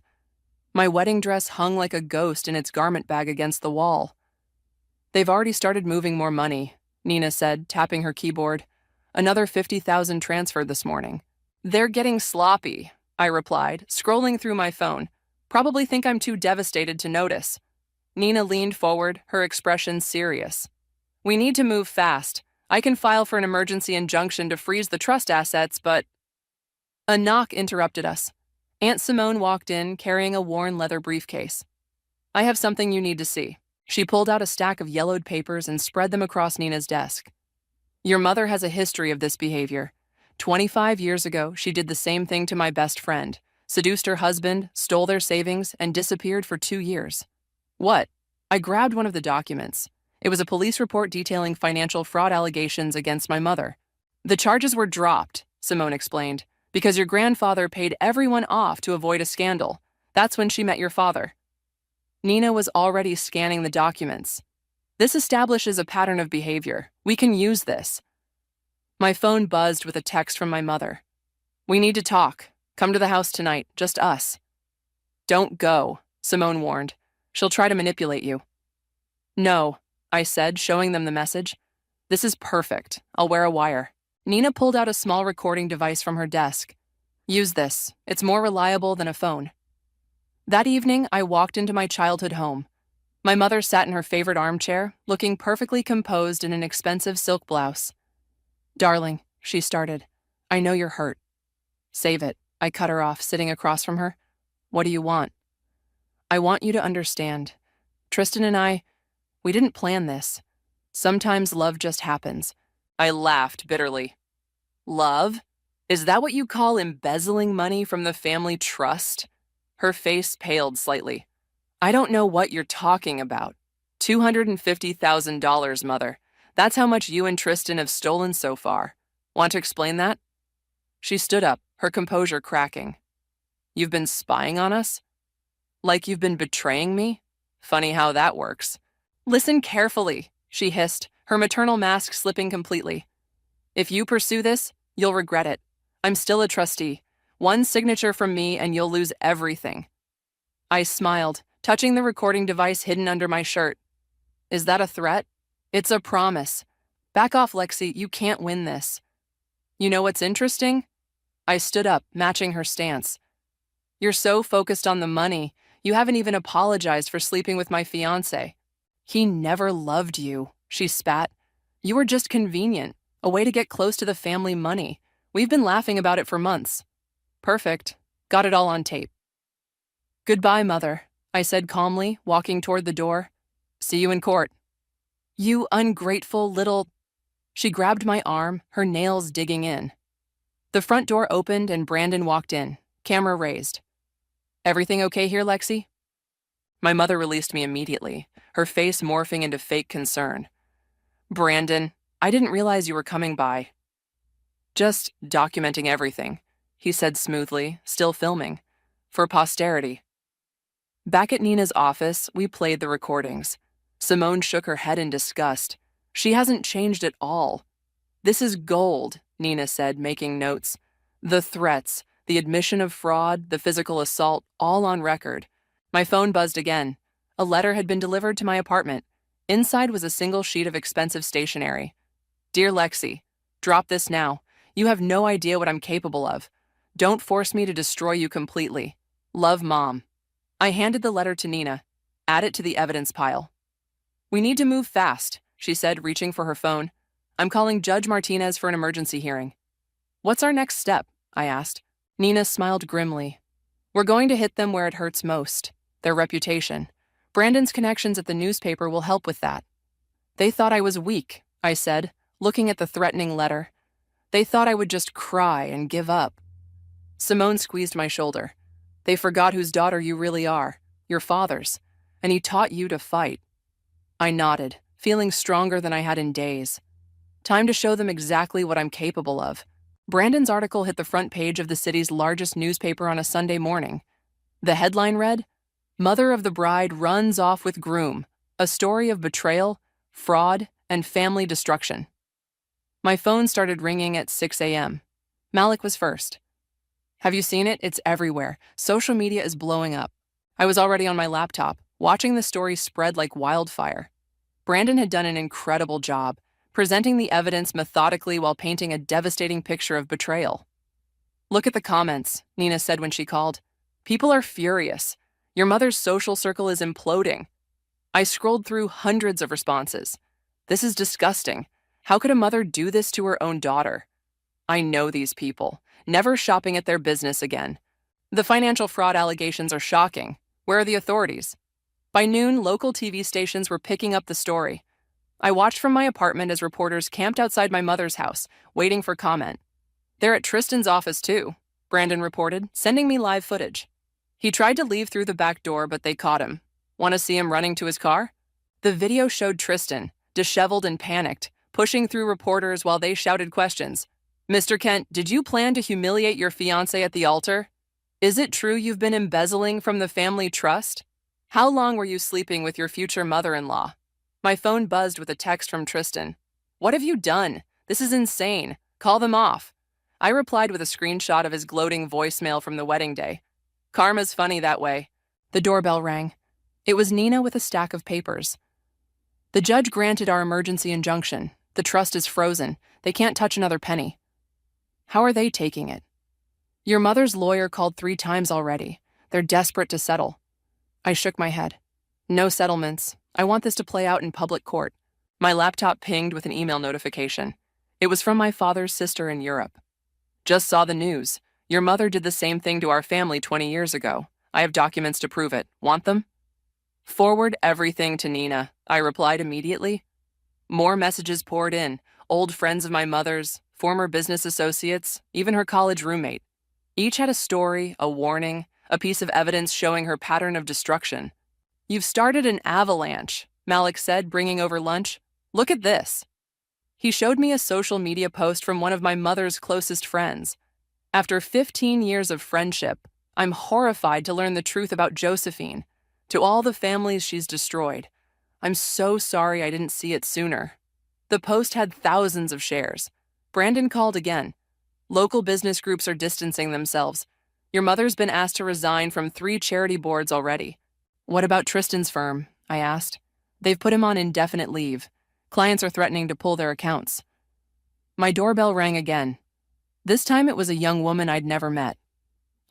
D: My wedding dress hung like a ghost in its garment bag against the wall. "They've already started moving more money," Nina said, tapping her keyboard. "Another 50,000 transferred this morning." "They're getting sloppy," I replied, scrolling through my phone. "Probably think I'm too devastated to notice." Nina leaned forward, her expression serious. "We need to move fast. I can file for an emergency injunction to freeze the trust assets, but..." A knock interrupted us. Aunt Simone walked in, carrying a worn leather briefcase. "I have something you need to see." She pulled out a stack of yellowed papers and spread them across Nina's desk. "Your mother has a history of this behavior. 25 years ago, she did the same thing to my best friend, seduced her husband, stole their savings, and disappeared for 2 years. "What?" I grabbed one of the documents. It was a police report detailing financial fraud allegations against my mother. "The charges were dropped," Simone explained, "because your grandfather paid everyone off to avoid a scandal. That's when she met your father." Nina was already scanning the documents. "This establishes a pattern of behavior. We can use this." My phone buzzed with a text from my mother. "We need to talk. Come to the house tonight, just us." "Don't go," Simone warned. "She'll try to manipulate you." "No," I said, showing them the message. "This is perfect. I'll wear a wire." Nina pulled out a small recording device from her desk. "Use this. It's more reliable than a phone." That evening, I walked into my childhood home. My mother sat in her favorite armchair, looking perfectly composed in an expensive silk blouse. "Darling," she started, "I know you're hurt." "Save it," I cut her off, sitting across from her. "What do you want?" "I want you to understand. Tristan and we didn't plan this. Sometimes love just happens." I laughed bitterly. "Love? Is that what you call embezzling money from the family trust?" Her face paled slightly. "I don't know what you're talking about. $250,000, Mother. That's how much you and Tristan have stolen so far. Want to explain that?" She stood up, her composure cracking. "You've been spying on us? Like you've been betraying me? Funny how that works." "Listen carefully," she hissed, her maternal mask slipping completely. "If you pursue this, you'll regret it. I'm still a trustee. One signature from me and you'll lose everything." I smiled, touching the recording device hidden under my shirt. Is that a threat? It's a promise. Back off, Lexi, you can't win this. You know what's interesting? I stood up, matching her stance. You're so focused on the money, you haven't even apologized for sleeping with my fiancé. He never loved you, she spat. You were just convenient, a way to get close to the family money. We've been laughing about it for months. Perfect. Got it all on tape. Goodbye, Mother, I said calmly, walking toward the door. See you in court. You ungrateful little... She grabbed my arm, her nails digging in. The front door opened and Brandon walked in, camera raised. Everything okay here, Lexi? My mother released me immediately, her face morphing into fake concern. Brandon, I didn't realize you were coming by. Just documenting everything, he said smoothly, still filming. For posterity. Back at Nina's office, we played the recordings. Simone shook her head in disgust. She hasn't changed at all. This is gold, Nina said, making notes. The threats, the admission of fraud, the physical assault, all on record. My phone buzzed again. A letter had been delivered to my apartment. Inside was a single sheet of expensive stationery. Dear Lexi, drop this now. You have no idea what I'm capable of. Don't force me to destroy you completely. Love, Mom. I handed the letter to Nina. Add it to the evidence pile. We need to move fast, she said, reaching for her phone. I'm calling Judge Martinez for an emergency hearing. What's our next step? I asked. Nina smiled grimly. We're going to hit them where it hurts most, their reputation. Brandon's connections at the newspaper will help with that. They thought I was weak, I said, looking at the threatening letter. They thought I would just cry and give up. Simone squeezed my shoulder. They forgot whose daughter you really are, your father's, and he taught you to fight. I nodded, feeling stronger than I had in days. Time to show them exactly what I'm capable of. Brandon's article hit the front page of the city's largest newspaper on a Sunday morning. The headline read, Mother of the Bride Runs Off with Groom, a story of betrayal, fraud, and family destruction. My phone started ringing at 6 a.m. Malik was first. Have you seen it? It's everywhere. Social media is blowing up. I was already on my laptop, watching the story spread like wildfire. Brandon had done an incredible job, presenting the evidence methodically while painting a devastating picture of betrayal. Look at the comments, Nina said when she called. People are furious. Your mother's social circle is imploding. I scrolled through hundreds of responses. This is disgusting. How could a mother do this to her own daughter? I know these people. Never shopping at their business again. The financial fraud allegations are shocking. Where are the authorities? By noon, local TV stations were picking up the story. I watched from my apartment as reporters camped outside my mother's house, waiting for comment. They're at Tristan's office too, Brandon reported, sending me live footage. He tried to leave through the back door, but they caught him. Want to see him running to his car? The video showed Tristan, disheveled and panicked, pushing through reporters while they shouted questions. Mr. Kent, did you plan to humiliate your fiancé at the altar? Is it true you've been embezzling from the family trust? How long were you sleeping with your future mother-in-law? My phone buzzed with a text from Tristan. What have you done? This is insane. Call them off. I replied with a screenshot of his gloating voicemail from the wedding day. Karma's funny that way. The doorbell rang. It was Nina with a stack of papers. The judge granted our emergency injunction. The trust is frozen. They can't touch another penny. How are they taking it? Your mother's lawyer called 3 times already. They're desperate to settle. I shook my head. No settlements. I want this to play out in public court. My laptop pinged with an email notification. It was from my father's sister in Europe. Just saw the news. Your mother did the same thing to our family 20 years ago. I have documents to prove it. Want them? Forward everything to Nina, I replied immediately. More messages poured in. Old friends of my mother's, former business associates, even her college roommate. Each had a story, a warning, a piece of evidence showing her pattern of destruction. You've started an avalanche, Malik said, bringing over lunch. Look at this. He showed me a social media post from one of my mother's closest friends. After 15 years of friendship, I'm horrified to learn the truth about Josephine. To all the families she's destroyed. I'm so sorry I didn't see it sooner. The post had thousands of shares. Brandon called again. Local business groups are distancing themselves. Your mother's been asked to resign from 3 charity boards already. What about Tristan's firm? I asked. They've put him on indefinite leave. Clients are threatening to pull their accounts. My doorbell rang again. This time it was a young woman I'd never met.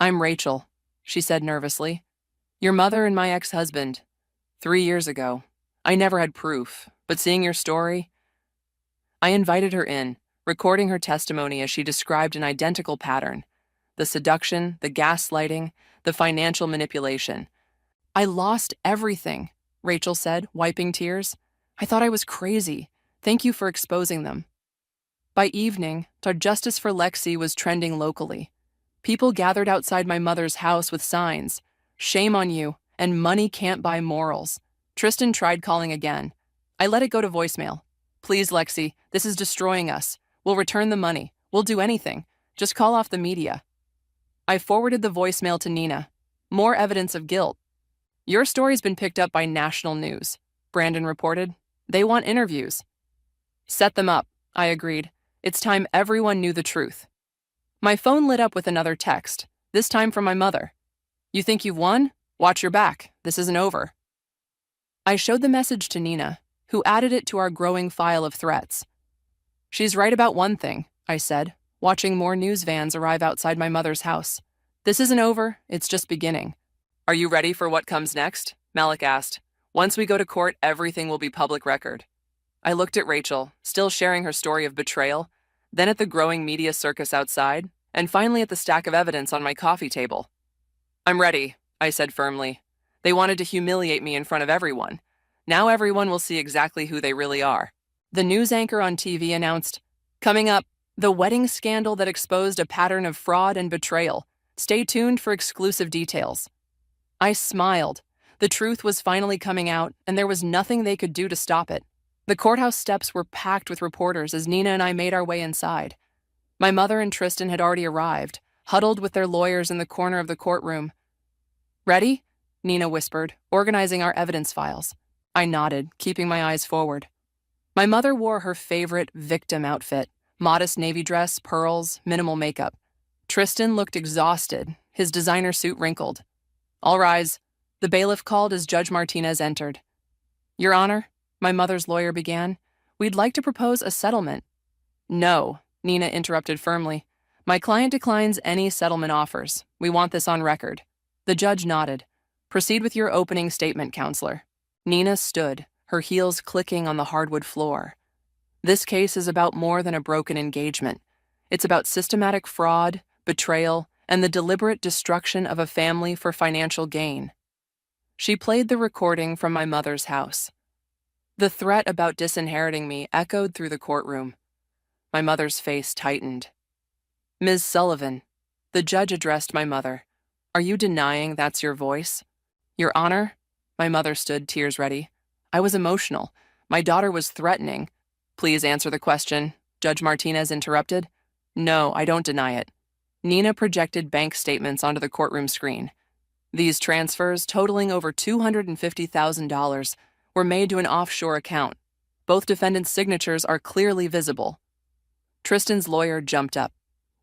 D: I'm Rachel, she said nervously. Your mother and my ex-husband. 3 years ago. I never had proof, but seeing your story, I invited her in, recording her testimony as she described an identical pattern. The seduction, the gaslighting, the financial manipulation. I lost everything, Rachel said, wiping tears. I thought I was crazy. Thank you for exposing them. By evening, Justice for Lexi was trending locally. People gathered outside my mother's house with signs, "Shame on you," and "Money can't buy morals." Tristan tried calling again. I let it go to voicemail. "Please, Lexi, this is destroying us. We'll return the money. We'll do anything. Just call off the media." I forwarded the voicemail to Nina. More evidence of guilt. "Your story's been picked up by national news," Brandon reported. "They want interviews." "Set them up," I agreed. It's time everyone knew the truth. My phone lit up with another text, this time from my mother. "You think you've won? Watch your back. This isn't over." I showed the message to Nina, who added it to our growing file of threats. "She's right about one thing," I said, watching more news vans arrive outside my mother's house. "This isn't over, it's just beginning." "Are you ready for what comes next?" Malik asked. "Once we go to court, everything will be public record." I looked at Rachel, still sharing her story of betrayal, then at the growing media circus outside, and finally at the stack of evidence on my coffee table. "I'm ready," I said firmly. They wanted to humiliate me in front of everyone. Now everyone will see exactly who they really are. The news anchor on TV announced, "Coming up, the wedding scandal that exposed a pattern of fraud and betrayal. Stay tuned for exclusive details." I smiled. The truth was finally coming out, and there was nothing they could do to stop it. The courthouse steps were packed with reporters as Nina and I made our way inside. My mother and Tristan had already arrived, huddled with their lawyers in the corner of the courtroom. "Ready?" Nina whispered, organizing our evidence files. I nodded, keeping my eyes forward. My mother wore her favorite victim outfit, modest navy dress, pearls, minimal makeup. Tristan looked exhausted, his designer suit wrinkled. "All rise." The bailiff called as Judge Martinez entered. "Your Honor," my mother's lawyer began, "we'd like to propose a settlement." "No," Nina interrupted firmly. "My client declines any settlement offers. We want this on record." The judge nodded. "Proceed with your opening statement, counselor." Nina stood, her heels clicking on the hardwood floor. This case is about more than a broken engagement. It's about systematic fraud, betrayal, and the deliberate destruction of a family for financial gain. She played the recording from my mother's house. The threat about disinheriting me echoed through the courtroom. My mother's face tightened. "Ms. Sullivan," the judge addressed my mother, "are you denying that's your voice?" "Your Honor," my mother stood, tears ready. "I was emotional. My daughter was threatening." "Please answer the question," Judge Martinez interrupted. "No, I don't deny it." Nina projected bank statements onto the courtroom screen. These transfers, totaling over $250,000, were made to an offshore account. Both defendants' signatures are clearly visible. Tristan's lawyer jumped up.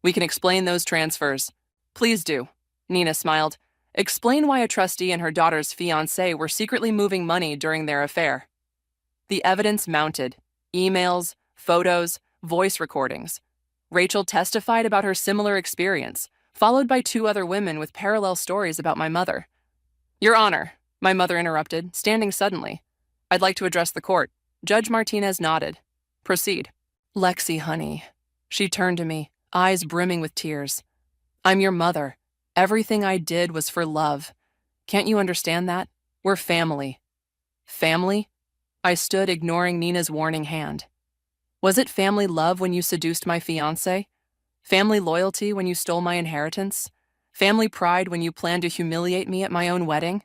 D: "We can explain those transfers." "Please do." Nina smiled. "Explain why a trustee and her daughter's fiancé were secretly moving money during their affair." The evidence mounted. Emails, photos, voice recordings. Rachel testified about her similar experience, followed by 2 other women with parallel stories about my mother. "Your Honor," my mother interrupted, standing suddenly. "I'd like to address the court." Judge Martinez nodded. "Proceed." "Lexi, honey." She turned to me, eyes brimming with tears. "I'm your mother. Everything I did was for love. Can't you understand that? We're family." "Family?" I stood, ignoring Nina's warning hand. "Was it family love when you seduced my fiancé? Family loyalty when you stole my inheritance? Family pride when you planned to humiliate me at my own wedding?"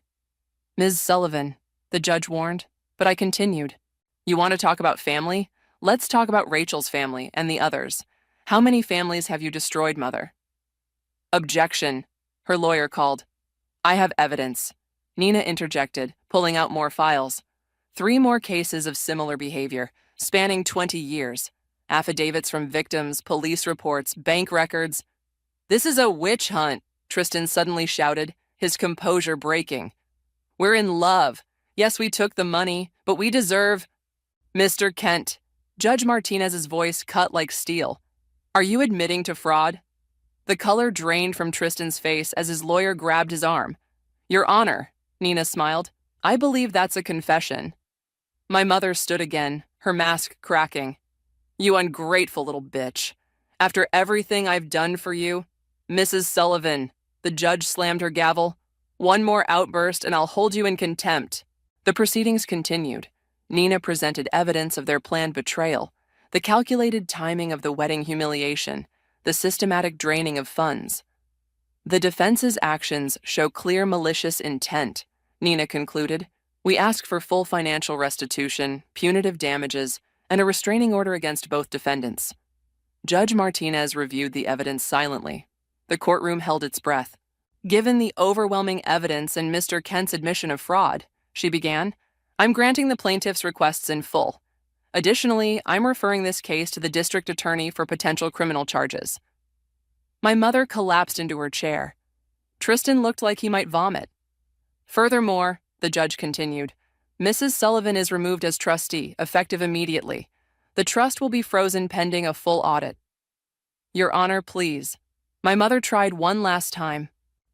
D: "Ms. Sullivan," the judge warned, but I continued. "You want to talk about family? Let's talk about Rachel's family and the others. How many families have you destroyed, Mother?" "Objection," her lawyer called. "I have evidence," Nina interjected, pulling out more files. 3 more cases of similar behavior, spanning 20 years. Affidavits from victims, police reports, bank records. "This is a witch hunt," Tristan suddenly shouted, his composure breaking. We're in love. Yes, we took the money, but we deserve... Mr. Kent, Judge Martinez's voice cut like steel. Are you admitting to fraud? The color drained from Tristan's face as his lawyer grabbed his arm. Your Honor, Nina smiled. I believe that's a confession. My mother stood again, her mask cracking. You ungrateful little bitch. After everything I've done for you, Mrs. Sullivan, the judge slammed her gavel. One more outburst and I'll hold you in contempt. The proceedings continued. Nina presented evidence of their planned betrayal, the calculated timing of the wedding humiliation, the systematic draining of funds. The defense's actions show clear malicious intent, Nina concluded. We ask for full financial restitution, punitive damages, and a restraining order against both defendants. Judge Martinez reviewed the evidence silently. The courtroom held its breath. Given the overwhelming evidence and Mr. Kent's admission of fraud, she began, I'm granting the plaintiff's requests in full. Additionally, I'm referring this case to the district attorney for potential criminal charges. My mother collapsed into her chair. Tristan looked like he might vomit. Furthermore, the judge continued, Mrs. Sullivan is removed as trustee, effective immediately. The trust will be frozen pending a full audit. Your Honor, please. My mother tried one last time.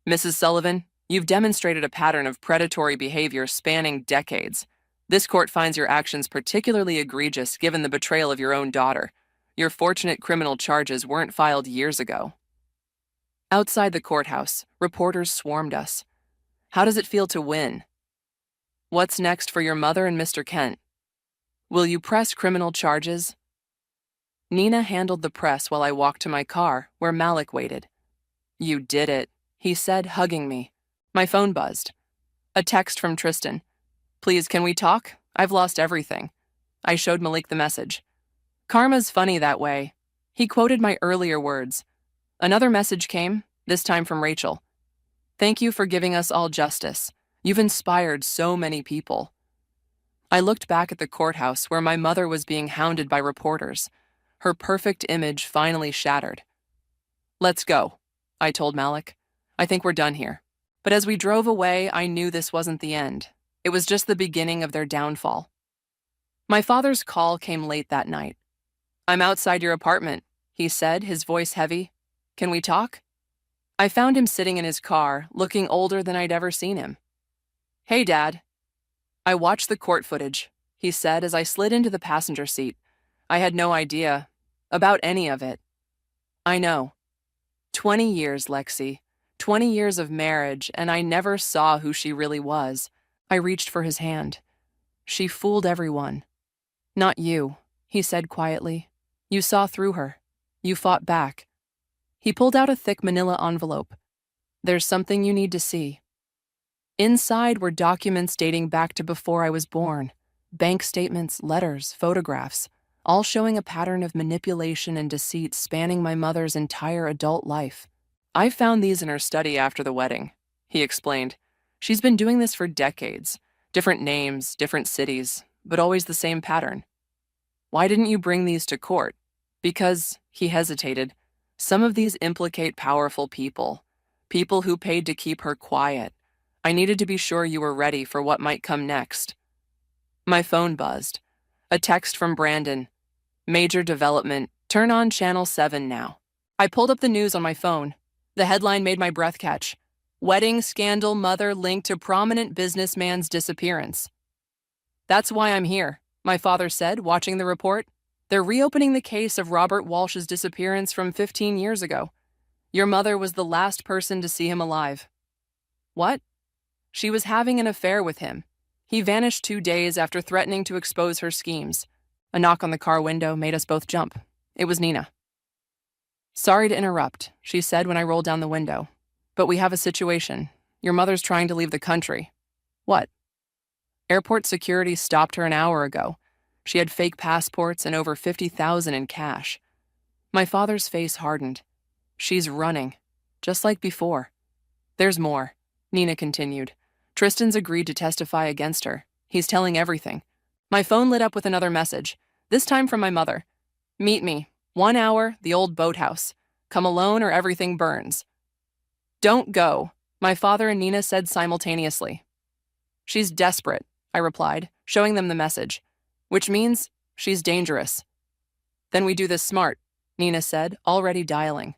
D: Mrs. Sullivan, you've demonstrated a pattern of predatory behavior spanning decades. This court finds your actions particularly egregious given the betrayal of your own daughter. Your fortunate criminal charges weren't filed years ago. Outside the courthouse, reporters swarmed us. How does it feel to win? What's next for your mother and Mr. Kent? Will you press criminal charges? Nina handled the press while I walked to my car, where Malik waited. You did it, he said, hugging me. My phone buzzed. A text from Tristan. Please, can we talk? I've lost everything. I showed Malik the message. Karma's funny that way. He quoted my earlier words. Another message came, this time from Rachel. Thank you for giving us all justice. You've inspired so many people. I looked back at the courthouse where my mother was being hounded by reporters. Her perfect image finally shattered. Let's go, I told Malik. I think we're done here. But as we drove away, I knew this wasn't the end. It was just the beginning of their downfall. My father's call came late that night. I'm outside your apartment, he said, his voice heavy. Can we talk? I found him sitting in his car, looking older than I'd ever seen him. Hey, Dad. I watched the court footage, he said as I slid into the passenger seat. I had no idea about any of it. I know. 20 years, Lexi. 20 years of marriage, and I never saw who she really was. I reached for his hand. She fooled everyone. Not you, he said quietly. You saw through her. You fought back. He pulled out a thick manila envelope. There's something you need to see. Inside were documents dating back to before I was born. Bank statements, letters, photographs, all showing a pattern of manipulation and deceit spanning my mother's entire adult life. I found these in her study after the wedding, he explained. She's been doing this for decades. Different names, different cities, but always the same pattern. Why didn't you bring these to court? Because, he hesitated, some of these implicate powerful people. People who paid to keep her quiet. I needed to be sure you were ready for what might come next. My phone buzzed. A text from Brandon. Major development. Turn on Channel 7 now. I pulled up the news on my phone. The headline made my breath catch. Wedding scandal mother linked to prominent businessman's disappearance. That's why I'm here, my father said, watching the report. They're reopening the case of Robert Walsh's disappearance from 15 years ago. Your mother was the last person to see him alive. What? She was having an affair with him. He vanished 2 days after threatening to expose her schemes. A knock on the car window made us both jump. It was Nina. Sorry to interrupt, she said when I rolled down the window. But we have a situation. Your mother's trying to leave the country. What? Airport security stopped her an hour ago. She had fake passports and over $50,000 in cash. My father's face hardened. She's running, just like before. There's more, Nina continued. Tristan's agreed to testify against her. He's telling everything. My phone lit up with another message, this time from my mother. Meet me. 1 hour, the old boathouse. Come alone or everything burns. Don't go, my father and Nina said simultaneously. She's desperate, I replied, showing them the message, which means she's dangerous. Then we do this smart, Nina said, already dialing.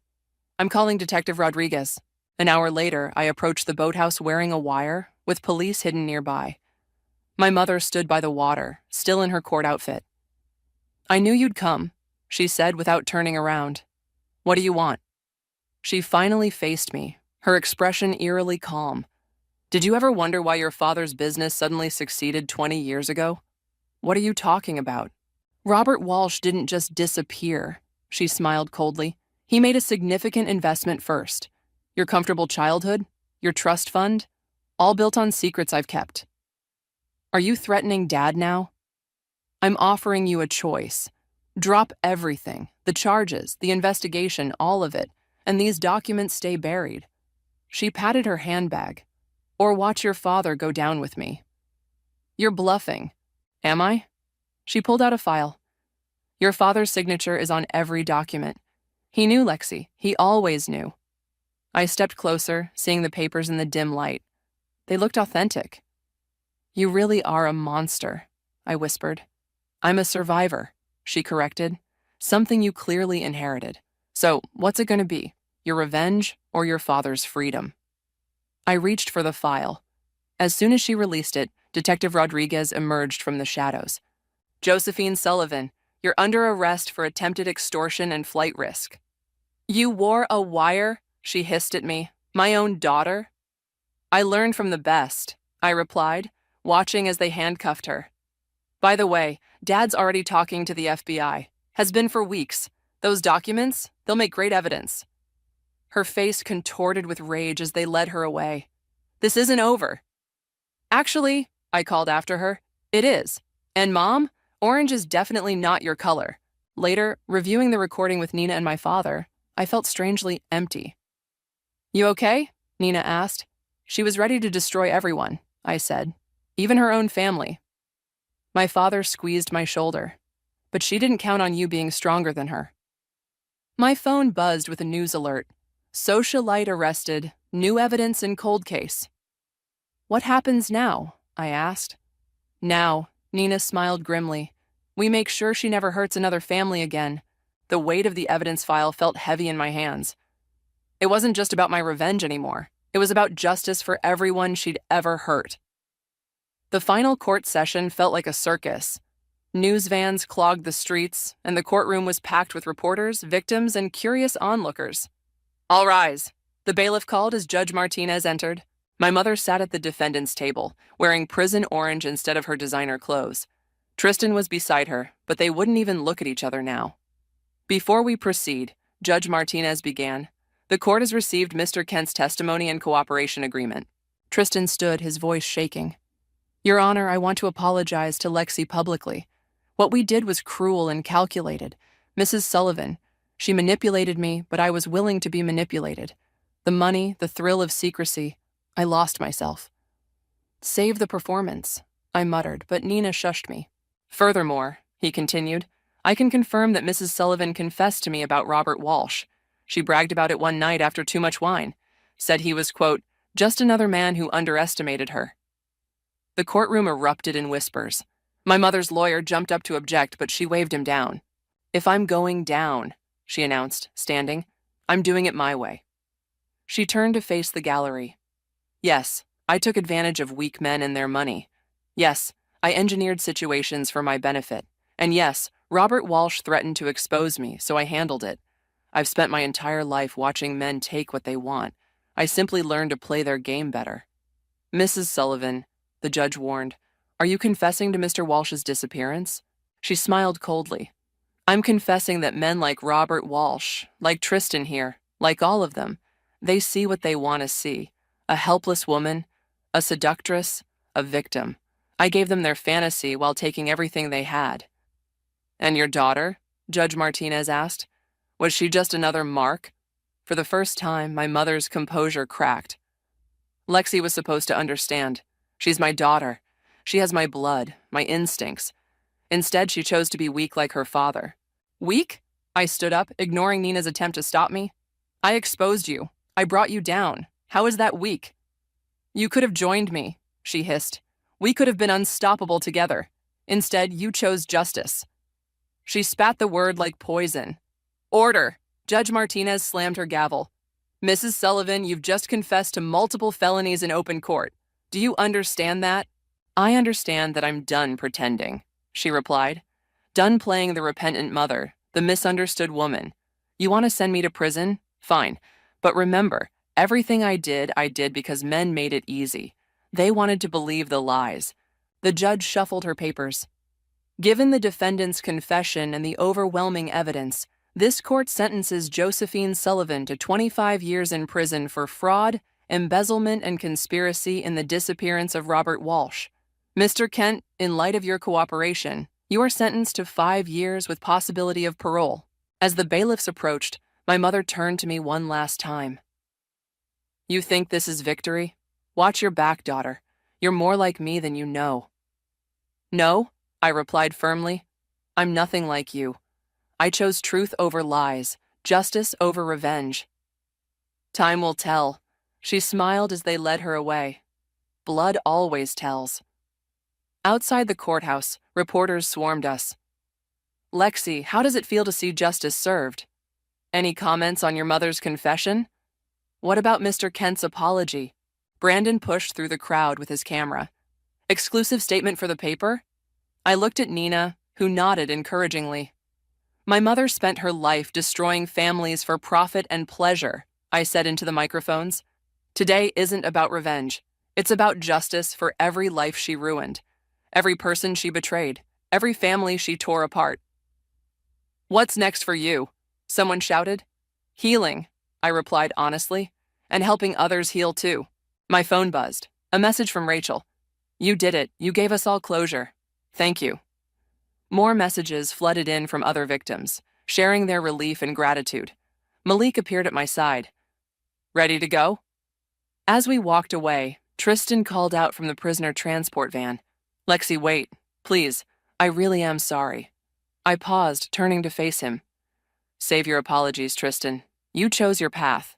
D: I'm calling Detective Rodriguez. An hour later, I approached the boathouse wearing a wire, with police hidden nearby. My mother stood by the water, still in her court outfit. I knew you'd come, she said without turning around. What do you want? She finally faced me, her expression eerily calm. Did you ever wonder why your father's business suddenly succeeded 20 years ago? What are you talking about? Robert Walsh didn't just disappear, she smiled coldly. He made a significant investment first. Your comfortable childhood, your trust fund, all built on secrets I've kept. Are you threatening Dad now? I'm offering you a choice. Drop everything, the charges, the investigation, all of it, and these documents stay buried. She patted her handbag. Or watch your father go down with me. You're bluffing. Am I? She pulled out a file. Your father's signature is on every document. He knew, Lexi. He always knew. I stepped closer, seeing the papers in the dim light. They looked authentic. You really are a monster, I whispered. I'm a survivor, she corrected. Something you clearly inherited. So, what's it going to be? Your revenge or your father's freedom? I reached for the file. As soon as she released it, Detective Rodriguez emerged from the shadows. Josephine Sullivan, you're under arrest for attempted extortion and flight risk. You wore a wire? She hissed at me. My own daughter? I learned from the best, I replied, watching as they handcuffed her. By the way, Dad's already talking to the FBI. Has been for weeks. Those documents, they'll make great evidence. Her face contorted with rage as they led her away. This isn't over. Actually, I called after her, it is. And Mom, orange is definitely not your color. Later, reviewing the recording with Nina and my father, I felt strangely empty. You okay? Nina asked. She was ready to destroy everyone, I said, even her own family. My father squeezed my shoulder, but she didn't count on you being stronger than her. My phone buzzed with a news alert. Socialite arrested, new evidence in cold case. What happens now? I asked. Now, Nina smiled grimly. We make sure she never hurts another family again. The weight of the evidence file felt heavy in my hands. It wasn't just about my revenge anymore. It was about justice for everyone she'd ever hurt. The final court session felt like a circus. News vans clogged the streets, and the courtroom was packed with reporters, victims, and curious onlookers. All rise. The bailiff called as Judge Martinez entered. My mother sat at the defendant's table, wearing prison orange instead of her designer clothes. Tristan was beside her, but they wouldn't even look at each other now. Before we proceed, Judge Martinez began. The court has received Mr. Kent's testimony and cooperation agreement. Tristan stood, his voice shaking. Your Honor, I want to apologize to Lexi publicly. What we did was cruel and calculated. Mrs. Sullivan, she manipulated me, but I was willing to be manipulated. The money, the thrill of secrecy, I lost myself. Save the performance, I muttered, but Nina shushed me. Furthermore, he continued, I can confirm that Mrs. Sullivan confessed to me about Robert Walsh. She bragged about it one night after too much wine. Said he was, quote, just another man who underestimated her. The courtroom erupted in whispers. My mother's lawyer jumped up to object, but she waved him down. If I'm going down, she announced, standing, I'm doing it my way. She turned to face the gallery. Yes, I took advantage of weak men and their money. Yes, I engineered situations for my benefit. And yes, Robert Walsh threatened to expose me, so I handled it. I've spent my entire life watching men take what they want. I simply learned to play their game better. Mrs. Sullivan, the judge warned, are you confessing to Mr. Walsh's disappearance? She smiled coldly. I'm confessing that men like Robert Walsh, like Tristan here, like all of them, they see what they want to see. A helpless woman, a seductress, a victim. I gave them their fantasy while taking everything they had. And your daughter? Judge Martinez asked. Was she just another mark? For the first time, my mother's composure cracked. Lexi was supposed to understand. She's my daughter. She has my blood, my instincts. Instead, she chose to be weak like her father. Weak? I stood up, ignoring Nina's attempt to stop me. I exposed you. I brought you down. How is that weak? You could have joined me, she hissed. We could have been unstoppable together. Instead, you chose justice. She spat the word like poison. Order! Judge Martinez slammed her gavel. Mrs. Sullivan, you've just confessed to multiple felonies in open court. Do you understand that? I understand that I'm done pretending, she replied. Done playing the repentant mother, the misunderstood woman. You want to send me to prison? Fine. But remember, everything I did because men made it easy. They wanted to believe the lies. The judge shuffled her papers. Given the defendant's confession and the overwhelming evidence, this court sentences Josephine Sullivan to 25 years in prison for fraud, embezzlement, and conspiracy in the disappearance of Robert Walsh. Mr. Kent, in light of your cooperation, you are sentenced to 5 years with possibility of parole. As the bailiffs approached, my mother turned to me one last time. You think this is victory? Watch your back, daughter. You're more like me than you know. No, I replied firmly. I'm nothing like you. I chose truth over lies, justice over revenge. Time will tell. She smiled as they led her away. Blood always tells. Outside the courthouse, reporters swarmed us. Lexi, how does it feel to see justice served? Any comments on your mother's confession? What about Mr. Kent's apology? Brandon pushed through the crowd with his camera. Exclusive statement for the paper? I looked at Nina, who nodded encouragingly. My mother spent her life destroying families for profit and pleasure, I said into the microphones. Today isn't about revenge. It's about justice for every life she ruined, every person she betrayed, every family she tore apart. What's next for you? Someone shouted. Healing, I replied honestly, and helping others heal too. My phone buzzed. A message from Rachel. You did it. You gave us all closure. Thank you. More messages flooded in from other victims, sharing their relief and gratitude. Malik appeared at my side. Ready to go? As we walked away, Tristan called out from the prisoner transport van. Lexi, wait. Please. I really am sorry. I paused, turning to face him. Save your apologies, Tristan. You chose your path.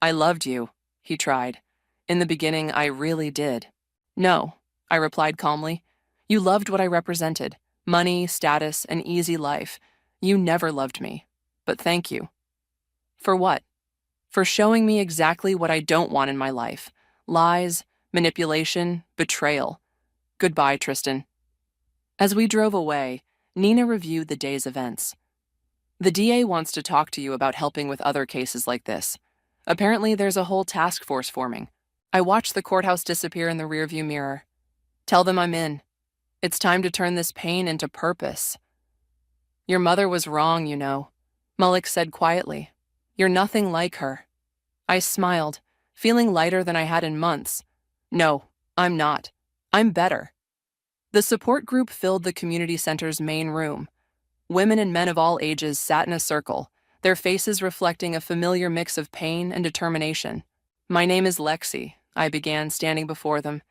D: I loved you, he tried. In the beginning, I really did. No, I replied calmly. You loved what I represented. Money, status, an easy life. You never loved me. But thank you. For what? For showing me exactly what I don't want in my life. Lies, manipulation, betrayal. Goodbye, Tristan. As we drove away, Nina reviewed the day's events. The DA wants to talk to you about helping with other cases like this. Apparently, there's a whole task force forming. I watched the courthouse disappear in the rearview mirror. Tell them I'm in. It's time to turn this pain into purpose. Your mother was wrong, you know, Malik said quietly. You're nothing like her. I smiled, feeling lighter than I had in months. No, I'm not. I'm better. The support group filled the community center's main room. Women and men of all ages sat in a circle, their faces reflecting a familiar mix of pain and determination. My name is Lexi, I began, standing before them.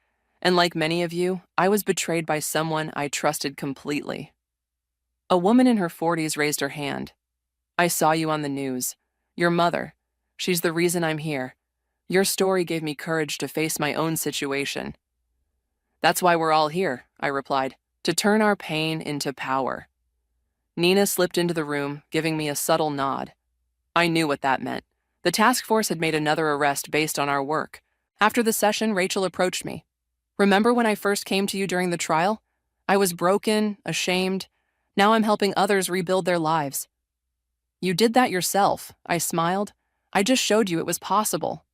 D: And like many of you, I was betrayed by someone I trusted completely. A woman in her 40s raised her hand. I saw you on the news. Your mother. She's the reason I'm here. Your story gave me courage to face my own situation. That's why we're all here, I replied, to turn our pain into power. Nina slipped into the room, giving me a subtle nod. I knew what that meant. The task force had made another arrest based on our work. After the session, Rachel approached me. Remember when I first came to you during the trial? I was broken, ashamed. Now I'm helping others rebuild their lives. You did that yourself, I smiled. I just showed you it was possible.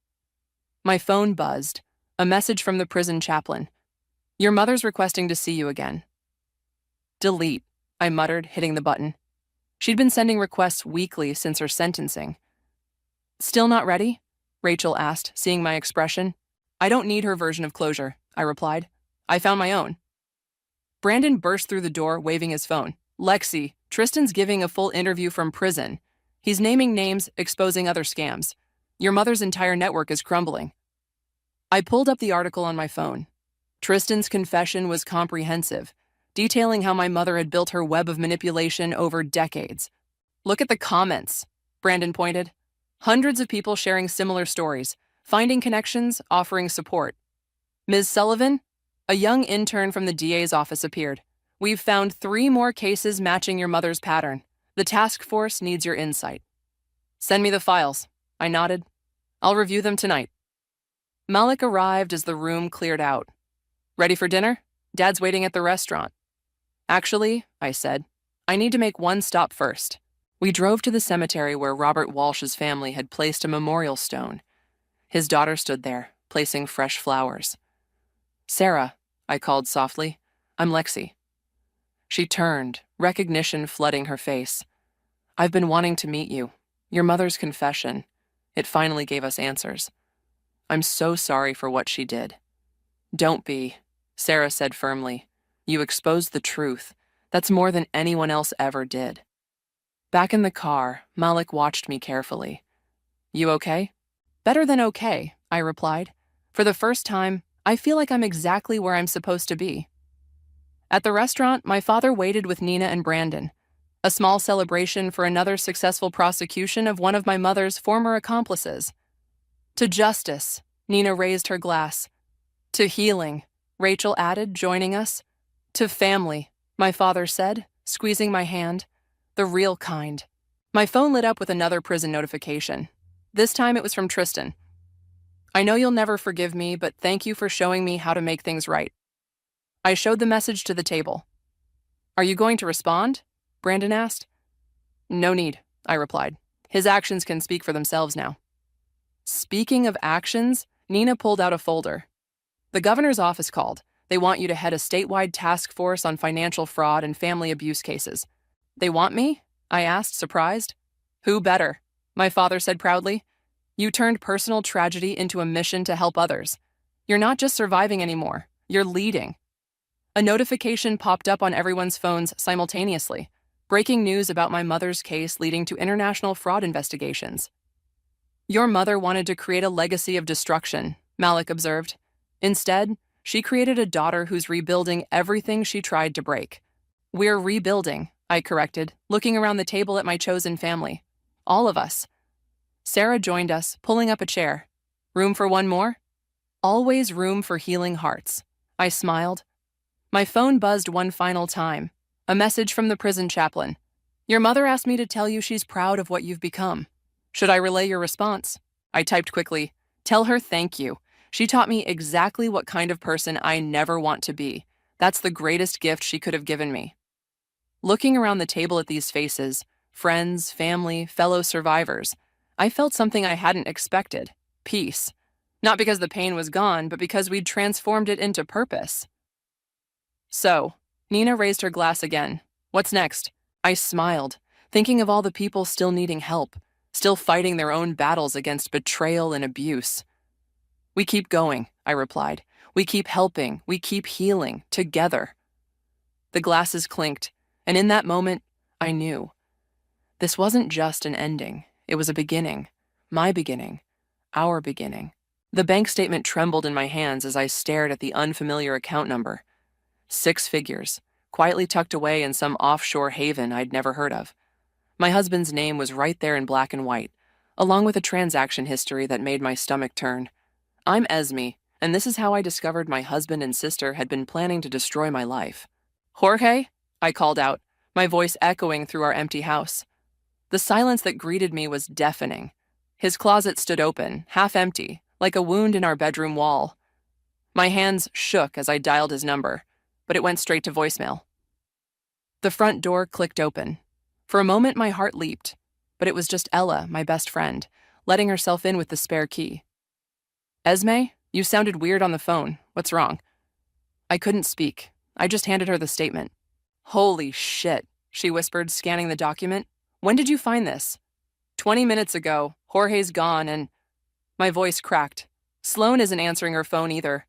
D: My phone buzzed. A message from the prison chaplain. Your mother's requesting to see you again. Delete, I muttered, hitting the button. She'd been sending requests weekly since her sentencing. Still not ready? Rachel asked, seeing my expression. I don't need her version of closure, I replied. I found my own. Brandon burst through the door, waving his phone. Lexi, Tristan's giving a full interview from prison. He's naming names, exposing other scams. Your mother's entire network is crumbling. I pulled up the article on my phone. Tristan's confession was comprehensive, detailing how my mother had built her web of manipulation over decades. Look at the comments, Brandon pointed. Hundreds of people sharing similar stories, finding connections, offering support. Ms. Sullivan, a young intern from the DA's office appeared. We've found 3 more cases matching your mother's pattern. The task force needs your insight. Send me the files. I nodded. I'll review them tonight. Malik arrived as the room cleared out. Ready for dinner? Dad's waiting at the restaurant. Actually, I said, I need to make one stop first. We drove to the cemetery where Robert Walsh's family had placed a memorial stone. His daughter stood there, placing fresh flowers. Sarah, I called softly, I'm Lexi. She turned, recognition flooding her face. I've been wanting to meet you. Your mother's confession. It finally gave us answers. I'm so sorry for what she did. Don't be, Sarah said firmly. You exposed the truth. That's more than anyone else ever did. Back in the car, Malik watched me carefully. You okay? Better than okay, I replied. For the first time, I feel like I'm exactly where I'm supposed to be. At the restaurant, my father waited with Nina and Brandon. A small celebration for another successful prosecution of one of my mother's former accomplices. To justice, Nina raised her glass. To healing, Rachel added, joining us. To family, my father said, squeezing my hand. The real kind. My phone lit up with another prison notification. This time it was from Tristan. I know you'll never forgive me, but thank you for showing me how to make things right. I showed the message to the table. Are you going to respond? Brandon asked. No need, I replied. His actions can speak for themselves now. Speaking of actions, Nina pulled out a folder. The governor's office called. They want you to head a statewide task force on financial fraud and family abuse cases. They want me? I asked, surprised. Who better? My father said proudly. You turned personal tragedy into a mission to help others. You're not just surviving anymore, you're leading. A notification popped up on everyone's phones simultaneously. Breaking news about my mother's case leading to international fraud investigations. Your mother wanted to create a legacy of destruction, Malik observed. Instead, she created a daughter who's rebuilding everything she tried to break. We're rebuilding, I corrected, looking around the table at my chosen family. All of us. Sarah joined us, pulling up a chair. Room for one more? Always room for healing hearts. I smiled. My phone buzzed one final time. A message from the prison chaplain. Your mother asked me to tell you she's proud of what you've become. Should I relay your response? I typed quickly. Tell her thank you. She taught me exactly what kind of person I never want to be. That's the greatest gift she could have given me. Looking around the table at these faces, friends, family, fellow survivors, I felt something I hadn't expected. Peace. Not because the pain was gone, but because we'd transformed it into purpose. So, Nina raised her glass again. What's next? I smiled, thinking of all the people still needing help, still fighting their own battles against betrayal and abuse. We keep going, I replied. We keep helping, we keep healing, together. The glasses clinked, and in that moment, I knew. This wasn't just an ending, it was a beginning. My beginning. Our beginning. The bank statement trembled in my hands as I stared at the unfamiliar account number. 6 figures, quietly tucked away in some offshore haven I'd never heard of. My husband's name was right there in black and white, along with a transaction history that made my stomach turn. I'm Esme, and this is how I discovered my husband and sister had been planning to destroy my life. Jorge? I called out, my voice echoing through our empty house. The silence that greeted me was deafening. His closet stood open, half empty, like a wound in our bedroom wall. My hands shook as I dialed his number, but it went straight to voicemail. The front door clicked open. For a moment, my heart leaped, but it was just Ella, my best friend, letting herself in with the spare key. Esme, you sounded weird on the phone. What's wrong? I couldn't speak. I just handed her the statement. Holy shit, she whispered, scanning the document. When did you find this? 20 minutes ago. Jorge's gone and... My voice cracked. Sloane isn't answering her phone either.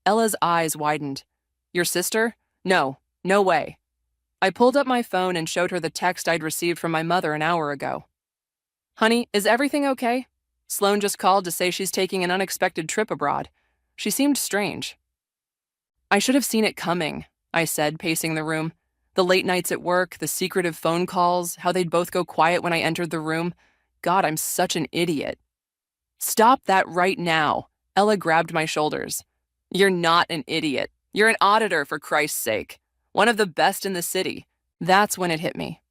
D: Ella's eyes widened. Your sister? No way. I pulled up my phone and showed her the text I'd received from my mother an hour ago. Honey, is everything okay? Sloane just called to say she's taking an unexpected trip abroad. She seemed strange. I should have seen it coming, I said, pacing the room. The late nights at work, the secretive phone calls, how they'd both go quiet when I entered the room. God, I'm such an idiot. Stop that right now. Ella grabbed my shoulders. You're not an idiot. You're an auditor, for Christ's sake. One of the best in the city. That's when it hit me.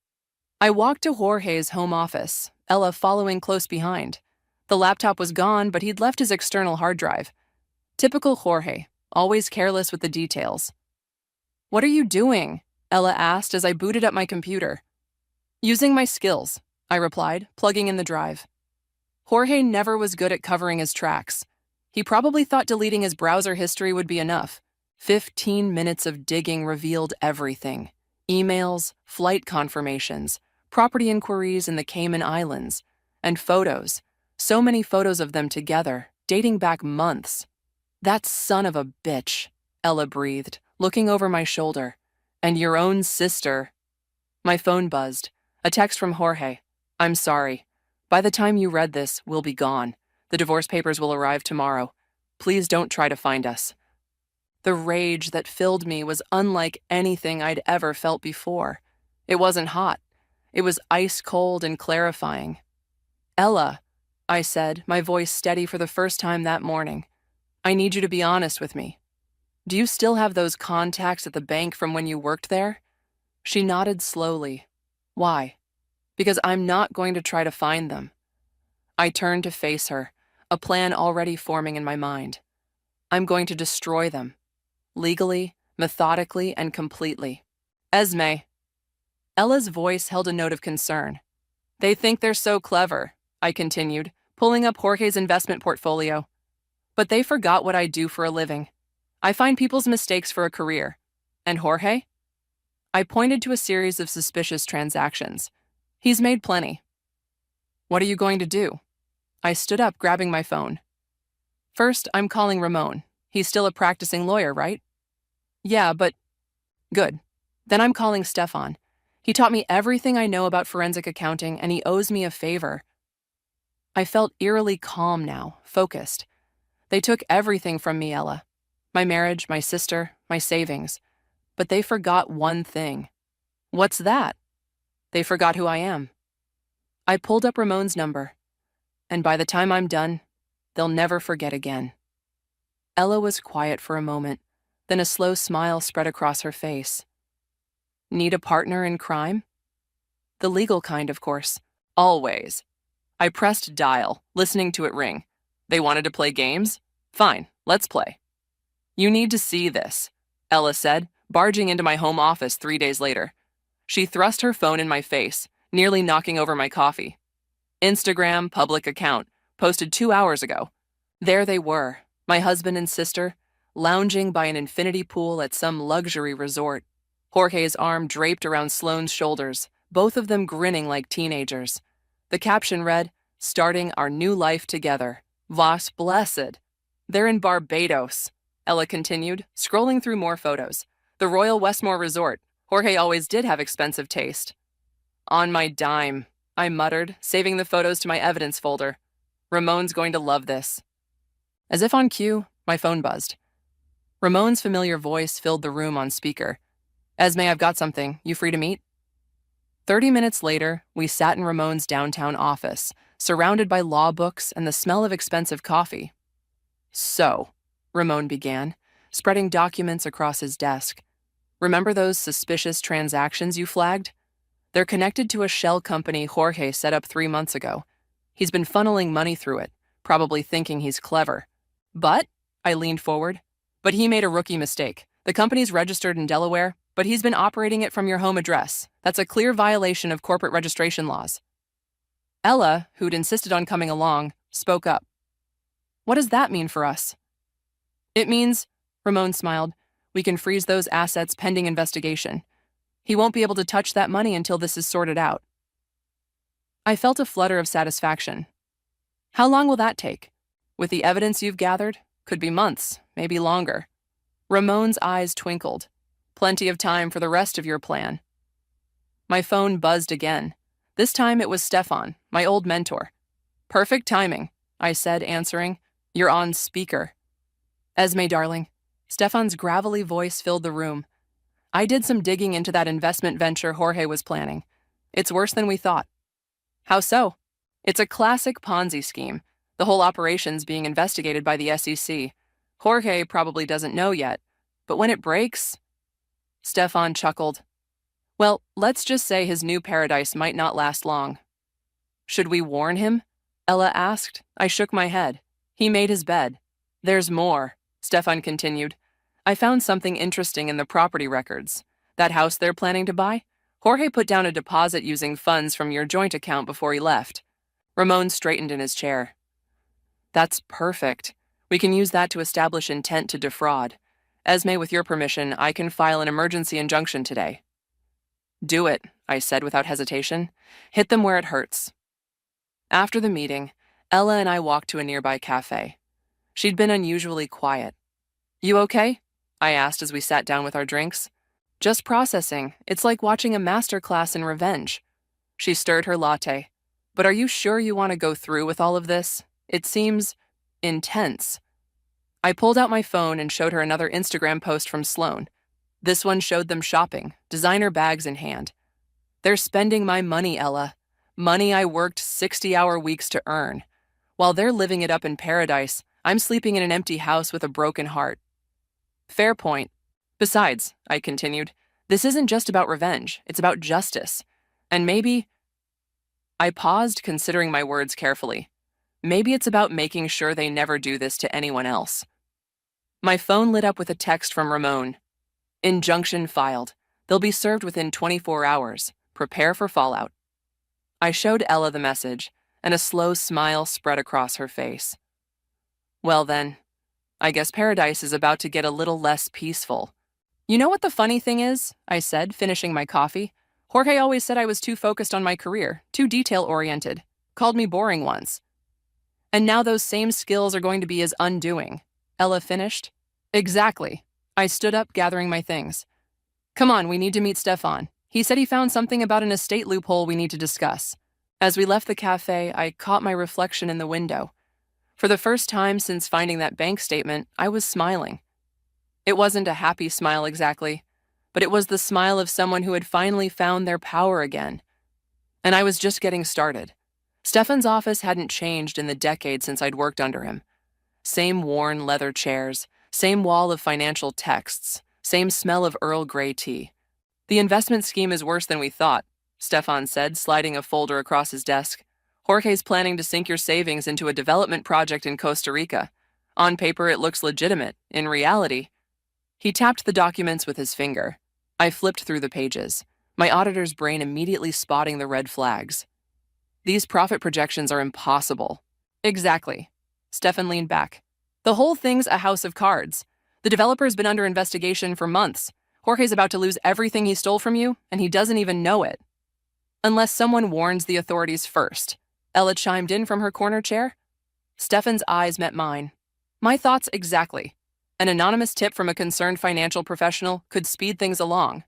D: I walked to Jorge's home office, Ella following close behind. The laptop was gone, but he'd left his external hard drive. Typical Jorge, always careless with the details. What are you doing? Ella asked as I booted up my computer. Using my skills, I replied, plugging in the drive. Jorge never was good at covering his tracks. He probably thought deleting his browser history would be enough. 15 minutes of digging revealed everything. Emails, flight confirmations, property inquiries in the Cayman Islands, and photos. So many photos of them together, dating back months. That son of a bitch, Ella breathed, looking over my shoulder. And your own sister. My phone buzzed. A text from Jorge. I'm sorry. By the time you read this, we'll be gone. The divorce papers will arrive tomorrow. Please don't try to find us. The rage that filled me was unlike anything I'd ever felt before. It wasn't hot. It was ice cold and clarifying. Ella, I said, my voice steady for the first time that morning. I need you to be honest with me. Do you still have those contacts at the bank from when you worked there? She nodded slowly. Why? Because I'm not going to try to find them. I turned to face her, a plan already forming in my mind. I'm going to destroy them. Legally, methodically, and completely. Esme. Ella's voice held a note of concern. They think they're so clever, I continued, pulling up Jorge's investment portfolio. But they forgot what I do for a living. I find people's mistakes for a career. And Jorge? I pointed to a series of suspicious transactions. He's made plenty. What are you going to do? I stood up, grabbing my phone. First, I'm calling Ramon. He's still a practicing lawyer, right? Yeah, but... Good. Then I'm calling Stefan. He taught me everything I know about forensic accounting, and he owes me a favor. I felt eerily calm now, focused. They took everything from me, Ella. My marriage, my sister, my savings. But they forgot one thing. What's that? They forgot who I am. I pulled up Ramon's number. And by the time I'm done, they'll never forget again. Ella was quiet for a moment, then a slow smile spread across her face. Need a partner in crime? The legal kind, of course. Always. I pressed dial, listening to it ring. They wanted to play games? Fine, let's play. You need to see this, Ella said, barging into my home office 3 days later. She thrust her phone in my face, nearly knocking over my coffee. Instagram public account, posted 2 hours ago. There they were, my husband and sister, lounging by an infinity pool at some luxury resort. Jorge's arm draped around Sloane's shoulders, both of them grinning like teenagers. The caption read, "Starting our new life together. Vos blessed." They're in Barbados, Ella continued, scrolling through more photos. The Royal Westmore Resort. Jorge always did have expensive taste. On my dime, I muttered, saving the photos to my evidence folder. Ramon's going to love this. As if on cue, my phone buzzed. Ramon's familiar voice filled the room on speaker. Esme, I've got something. You free to meet? 30 minutes later, we sat in Ramon's downtown office, surrounded by law books and the smell of expensive coffee. So, Ramon began, spreading documents across his desk. Remember those suspicious transactions you flagged? They're connected to a shell company Jorge set up 3 months ago. He's been funneling money through it, probably thinking he's clever. But, I leaned forward, but he made a rookie mistake. The company's registered in Delaware, but he's been operating it from your home address. That's a clear violation of corporate registration laws. Ella, who'd insisted on coming along, spoke up. What does that mean for us? It means, Ramon smiled, we can freeze those assets pending investigation. He won't be able to touch that money until this is sorted out. I felt a flutter of satisfaction. How long will that take? With the evidence you've gathered, could be months, maybe longer. Ramon's eyes twinkled. Plenty of time for the rest of your plan. My phone buzzed again. This time it was Stefan, my old mentor. Perfect timing, I said, answering. You're on speaker. Esme, darling. Stefan's gravelly voice filled the room. I did some digging into that investment venture Jorge was planning. It's worse than we thought. How so? It's a classic Ponzi scheme. The whole operation's being investigated by the SEC. Jorge probably doesn't know yet, but when it breaks... Stefan chuckled. Well, let's just say his new paradise might not last long. Should we warn him? Ella asked. I shook my head. He made his bed. There's more, Stefan continued. I found something interesting in the property records. That house they're planning to buy? Jorge put down a deposit using funds from your joint account before he left. Ramon straightened in his chair. That's perfect. We can use that to establish intent to defraud. Esme, with your permission, I can file an emergency injunction today. Do it, I said without hesitation. Hit them where it hurts. After the meeting, Ella and I walked to a nearby cafe. She'd been unusually quiet. You okay? I asked as we sat down with our drinks. Just processing. It's like watching a master class in revenge. She stirred her latte. But are you sure you want to go through with all of this? It seems intense. I pulled out my phone and showed her another Instagram post from Sloan. This one showed them shopping, designer bags in hand. They're spending my money, Ella. Money I worked 60-hour weeks to earn. While they're living it up in paradise, I'm sleeping in an empty house with a broken heart. Fair point. Besides, I continued, this isn't just about revenge, it's about justice. And maybe... I paused, considering my words carefully. Maybe it's about making sure they never do this to anyone else. My phone lit up with a text from Ramon. Injunction filed. They'll be served within 24 hours. Prepare for fallout. I showed Ella the message, and a slow smile spread across her face. Well then, I guess paradise is about to get a little less peaceful. You know what the funny thing is? I said, finishing my coffee. Jorge always said I was too focused on my career, too detail-oriented. Called me boring once. And now those same skills are going to be his undoing. Ella finished. Exactly. I stood up, gathering my things. Come on, we need to meet Stefan. He said he found something about an estate loophole we need to discuss. As we left the cafe, I caught my reflection in the window. For the first time since finding that bank statement, I was smiling. It wasn't a happy smile exactly, but it was the smile of someone who had finally found their power again. And I was just getting started. Stefan's office hadn't changed in the decade since I'd worked under him. Same worn leather chairs, same wall of financial texts, same smell of Earl Grey tea. The investment scheme is worse than we thought, Stefan said, sliding a folder across his desk. Jorge's planning to sink your savings into a development project in Costa Rica. On paper, it looks legitimate. In reality... He tapped the documents with his finger. I flipped through the pages, my auditor's brain immediately spotting the red flags. These profit projections are impossible. Exactly. Stefan leaned back. The whole thing's a house of cards. The developer's been under investigation for months. Jorge's about to lose everything he stole from you, and he doesn't even know it. Unless someone warns the authorities first. Ella chimed in from her corner chair. Stefan's eyes met mine. My thoughts exactly. An anonymous tip from a concerned financial professional could speed things along.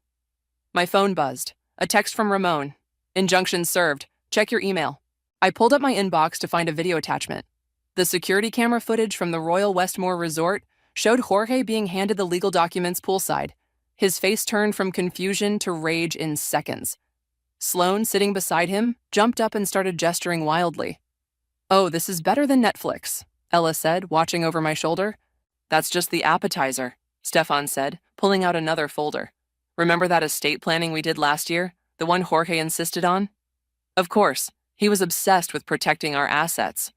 D: My phone buzzed. A text from Ramon. Injunction served. Check your email. I pulled up my inbox to find a video attachment. The security camera footage from the Royal Westmore Resort showed Jorge being handed the legal documents poolside. His face turned from confusion to rage in seconds. Sloan, sitting beside him, jumped up and started gesturing wildly. Oh, this is better than Netflix, Ella said, watching over my shoulder. That's just the appetizer, Stefan said, pulling out another folder. Remember that estate planning we did last year? The one Jorge insisted on? Of course, he was obsessed with protecting our assets.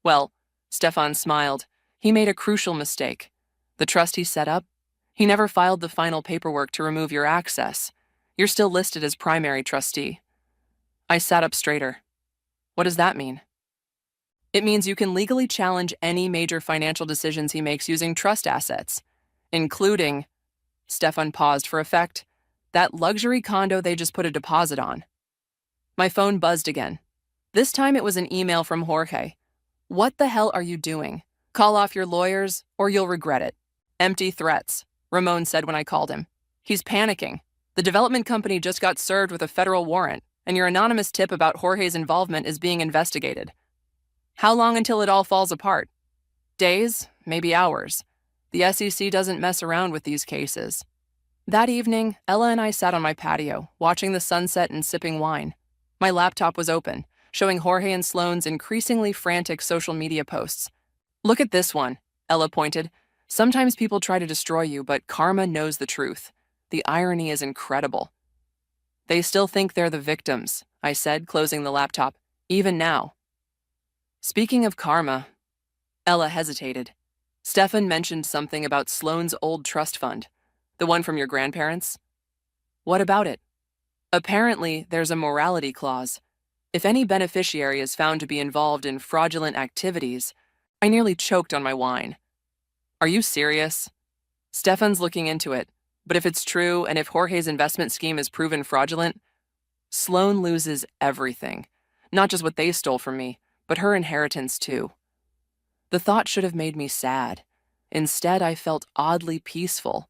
D: Well, Stefan smiled. He made a crucial mistake. The trust he set up? He never filed the final paperwork to remove your access. You're still listed as primary trustee. I sat up straighter. What does that mean? It means you can legally challenge any major financial decisions he makes using trust assets, including, Stefan paused for effect, that luxury condo they just put a deposit on. My phone buzzed again. This time it was an email from Jorge. What the hell are you doing? Call off your lawyers, or you'll regret it. Empty threats, Ramon said when I called him. He's panicking. The development company just got served with a federal warrant, and your anonymous tip about Jorge's involvement is being investigated. How long until it all falls apart? Days, maybe hours. The SEC doesn't mess around with these cases. That evening, Ella and I sat on my patio, watching the sunset and sipping wine. My laptop was open, showing Jorge and Sloane's increasingly frantic social media posts. "Look at this one," Ella pointed. "Sometimes people try to destroy you, but karma knows the truth. The irony is incredible." "They still think they're the victims," I said, closing the laptop, "even now." "Speaking of karma," Ella hesitated. "Stefan mentioned something about Sloane's old trust fund, the one from your grandparents." "What about it?" "Apparently, there's a morality clause. If any beneficiary is found to be involved in fraudulent activities—" I nearly choked on my wine. "Are you serious?" "Stefan's looking into it, but if it's true and if Jorge's investment scheme is proven fraudulent, Sloane loses everything. Not just what they stole from me, but her inheritance too." The thought should have made me sad. Instead, I felt oddly peaceful.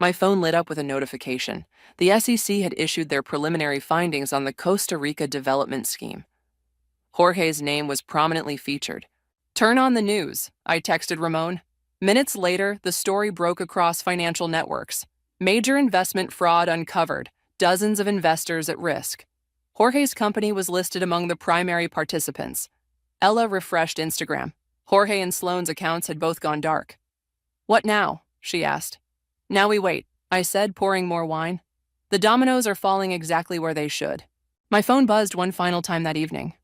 D: My phone lit up with a notification. The SEC had issued their preliminary findings on the Costa Rica development scheme. Jorge's name was prominently featured. "Turn on the news," I texted Ramon. Minutes later, the story broke across financial networks. "Major investment fraud uncovered. Dozens of investors at risk." Jorge's company was listed among the primary participants. Ella refreshed Instagram. Jorge and Sloane's accounts had both gone dark. "What now?" she asked. "Now we wait," I said, pouring more wine. "The dominoes are falling exactly where they should." My phone buzzed one final time that evening.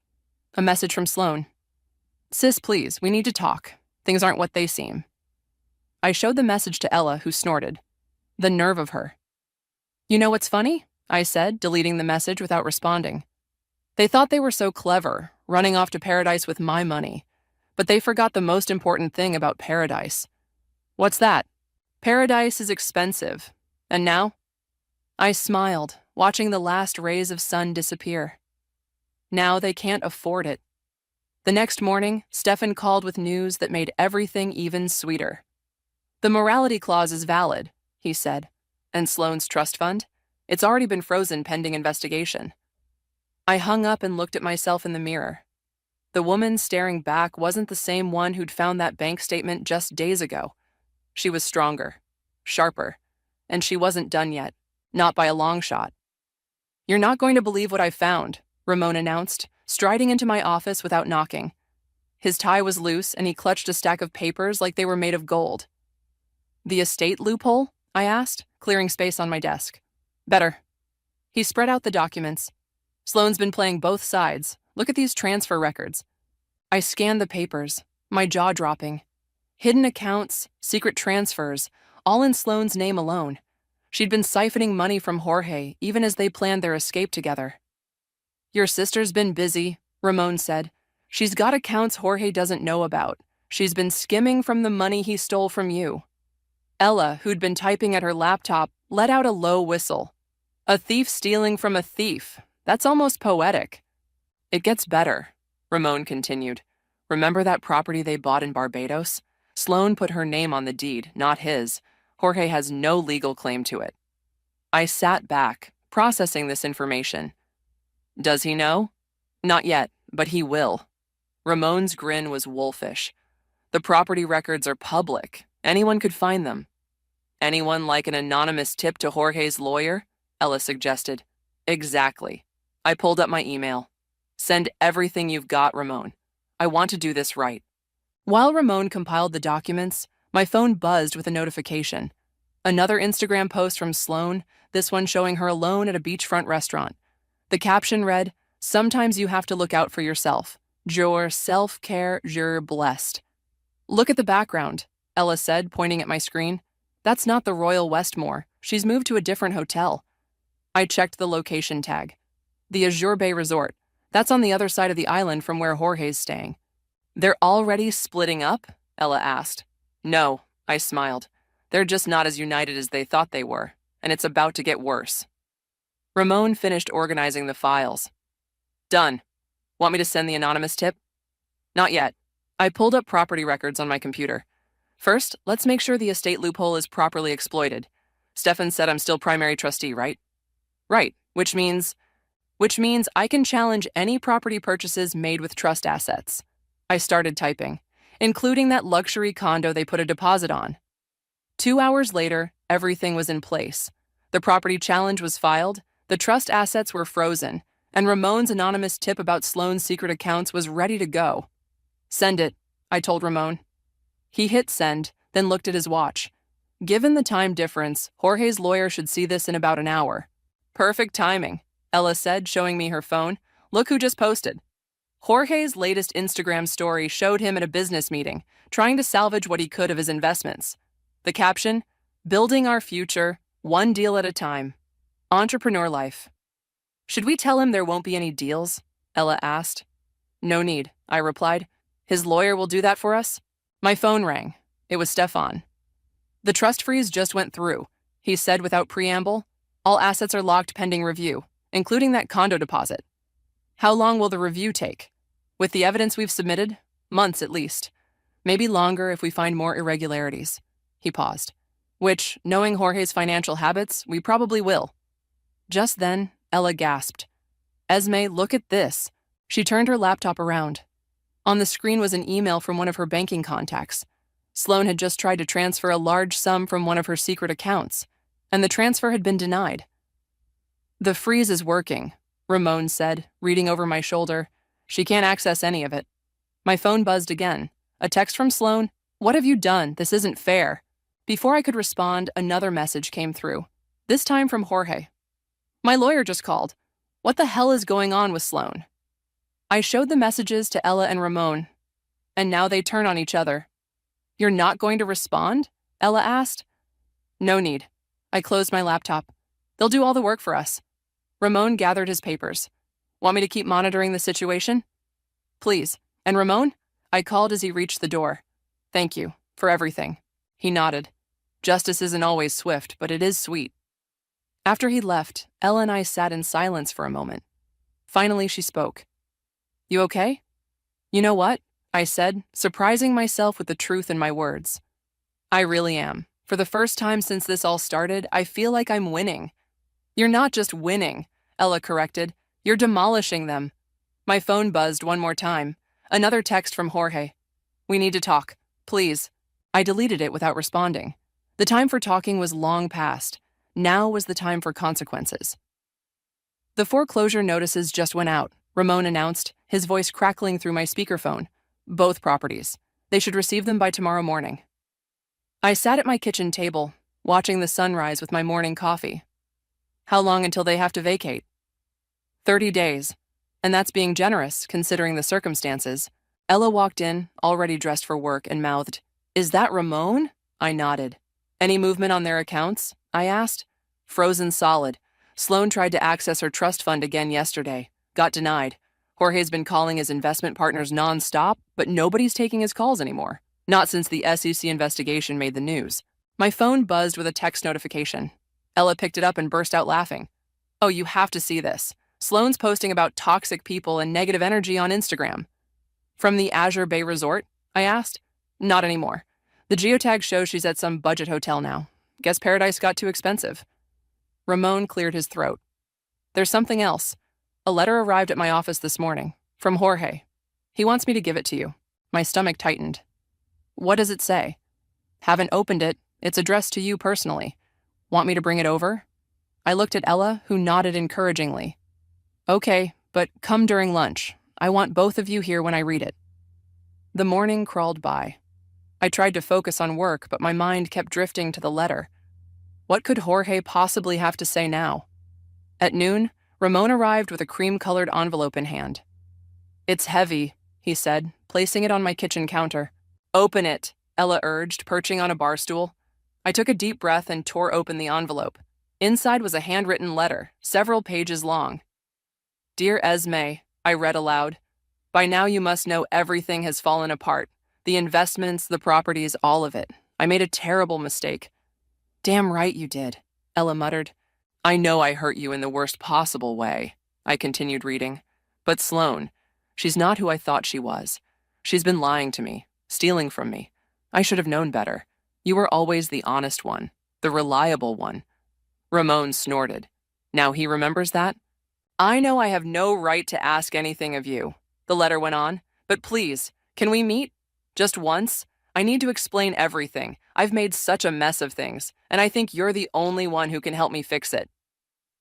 D: A message from Sloane. "Sis, please, we need to talk. Things aren't what they seem." I showed the message to Ella, who snorted. The nerve of her. "You know what's funny?" I said, deleting the message without responding. "They thought they were so clever, running off to paradise with my money. But they forgot the most important thing about paradise." "What's that?" "Paradise is expensive. And now?" I smiled, watching the last rays of sun disappear. Now they can't afford it. The next morning, Stefan called with news that made everything even sweeter. "The morality clause is valid," he said. "And Sloane's trust fund? It's already been frozen pending investigation." I hung up and looked at myself in the mirror. The woman staring back wasn't the same one who'd found that bank statement just days ago. She was stronger, sharper, and she wasn't done yet, not by a long shot. "You're not going to believe what I found," Ramon announced, striding into my office without knocking. His tie was loose, and he clutched a stack of papers like they were made of gold. "The estate loophole?" I asked, clearing space on my desk. "Better." He spread out the documents. "Sloane's been playing both sides. Look at these transfer records." I scanned the papers, my jaw dropping. Hidden accounts, secret transfers, all in Sloane's name alone. She'd been siphoning money from Jorge, even as they planned their escape together. "Your sister's been busy," Ramon said. "She's got accounts Jorge doesn't know about. She's been skimming from the money he stole from you." Ella, who'd been typing at her laptop, let out a low whistle. "A thief stealing from a thief. That's almost poetic." "It gets better," Ramon continued. "Remember that property they bought in Barbados? Sloane put her name on the deed, not his. Jorge has no legal claim to it." I sat back, processing this information. "Does he know?" "Not yet, but he will." Ramon's grin was wolfish. "The property records are public. Anyone could find them." "Anyone like an anonymous tip to Jorge's lawyer?" Ella suggested. "Exactly." I pulled up my email. "Send everything you've got, Ramon. I want to do this right." While Ramon compiled the documents, my phone buzzed with a notification. Another Instagram post from Sloane, this one showing her alone at a beachfront restaurant. The caption read, "Sometimes you have to look out for yourself. Your self-care, you're blessed." "Look at the background," Ella said, pointing at my screen. "That's not the Royal Westmore. She's moved to a different hotel." I checked the location tag. "The Azure Bay Resort. That's on the other side of the island from where Jorge's staying." "They're already splitting up?" Ella asked. "No," I smiled. "They're just not as united as they thought they were, and it's about to get worse." Ramon finished organizing the files. "Done. Want me to send the anonymous tip?" "Not yet." I pulled up property records on my computer. "First, let's make sure the estate loophole is properly exploited. Stefan said I'm still primary trustee, right?" "Right, which means I can challenge any property purchases made with trust assets." I started typing, "including that luxury condo they put a deposit on." 2 hours later, everything was in place. The property challenge was filed, the trust assets were frozen, and Ramon's anonymous tip about Sloane's secret accounts was ready to go. "Send it," I told Ramon. He hit send, then looked at his watch. Given the time difference, Jorge's lawyer should see this in about an hour. "Perfect timing," Ella said, showing me her phone. "Look who just posted." Jorge's latest Instagram story showed him at a business meeting, trying to salvage what he could of his investments. The caption, "Building our future, one deal at a time. Entrepreneur life." "Should we tell him there won't be any deals?" Ella asked. "No need," I replied. "His lawyer will do that for us." My phone rang. It was Stefan. "The trust freeze just went through," he said without preamble. "All assets are locked pending review, including that condo deposit." "How long will the review take?" "With the evidence we've submitted, months at least. Maybe longer if we find more irregularities." He paused. "Which, knowing Jorge's financial habits, we probably will." Just then, Ella gasped. "Esme, look at this." She turned her laptop around. On the screen was an email from one of her banking contacts. Sloane had just tried to transfer a large sum from one of her secret accounts, and the transfer had been denied. "The freeze is working," Ramon said, reading over my shoulder. "She can't access any of it." My phone buzzed again. A text from Sloane. "What have you done? This isn't fair." Before I could respond, another message came through, this time from Jorge. "My lawyer just called. What the hell is going on with Sloane?" I showed the messages to Ella and Ramon, and now they turn on each other. "You're not going to respond?" Ella asked. "No need." I closed my laptop. "They'll do all the work for us." Ramon gathered his papers. "Want me to keep monitoring the situation?" "Please." "And Ramon?" I called as he reached the door. "Thank you for everything." He nodded. "Justice isn't always swift, but it is sweet." After he left, Ella and I sat in silence for a moment. Finally, she spoke. "You okay?" "You know what?" I said, surprising myself with the truth in my words. "I really am. For the first time since this all started, I feel like I'm winning." "You're not just winning," Ella corrected. "You're demolishing them." My phone buzzed one more time. Another text from Jorge. "We need to talk. Please." I deleted it without responding. The time for talking was long past. Now was the time for consequences. "The foreclosure notices just went out," Ramon announced, his voice crackling through my speakerphone. "Both properties. They should receive them by tomorrow morning." I sat at my kitchen table, watching the sunrise with my morning coffee. "How long until they have to vacate?" 30 days. And that's being generous, considering the circumstances. Ella walked in, already dressed for work, and mouthed, "Is that Ramon?" I nodded. "Any movement on their accounts?" I asked. "Frozen solid. Sloane tried to access her trust fund again yesterday. Got denied. Jorge's been calling his investment partners nonstop, but nobody's taking his calls anymore. Not since the SEC investigation made the news." My phone buzzed with a text notification. Ella picked it up and burst out laughing. "Oh, you have to see this. Sloane's posting about toxic people and negative energy on Instagram." "From the Azure Bay Resort?" I asked. "Not anymore. The geotag shows she's at some budget hotel now. Guess Paradise got too expensive." Ramon cleared his throat. "There's something else. A letter arrived at my office this morning, from Jorge. He wants me to give it to you." My stomach tightened. "What does it say?" "Haven't opened it. It's addressed to you personally. Want me to bring it over?" I looked at Ella, who nodded encouragingly. "Okay, but come during lunch. I want both of you here when I read it." The morning crawled by. I tried to focus on work, but my mind kept drifting to the letter. What could Jorge possibly have to say now? At noon, Ramon arrived with a cream-colored envelope in hand. "It's heavy," he said, placing it on my kitchen counter. "Open it," Ella urged, perching on a bar stool. I took a deep breath and tore open the envelope. Inside was a handwritten letter, several pages long. "Dear Esme," I read aloud. "By now you must know everything has fallen apart. The investments, the properties, all of it. I made a terrible mistake." "Damn right you did," Ella muttered. "I know I hurt you in the worst possible way," I continued reading. "But Sloane, she's not who I thought she was. She's been lying to me, stealing from me. I should have known better. You were always the honest one, the reliable one." Ramon snorted. "Now he remembers that?" "I know I have no right to ask anything of you," the letter went on, "but please, can we meet? Just once? I need to explain everything. I've made such a mess of things, and I think you're the only one who can help me fix it."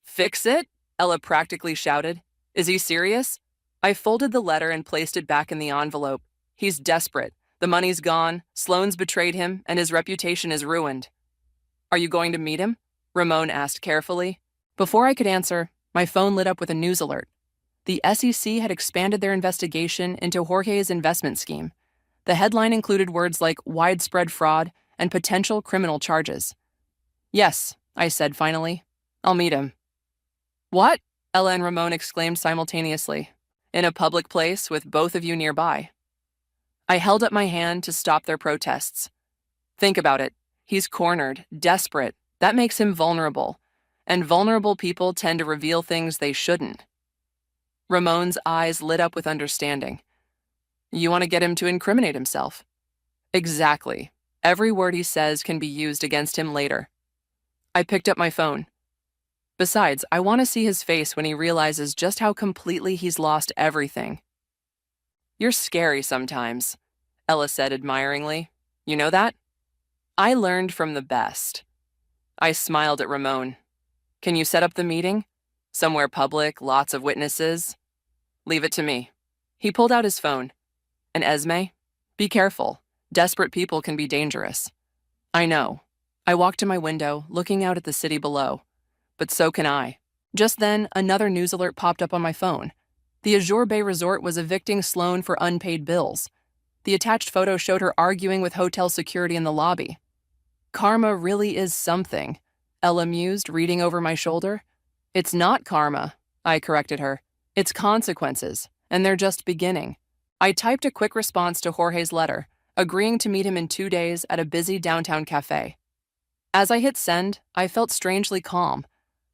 D: "Fix it?" Ella practically shouted. Is he serious? I folded the letter and placed it back in the envelope. He's desperate. The money's gone, Sloane's betrayed him, and his reputation is ruined. Are you going to meet him? Ramon asked carefully. Before I could answer, my phone lit up with a news alert. The SEC had expanded their investigation into Jorge's investment scheme. The headline included words like widespread fraud and potential criminal charges. Yes, I said finally. I'll meet him. What? Ella and Ramon exclaimed simultaneously. In a public place with both of you nearby. I held up my hand to stop their protests. Think about it. He's cornered, desperate. That makes him vulnerable. And vulnerable people tend to reveal things they shouldn't. Ramon's eyes lit up with understanding. You want to get him to incriminate himself? Exactly. Every word he says can be used against him later. I picked up my phone. Besides, I want to see his face when he realizes just how completely he's lost everything. You're scary sometimes, Ella said admiringly. You know that? I learned from the best. I smiled at Ramon. Can you set up the meeting? Somewhere public, lots of witnesses? Leave it to me. He pulled out his phone. And Esme? Be careful. Desperate people can be dangerous. I know. I walked to my window, looking out at the city below. But so can I. Just then, another news alert popped up on my phone. The Azure Bay Resort was evicting Sloane for unpaid bills. The attached photo showed her arguing with hotel security in the lobby. Karma really is something, Ella mused, reading over my shoulder. It's not karma, I corrected her. It's consequences, and they're just beginning. I typed a quick response to Jorge's letter, agreeing to meet him in 2 days at a busy downtown cafe. As I hit send, I felt strangely calm.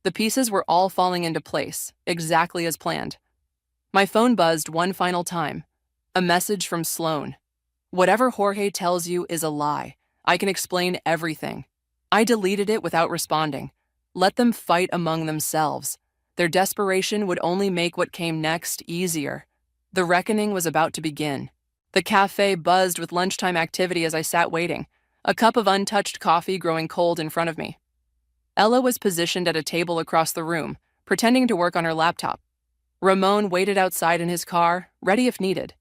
D: The pieces were all falling into place, exactly as planned. My phone buzzed one final time. A message from Sloane. Whatever Jorge tells you is a lie. I can explain everything. I deleted it without responding. Let them fight among themselves. Their desperation would only make what came next easier. The reckoning was about to begin. The cafe buzzed with lunchtime activity as I sat waiting, a cup of untouched coffee growing cold in front of me. Ella was positioned at a table across the room, pretending to work on her laptop. Ramon waited outside in his car, ready if needed.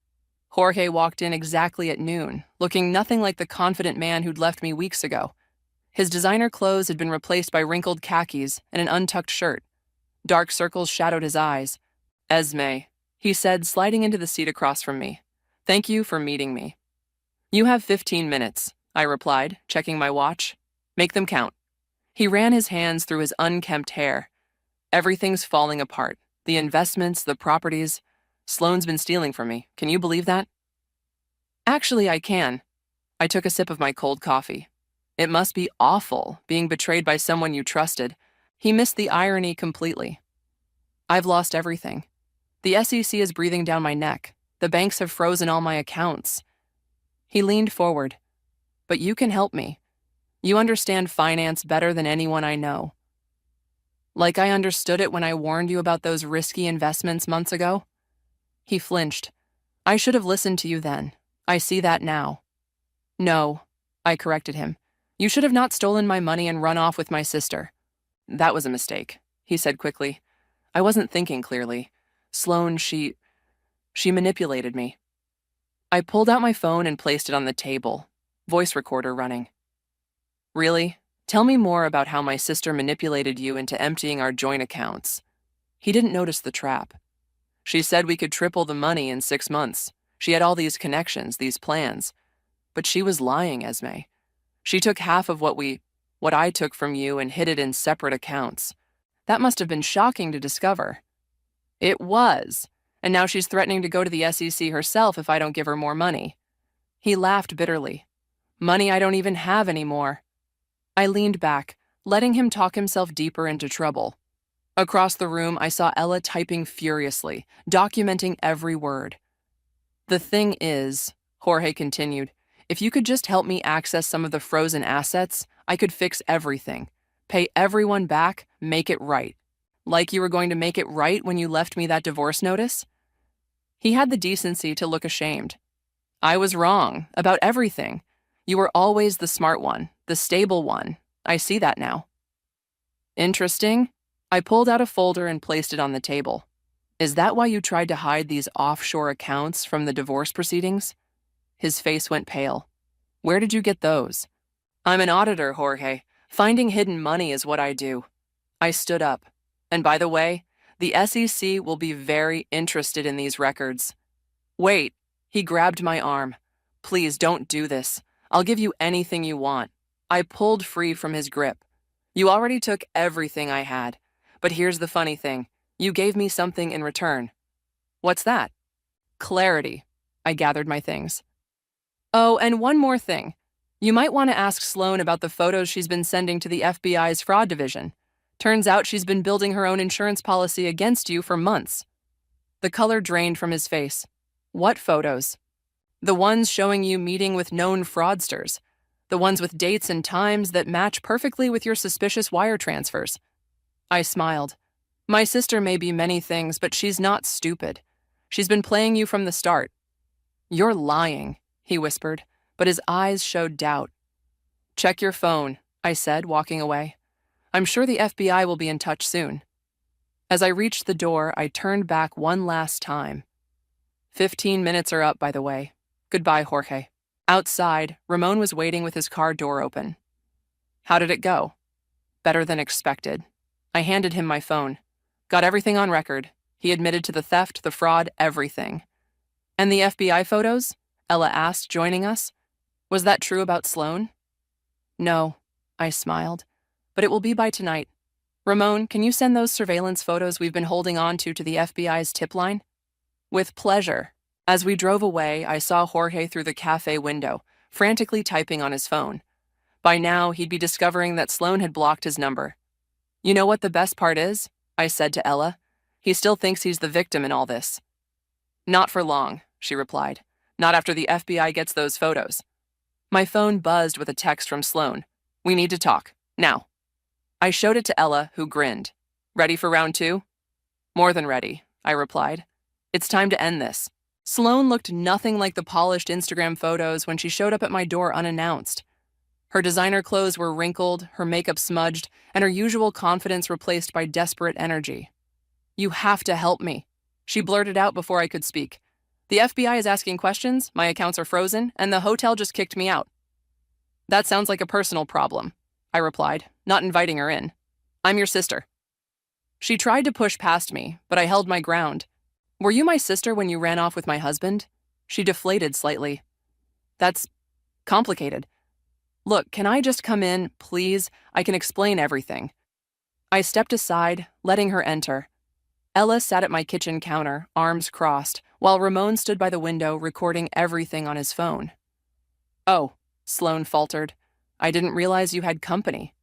D: Jorge walked in exactly at noon, looking nothing like the confident man who'd left me weeks ago. His designer clothes had been replaced by wrinkled khakis and an untucked shirt. Dark circles shadowed his eyes. Esme, he said, sliding into the seat across from me. Thank you for meeting me. You have 15 minutes, I replied, checking my watch. Make them count. He ran his hands through his unkempt hair. Everything's falling apart. The investments, the properties. Sloane's been stealing from me. Can you believe that? Actually, I can. I took a sip of my cold coffee. It must be awful, being betrayed by someone you trusted. He missed the irony completely. I've lost everything. The SEC is breathing down my neck. The banks have frozen all my accounts. He leaned forward. But you can help me. You understand finance better than anyone I know. Like I understood it when I warned you about those risky investments months ago? He flinched. I should have listened to you then. I see that now. No, I corrected him. You should have not stolen my money and run off with my sister. That was a mistake, he said quickly. I wasn't thinking clearly. Sloane, she manipulated me. I pulled out my phone and placed it on the table, voice recorder running. Really? Tell me more about how my sister manipulated you into emptying our joint accounts. He didn't notice the trap. She said we could triple the money in 6 months. She had all these connections, these plans. But she was lying, Esme. She took half of what I took from you and hid it in separate accounts. That must have been shocking to discover. It was. And now she's threatening to go to the SEC herself if I don't give her more money. He laughed bitterly. Money I don't even have anymore. I leaned back, letting him talk himself deeper into trouble. Across the room, I saw Ella typing furiously, documenting every word. The thing is, Jorge continued, if you could just help me access some of the frozen assets, I could fix everything. Pay everyone back, make it right. Like you were going to make it right when you left me that divorce notice? He had the decency to look ashamed. I was wrong about everything. You were always the smart one, the stable one. I see that now. Interesting. I pulled out a folder and placed it on the table. Is that why you tried to hide these offshore accounts from the divorce proceedings? His face went pale. Where did you get those? I'm an auditor, Jorge. Finding hidden money is what I do. I stood up. And by the way, the SEC will be very interested in these records. Wait, he grabbed my arm. Please don't do this. I'll give you anything you want. I pulled free from his grip. You already took everything I had. But here's the funny thing. You gave me something in return. What's that? Clarity. I gathered my things. Oh, and one more thing. You might want to ask Sloan about the photos she's been sending to the FBI's fraud division. Turns out she's been building her own insurance policy against you for months. The color drained from his face. What photos? The ones showing you meeting with known fraudsters. The ones with dates and times that match perfectly with your suspicious wire transfers. I smiled. My sister may be many things, but she's not stupid. She's been playing you from the start. You're lying, he whispered, but his eyes showed doubt. Check your phone, I said, walking away. I'm sure the FBI will be in touch soon. As I reached the door, I turned back one last time. 15 minutes are up, by the way. Goodbye, Jorge. Outside, Ramon was waiting with his car door open. How did it go? Better than expected. I handed him my phone. Got everything on record. He admitted to the theft, the fraud, everything. And the FBI photos? Ella asked, joining us. Was that true about Sloan? No, I smiled. But it will be by tonight. Ramon, can you send those surveillance photos we've been holding on to the FBI's tip line? With pleasure. As we drove away, I saw Jorge through the cafe window, frantically typing on his phone. By now, he'd be discovering that Sloan had blocked his number. You know what the best part is? I said to Ella. He still thinks he's the victim in all this. Not for long, she replied. Not after the FBI gets those photos. My phone buzzed with a text from Sloan. We need to talk. Now. I showed it to Ella, who grinned. Ready for round 2? More than ready, I replied. It's time to end this. Sloan looked nothing like the polished Instagram photos when she showed up at my door unannounced. Her designer clothes were wrinkled, her makeup smudged, and her usual confidence replaced by desperate energy. You have to help me, she blurted out before I could speak. The FBI is asking questions, my accounts are frozen, and the hotel just kicked me out. That sounds like a personal problem, I replied, not inviting her in. I'm your sister. She tried to push past me, but I held my ground. Were you my sister when you ran off with my husband? She deflated slightly. That's complicated. Look, can I just come in, please? I can explain everything. I stepped aside, letting her enter. Ella sat at my kitchen counter, arms crossed, while Ramon stood by the window recording everything on his phone. Oh, Sloan faltered. I didn't realize you had company.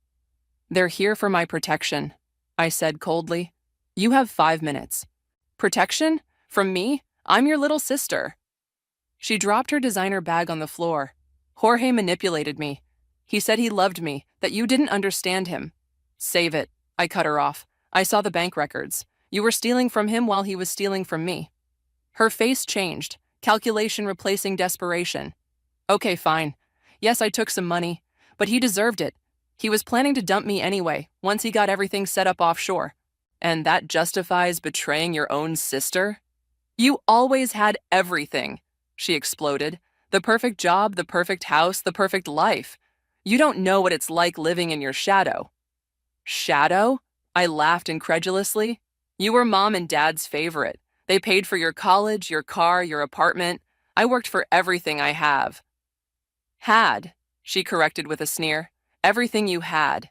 D: They're here for my protection, I said coldly. You have 5 minutes. Protection? From me? I'm your little sister. She dropped her designer bag on the floor. Jorge manipulated me. He said he loved me, that you didn't understand him. Save it, I cut her off. I saw the bank records. You were stealing from him while he was stealing from me. Her face changed, calculation replacing desperation. Okay, fine. Yes, I took some money, but he deserved it. He was planning to dump me anyway, once he got everything set up offshore. And that justifies betraying your own sister? You always had everything, she exploded. The perfect job, the perfect house, the perfect life. You don't know what it's like living in your shadow. Shadow? I laughed incredulously. You were Mom and Dad's favorite. They paid for your college, your car, your apartment. I worked for everything I have. Had, she corrected with a sneer. Everything you had.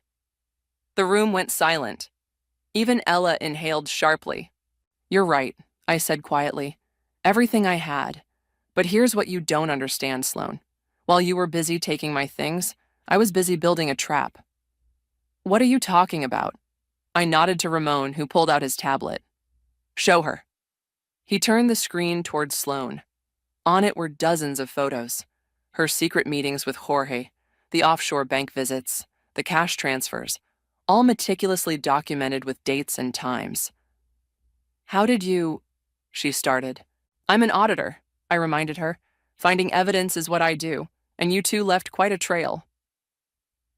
D: The room went silent. Even Ella inhaled sharply. You're right, I said quietly. Everything I had. But here's what you don't understand, Sloan. While you were busy taking my things, I was busy building a trap. What are you talking about? I nodded to Ramon, who pulled out his tablet. Show her. He turned the screen towards Sloan. On it were dozens of photos. Her secret meetings with Jorge, the offshore bank visits, the cash transfers, all meticulously documented with dates and times. How did you... she started. I'm an auditor, I reminded her. Finding evidence is what I do, and you two left quite a trail.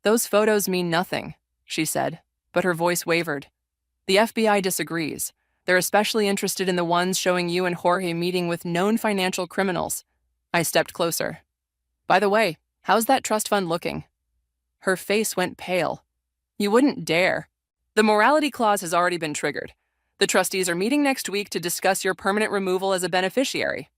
D: Those photos mean nothing, she said, but her voice wavered. The FBI disagrees. They're especially interested in the ones showing you and Jorge meeting with known financial criminals. I stepped closer. By the way, how's that trust fund looking? Her face went pale. You wouldn't dare. The morality clause has already been triggered. The trustees are meeting next week to discuss your permanent removal as a beneficiary.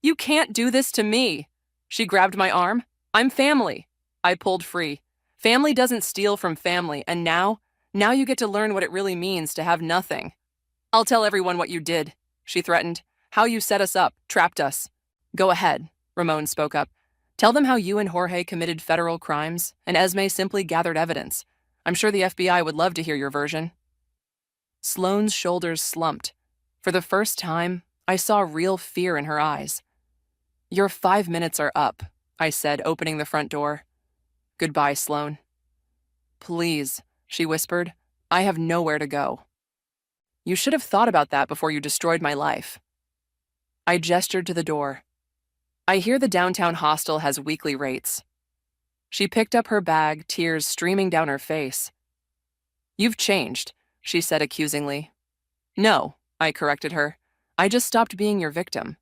D: You can't do this to me. She grabbed my arm. I'm family. I pulled free. Family doesn't steal from family, and now you get to learn what it really means to have nothing. I'll tell everyone what you did, she threatened. How you set us up, trapped us. Go ahead, Ramon spoke up. Tell them how you and Jorge committed federal crimes, and Esme simply gathered evidence. I'm sure the FBI would love to hear your version. Sloane's shoulders slumped. For the first time, I saw real fear in her eyes. Your 5 minutes are up, I said, opening the front door. Goodbye, Sloane. Please, she whispered. I have nowhere to go. You should have thought about that before you destroyed my life. I gestured to the door. I hear the downtown hostel has weekly rates. She picked up her bag, tears streaming down her face. You've changed, she said accusingly. No, I corrected her. I just stopped being your victim.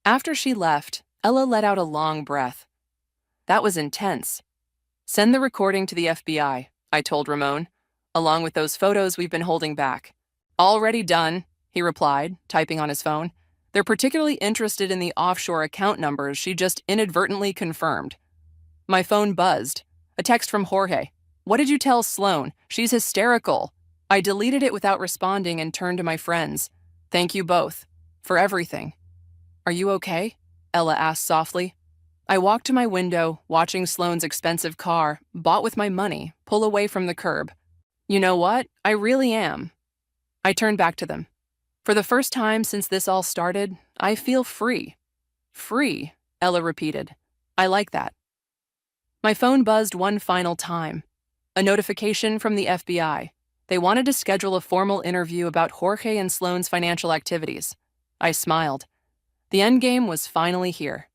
D: After she left, Ella let out a long breath. That was intense. Send the recording to the FBI, I told Ramon, along with those photos we've been holding back. Already done, he replied, typing on his phone. They're particularly interested in the offshore account numbers she just inadvertently confirmed. My phone buzzed. A text from Jorge. What did you tell Sloane? She's hysterical. I deleted it without responding and turned to my friends. Thank you both. For everything. Are you okay? Ella asked softly. I walked to my window, watching Sloane's expensive car, bought with my money, pull away from the curb. You know what? I really am. I turned back to them. For the first time since this all started, I feel free. Free, Ella repeated. I like that. My phone buzzed one final time. A notification from the FBI. They wanted to schedule a formal interview about Jorge and Sloane's financial activities. I smiled. The endgame was finally here.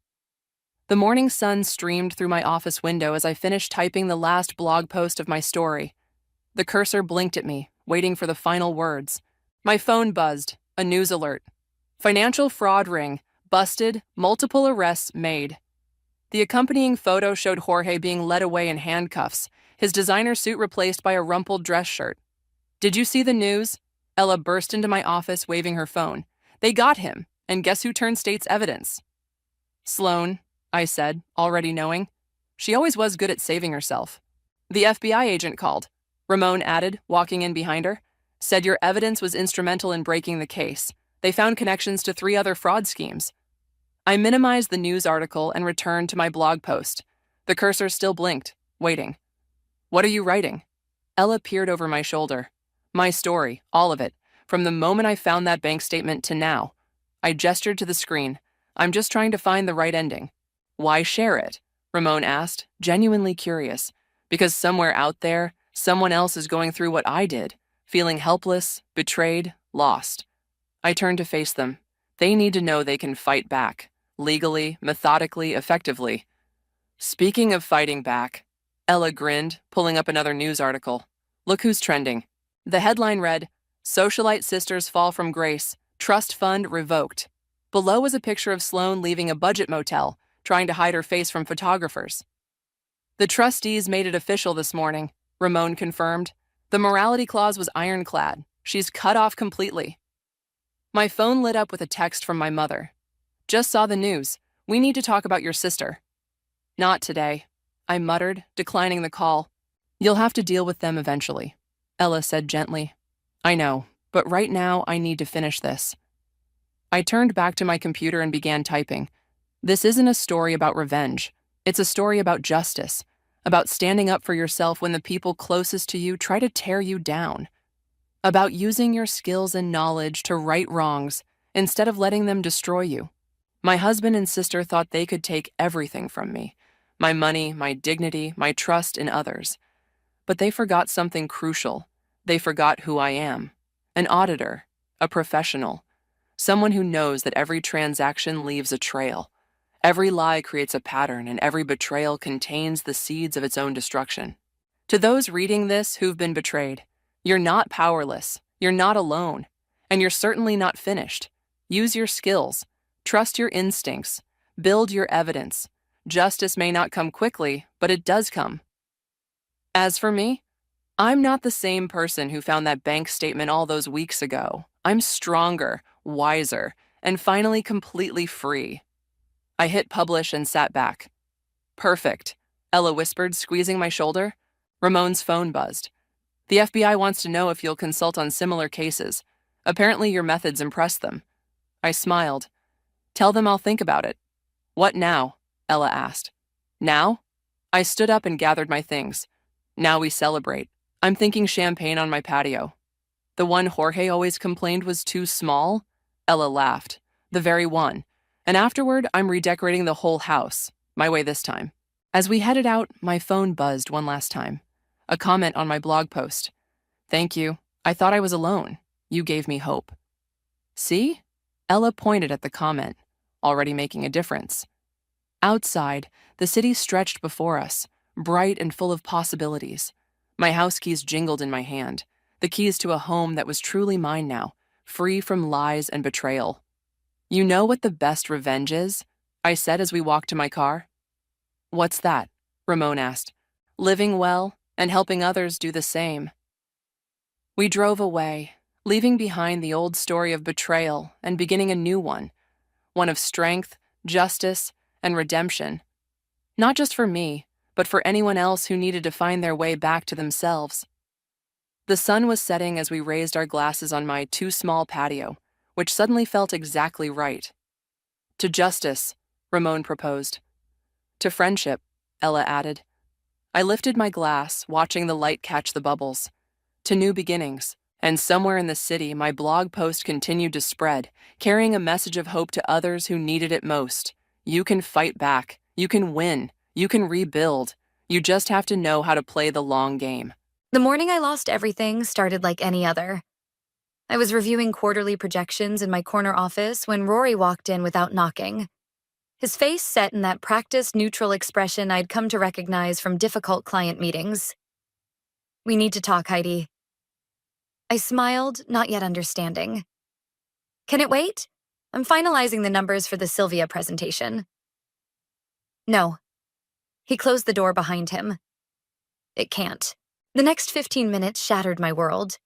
D: The morning sun streamed through my office window as I finished typing the last blog post of my story. The cursor blinked at me, waiting for the final words. My phone buzzed. A news alert. Financial fraud ring. Busted. Multiple arrests made. The accompanying photo showed Jorge being led away in handcuffs, his designer suit replaced by a rumpled dress shirt. Did you see the news? Ella burst into my office, waving her phone. They got him, and guess who turned state's evidence? Sloane, I said, already knowing. She always was good at saving herself. The FBI agent called. Ramon added, walking in behind her. Said your evidence was instrumental in breaking the case. They found connections to 3 other fraud schemes. I minimized the news article and returned to my blog post. The cursor still blinked, waiting. What are you writing? Ella peered over my shoulder. My story, all of it, from the moment I found that bank statement to now. I gestured to the screen. I'm just trying to find the right ending. Why share it? Ramon asked, genuinely curious. Because somewhere out there, someone else is going through what I did. Feeling helpless, betrayed, lost. I turned to face them. They need to know they can fight back. Legally, methodically, effectively. Speaking of fighting back, Ella grinned, pulling up another news article. Look who's trending. The headline read, Socialite Sisters Fall from Grace, Trust Fund Revoked. Below was a picture of Sloane leaving a budget motel, trying to hide her face from photographers. The trustees made it official this morning, Ramon confirmed. The morality clause was ironclad. She's cut off completely. My phone lit up with a text from my mother. Just saw the news. We need to talk about your sister. Not today, I muttered, declining the call. You'll have to deal with them eventually, Ella said gently. I know, but right now I need to finish this. I turned back to my computer and began typing. This isn't a story about revenge. It's a story about justice. About standing up for yourself when the people closest to you try to tear you down. About using your skills and knowledge to right wrongs instead of letting them destroy you. My husband and sister thought they could take everything from me. My money, my dignity, my trust in others. But they forgot something crucial. They forgot who I am. An auditor, a professional. Someone who knows that every transaction leaves a trail. Every lie creates a pattern, and every betrayal contains the seeds of its own destruction. To those reading this who've been betrayed, you're not powerless. You're not alone. And you're certainly not finished. Use your skills. Trust your instincts. Build your evidence. Justice may not come quickly, but it does come. As for me, I'm not the same person who found that bank statement all those weeks ago. I'm stronger, wiser, and finally completely free. I hit publish and sat back. Perfect, Ella whispered, squeezing my shoulder. Ramon's phone buzzed. The FBI wants to know if you'll consult on similar cases. Apparently your methods impressed them. I smiled. Tell them I'll think about it. What now? Ella asked. Now? I stood up and gathered my things. Now we celebrate. I'm thinking champagne on my patio. The one Jorge always complained was too small? Ella laughed. The very one. And afterward, I'm redecorating the whole house. My way this time. As we headed out, my phone buzzed one last time. A comment on my blog post. Thank you. I thought I was alone. You gave me hope. See? Ella pointed at the comment, already making a difference. Outside, the city stretched before us, bright and full of possibilities. My house keys jingled in my hand, the keys to a home that was truly mine now, free from lies and betrayal. You know what the best revenge is? I said as we walked to my car. What's that? Ramon asked. Living well and helping others do the same. We drove away, leaving behind the old story of betrayal and beginning a new one of strength, justice, and redemption. Not just for me, but for anyone else who needed to find their way back to themselves. The sun was setting as we raised our glasses on my too small patio, which suddenly felt exactly right. To justice, Ramon proposed. To friendship, Ella added. I lifted my glass, watching the light catch the bubbles. To new beginnings, and somewhere in the city, my blog post continued to spread, carrying a message of hope to others who needed it most. You can fight back. You can win. You can rebuild. You just have to know how to play the long game.
E: The morning I lost everything started like any other. I was reviewing quarterly projections in my corner office when Rory walked in without knocking. His face set in that practiced, neutral expression I'd come to recognize from difficult client meetings. We need to talk, Heidi. I smiled, not yet understanding. Can it wait? I'm finalizing the numbers for the Sylvia presentation. No. He closed the door behind him. It can't. The next 15 minutes shattered my world.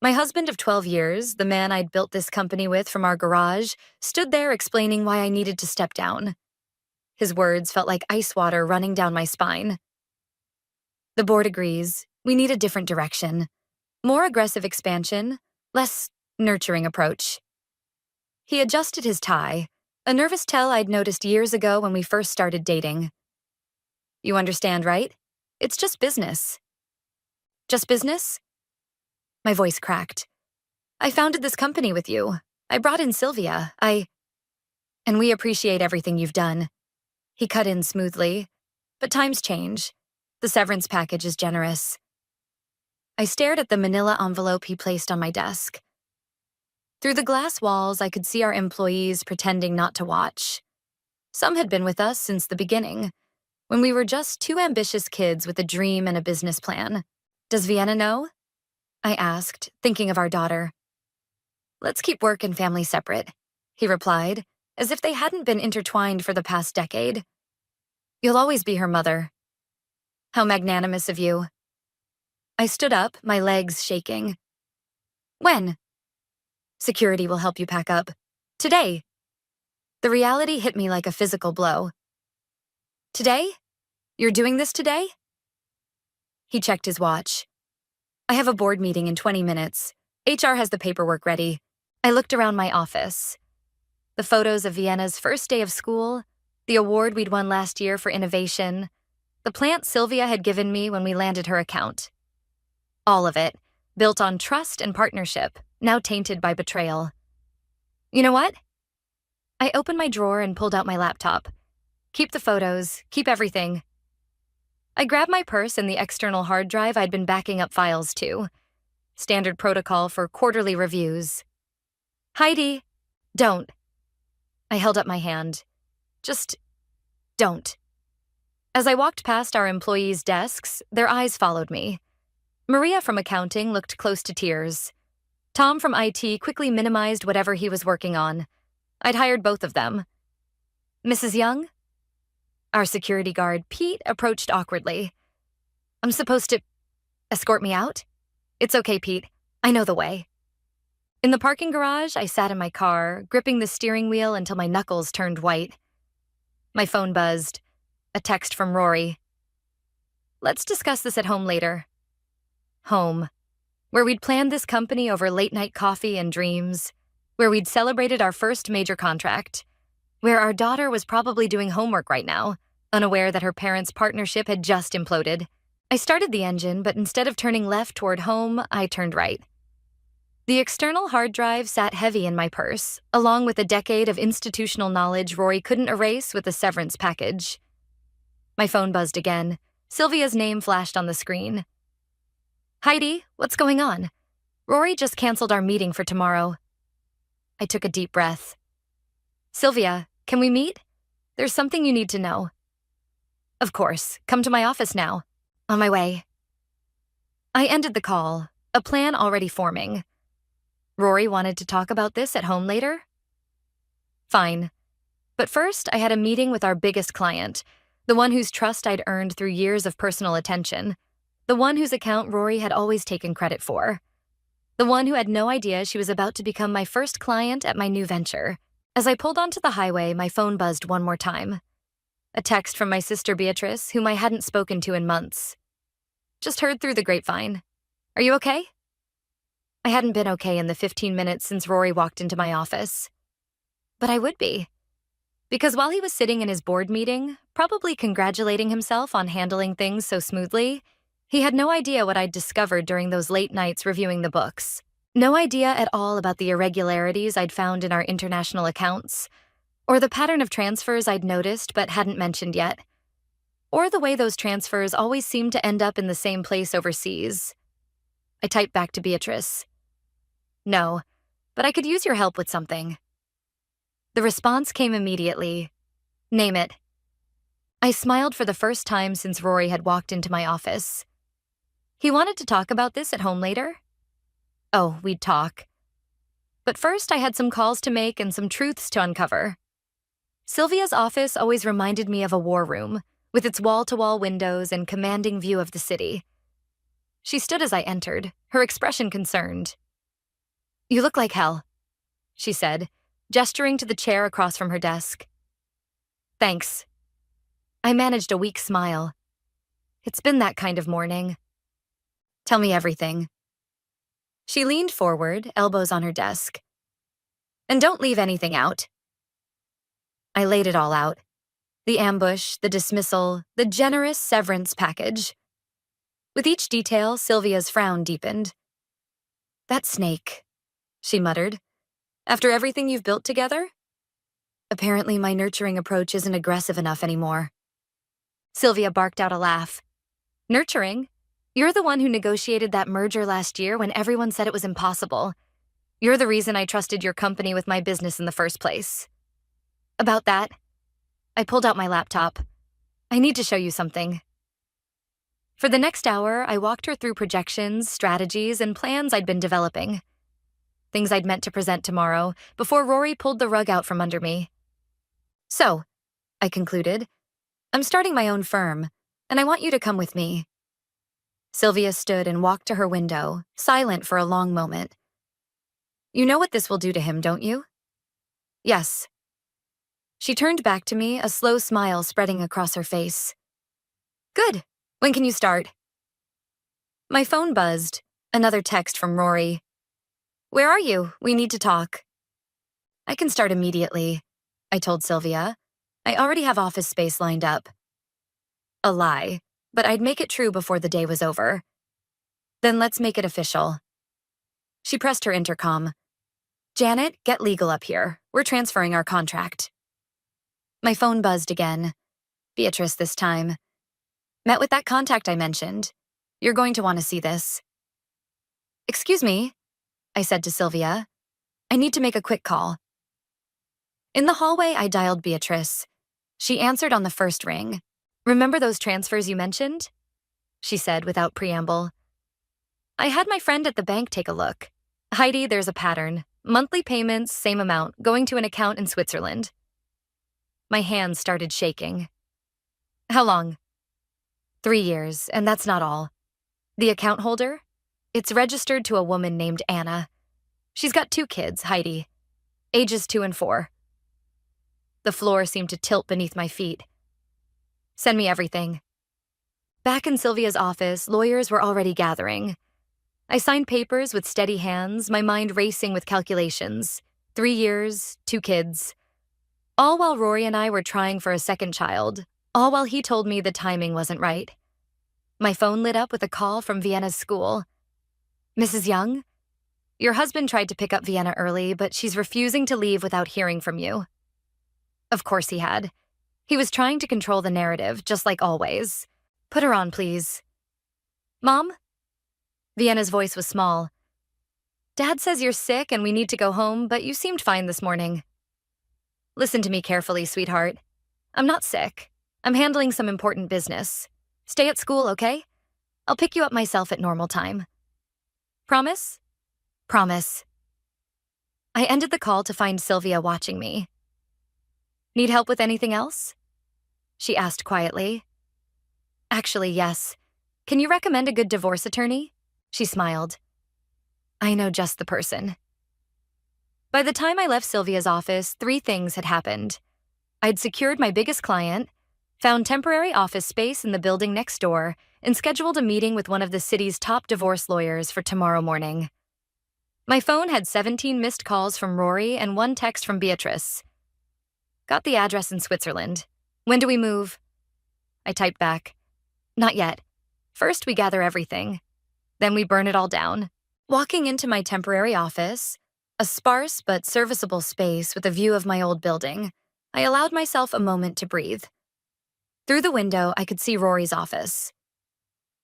E: My husband of 12 years, the man I'd built this company with from our garage, stood there explaining why I needed to step down. His words felt like ice water running down my spine. The board agrees. We need a different direction. More aggressive expansion, less nurturing approach. He adjusted his tie, a nervous tell I'd noticed years ago when we first started dating. You understand, right? It's just business. Just business? My voice cracked. I founded this company with you. I brought in Sylvia. And we appreciate everything you've done. He cut in smoothly. But times change. The severance package is generous. I stared at the manila envelope he placed on my desk. Through the glass walls, I could see our employees pretending not to watch. Some had been with us since the beginning, when we were just two ambitious kids with a dream and a business plan. Does Vienna know? I asked, thinking of our daughter. Let's keep work and family separate, he replied, as if they hadn't been intertwined for the past decade. You'll always be her mother. How magnanimous of you. I stood up, my legs shaking. When? Security will help you pack up. Today. The reality hit me like a physical blow. Today? You're doing this today? He checked his watch. I have a board meeting in 20 minutes. HR has the paperwork ready. I looked around my office. The photos of Vienna's first day of school, the award we'd won last year for innovation, the plant Sylvia had given me when we landed her account. All of it, built on trust and partnership, now tainted by betrayal. You know what? I opened my drawer and pulled out my laptop. Keep the photos, keep everything. I grabbed my purse and the external hard drive I'd been backing up files to. Standard protocol for quarterly reviews. Heidi, don't. I held up my hand. Just don't. As I walked past our employees' desks, their eyes followed me. Maria from accounting looked close to tears. Tom from IT quickly minimized whatever he was working on. I'd hired both of them. Mrs. Young? Our security guard, Pete, approached awkwardly. I'm supposed to escort me out? It's okay, Pete. I know the way. In the parking garage, I sat in my car, gripping the steering wheel until my knuckles turned white. My phone buzzed. A text from Rory. Let's discuss this at home later. Home. Where we'd planned this company over late-night coffee and dreams. Where we'd celebrated our first major contract. Where our daughter was probably doing homework right now, unaware that her parents' partnership had just imploded. I started the engine, but instead of turning left toward home, I turned right. The external hard drive sat heavy in my purse, along with a decade of institutional knowledge Rory couldn't erase with a severance package. My phone buzzed again. Sylvia's name flashed on the screen. Heidi, what's going on? Rory just canceled our meeting for tomorrow. I took a deep breath. Sylvia, can we meet? There's something you need to know. Of course, come to my office now. On my way. I ended the call, a plan already forming. Rory wanted to talk about this at home later? Fine. But first, I had a meeting with our biggest client, the one whose trust I'd earned through years of personal attention, the one whose account Rory had always taken credit for, the one who had no idea she was about to become my first client at my new venture. As I pulled onto the highway, my phone buzzed one more time. A text from my sister Beatrice, whom I hadn't spoken to in months. Just heard through the grapevine. Are you okay? I hadn't been okay in the 15 minutes since Rory walked into my office. But I would be. Because while he was sitting in his board meeting, probably congratulating himself on handling things so smoothly, he had no idea what I'd discovered during those late nights reviewing the books. No idea at all about the irregularities I'd found in our international accounts, or the pattern of transfers I'd noticed but hadn't mentioned yet, or the way those transfers always seemed to end up in the same place overseas. I typed back to Beatrice. No, but I could use your help with something. The response came immediately. Name it. I smiled for the first time since Rory had walked into my office. He wanted to talk about this at home later? Oh, we'd talk. But first I had some calls to make and some truths to uncover. Sylvia's office always reminded me of a war room, with its wall-to-wall windows and commanding view of the city. She stood as I entered, her expression concerned. You look like hell, she said, gesturing to the chair across from her desk. Thanks. I managed a weak smile. It's been that kind of morning. Tell me everything. She leaned forward, elbows on her desk. And don't leave anything out. I laid it all out. The ambush, the dismissal, the generous severance package. With each detail, Sylvia's frown deepened. That snake, she muttered. After everything you've built together? Apparently my nurturing approach isn't aggressive enough anymore. Sylvia barked out a laugh. Nurturing? You're the one who negotiated that merger last year when everyone said it was impossible. You're the reason I trusted your company with my business in the first place. About that, I pulled out my laptop. I need to show you something. For the next hour, I walked her through projections, strategies, and plans I'd been developing. Things I'd meant to present tomorrow, before Rory pulled the rug out from under me. So, I concluded, I'm starting my own firm, and I want you to come with me. Sylvia stood and walked to her window, silent for a long moment. You know what this will do to him, don't you? Yes. She turned back to me, a slow smile spreading across her face. Good. When can you start? My phone buzzed. Another text from Rory. Where are you? We need to talk. I can start immediately, I told Sylvia. I already have office space lined up. A lie, but I'd make it true before the day was over. Then let's make it official. She pressed her intercom. Janet, get legal up here. We're transferring our contract. My phone buzzed again. Beatrice this time. Met with that contact I mentioned. You're going to want to see this. Excuse me, I said to Sylvia. I need to make a quick call. In the hallway, I dialed Beatrice. She answered on the first ring. Remember those transfers you mentioned? She said without preamble. I had my friend at the bank take a look. Heidi, there's a pattern. Monthly payments, same amount, going to an account in Switzerland. My hands started shaking. How long? 3 years, and that's not all. The account holder? It's registered to a woman named Anna. She's got 2 kids, Heidi, ages 2 and 4. The floor seemed to tilt beneath my feet. Send me everything. Back in Sylvia's office, lawyers were already gathering. I signed papers with steady hands, my mind racing with calculations. 3 years, 2 kids. All while Rory and I were trying for a second child, all while he told me the timing wasn't right. My phone lit up with a call from Vienna's school. Mrs. Young? Your husband tried to pick up Vienna early, but she's refusing to leave without hearing from you. Of course he had. He was trying to control the narrative, just like always. Put her on, please. Mom? Vienna's voice was small. Dad says you're sick and we need to go home, but you seemed fine this morning. Listen to me carefully, sweetheart. I'm not sick. I'm handling some important business. Stay at school, okay? I'll pick you up myself at normal time. Promise? Promise. I ended the call to find Sylvia watching me. Need help with anything else? She asked quietly. Actually, yes. Can you recommend a good divorce attorney? She smiled. I know just the person. By the time I left Sylvia's office, 3 things had happened. I'd secured my biggest client, found temporary office space in the building next door, and scheduled a meeting with one of the city's top divorce lawyers for tomorrow morning. My phone had 17 missed calls from Rory and 1 text from Beatrice. Got the address in Switzerland. When do we move? I typed back. Not yet. First we gather everything. Then we burn it all down. Walking into my temporary office, a sparse but serviceable space with a view of my old building, I allowed myself a moment to breathe. Through the window, I could see Rory's office.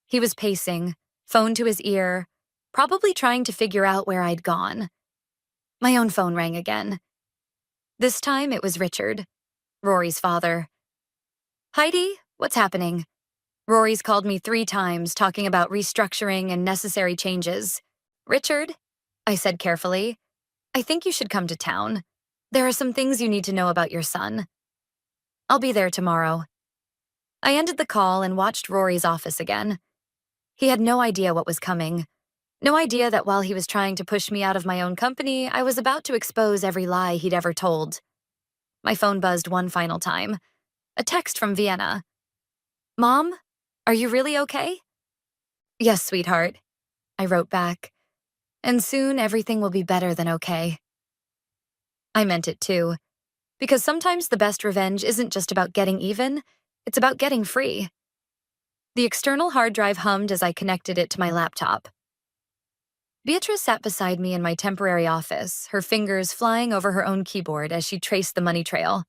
E: He was pacing, phone to his ear, probably trying to figure out where I'd gone. My own phone rang again. This time it was Richard, Rory's father. Heidi, what's happening? Rory's called me 3 times, talking about restructuring and necessary changes. Richard, I said carefully, I think you should come to town. There are some things you need to know about your son. I'll be there tomorrow. I ended the call and watched Rory's office again. He had no idea what was coming. No idea that while he was trying to push me out of my own company, I was about to expose every lie he'd ever told. My phone buzzed one final time. A text from Vienna. Mom, are you really okay? Yes, sweetheart, I wrote back. And soon everything will be better than okay. I meant it too, because sometimes the best revenge isn't just about getting even, it's about getting free. The external hard drive hummed as I connected it to my laptop. Beatrice sat beside me in my temporary office, her fingers flying over her own keyboard as she traced the money trail.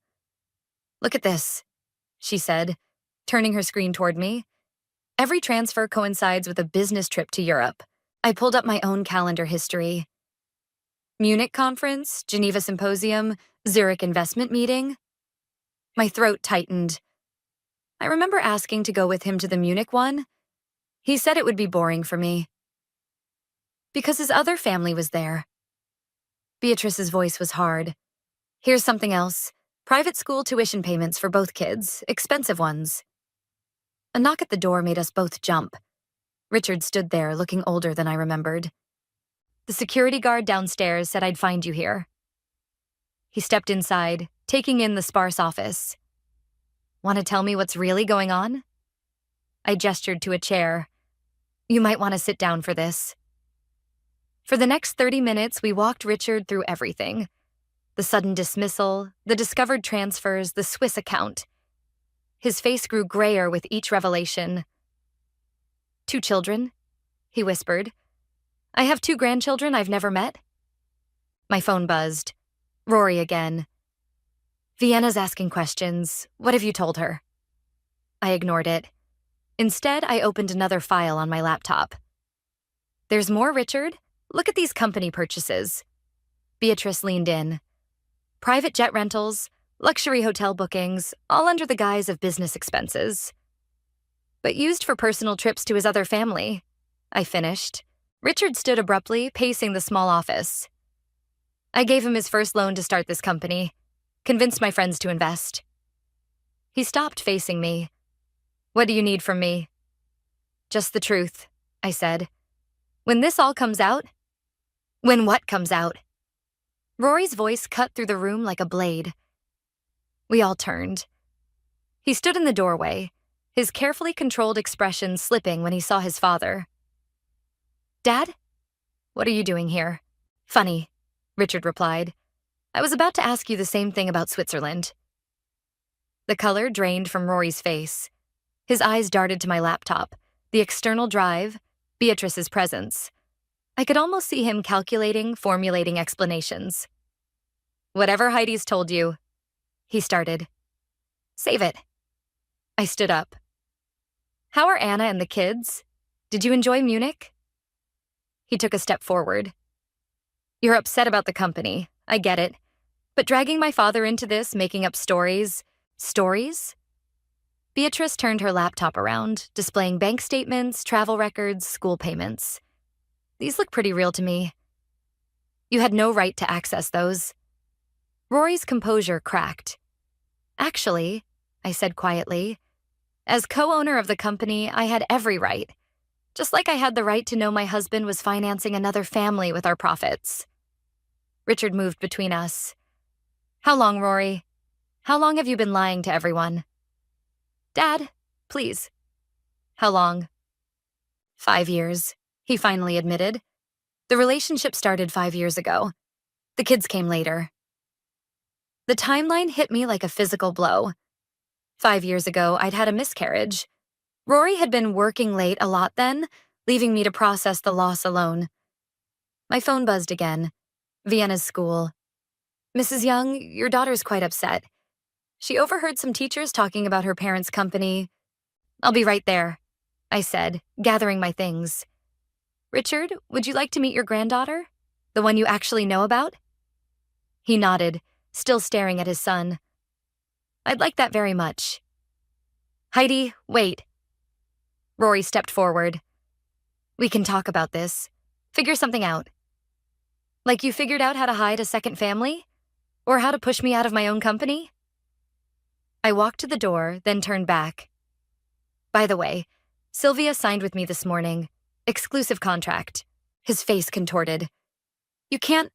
E: Look at this, she said, turning her screen toward me. Every transfer coincides with a business trip to Europe. I pulled up my own calendar history. Munich conference, Geneva symposium, Zurich investment meeting. My throat tightened. I remember asking to go with him to the Munich one. He said it would be boring for me. Because his other family was there. Beatrice's voice was hard. Here's something else. Private school tuition payments for both kids, expensive ones. A knock at the door made us both jump. Richard stood there, looking older than I remembered. The security guard downstairs said I'd find you here. He stepped inside, taking in the sparse office. Want to tell me what's really going on? I gestured to a chair. You might want to sit down for this. For the next 30 minutes, we walked Richard through everything. The sudden dismissal, the discovered transfers, the Swiss account. His face grew grayer with each revelation. 2 children, he whispered. I have 2 grandchildren I've never met. My phone buzzed. Rory again. Vienna's asking questions. What have you told her? I ignored it. Instead, I opened another file on my laptop. There's more, Richard. Look at these company purchases. Beatrice leaned in. Private jet rentals, luxury hotel bookings, all under the guise of business expenses. But used for personal trips to his other family, I finished. Richard stood abruptly, pacing the small office. I gave him his first loan to start this company, convinced my friends to invest. He stopped facing me. What do you need from me? Just the truth, I said. When this all comes out? When what comes out? Rory's voice cut through the room like a blade. We all turned. He stood in the doorway, his carefully controlled expression slipping when he saw his father. Dad? What are you doing here? Funny, Richard replied. I was about to ask you the same thing about Switzerland. The color drained from Rory's face. His eyes darted to my laptop, the external drive, Beatrice's presence. I could almost see him calculating, formulating explanations. Whatever Heidi's told you, he started. Save it. I stood up. How are Anna and the kids? Did you enjoy Munich? He took a step forward. You're upset about the company, I get it. But dragging my father into this, making up stories. Stories? Beatrice turned her laptop around, displaying bank statements, travel records, school payments. These look pretty real to me. You had no right to access those. Rory's composure cracked. Actually, I said quietly, as co-owner of the company, I had every right. Just like I had the right to know my husband was financing another family with our profits. Richard moved between us. How long, Rory? How long have you been lying to everyone? Dad, please. How long? 5 years, he finally admitted. The relationship started 5 years ago. The kids came later. The timeline hit me like a physical blow. 5 years ago, I'd had a miscarriage. Rory had been working late a lot then, leaving me to process the loss alone. My phone buzzed again. Vienna's school. Mrs. Young, your daughter's quite upset. She overheard some teachers talking about her parents' company. I'll be right there, I said, gathering my things. Richard, would you like to meet your granddaughter? The one you actually know about? He nodded, still staring at his son. I'd like that very much. Heidi, wait. Rory stepped forward. We can talk about this. Figure something out. Like you figured out how to hide a second family? Or how to push me out of my own company? I walked to the door, then turned back. By the way, Sylvia signed with me this morning. Exclusive contract. His face contorted. You can't...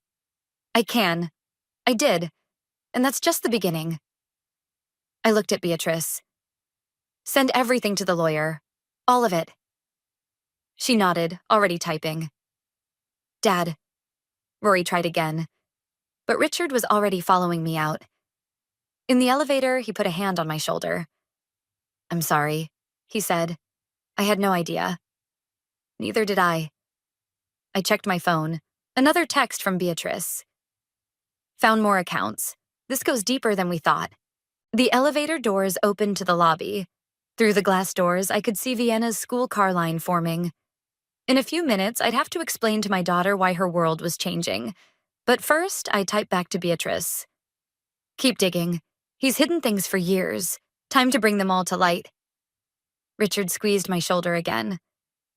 E: I can. I did. And that's just the beginning. I looked at Beatrice. Send everything to the lawyer. All of it. She nodded, already typing. Dad. Rory tried again. But Richard was already following me out. In the elevator, he put a hand on my shoulder. I'm sorry, he said. I had no idea. Neither did I. I checked my phone. Another text from Beatrice. Found more accounts. This goes deeper than we thought. The elevator doors opened to the lobby. Through the glass doors, I could see Vienna's school car line forming. In a few minutes, I'd have to explain to my daughter why her world was changing. But first, I typed back to Beatrice. Keep digging. He's hidden things for years. Time to bring them all to light. Richard squeezed my shoulder again.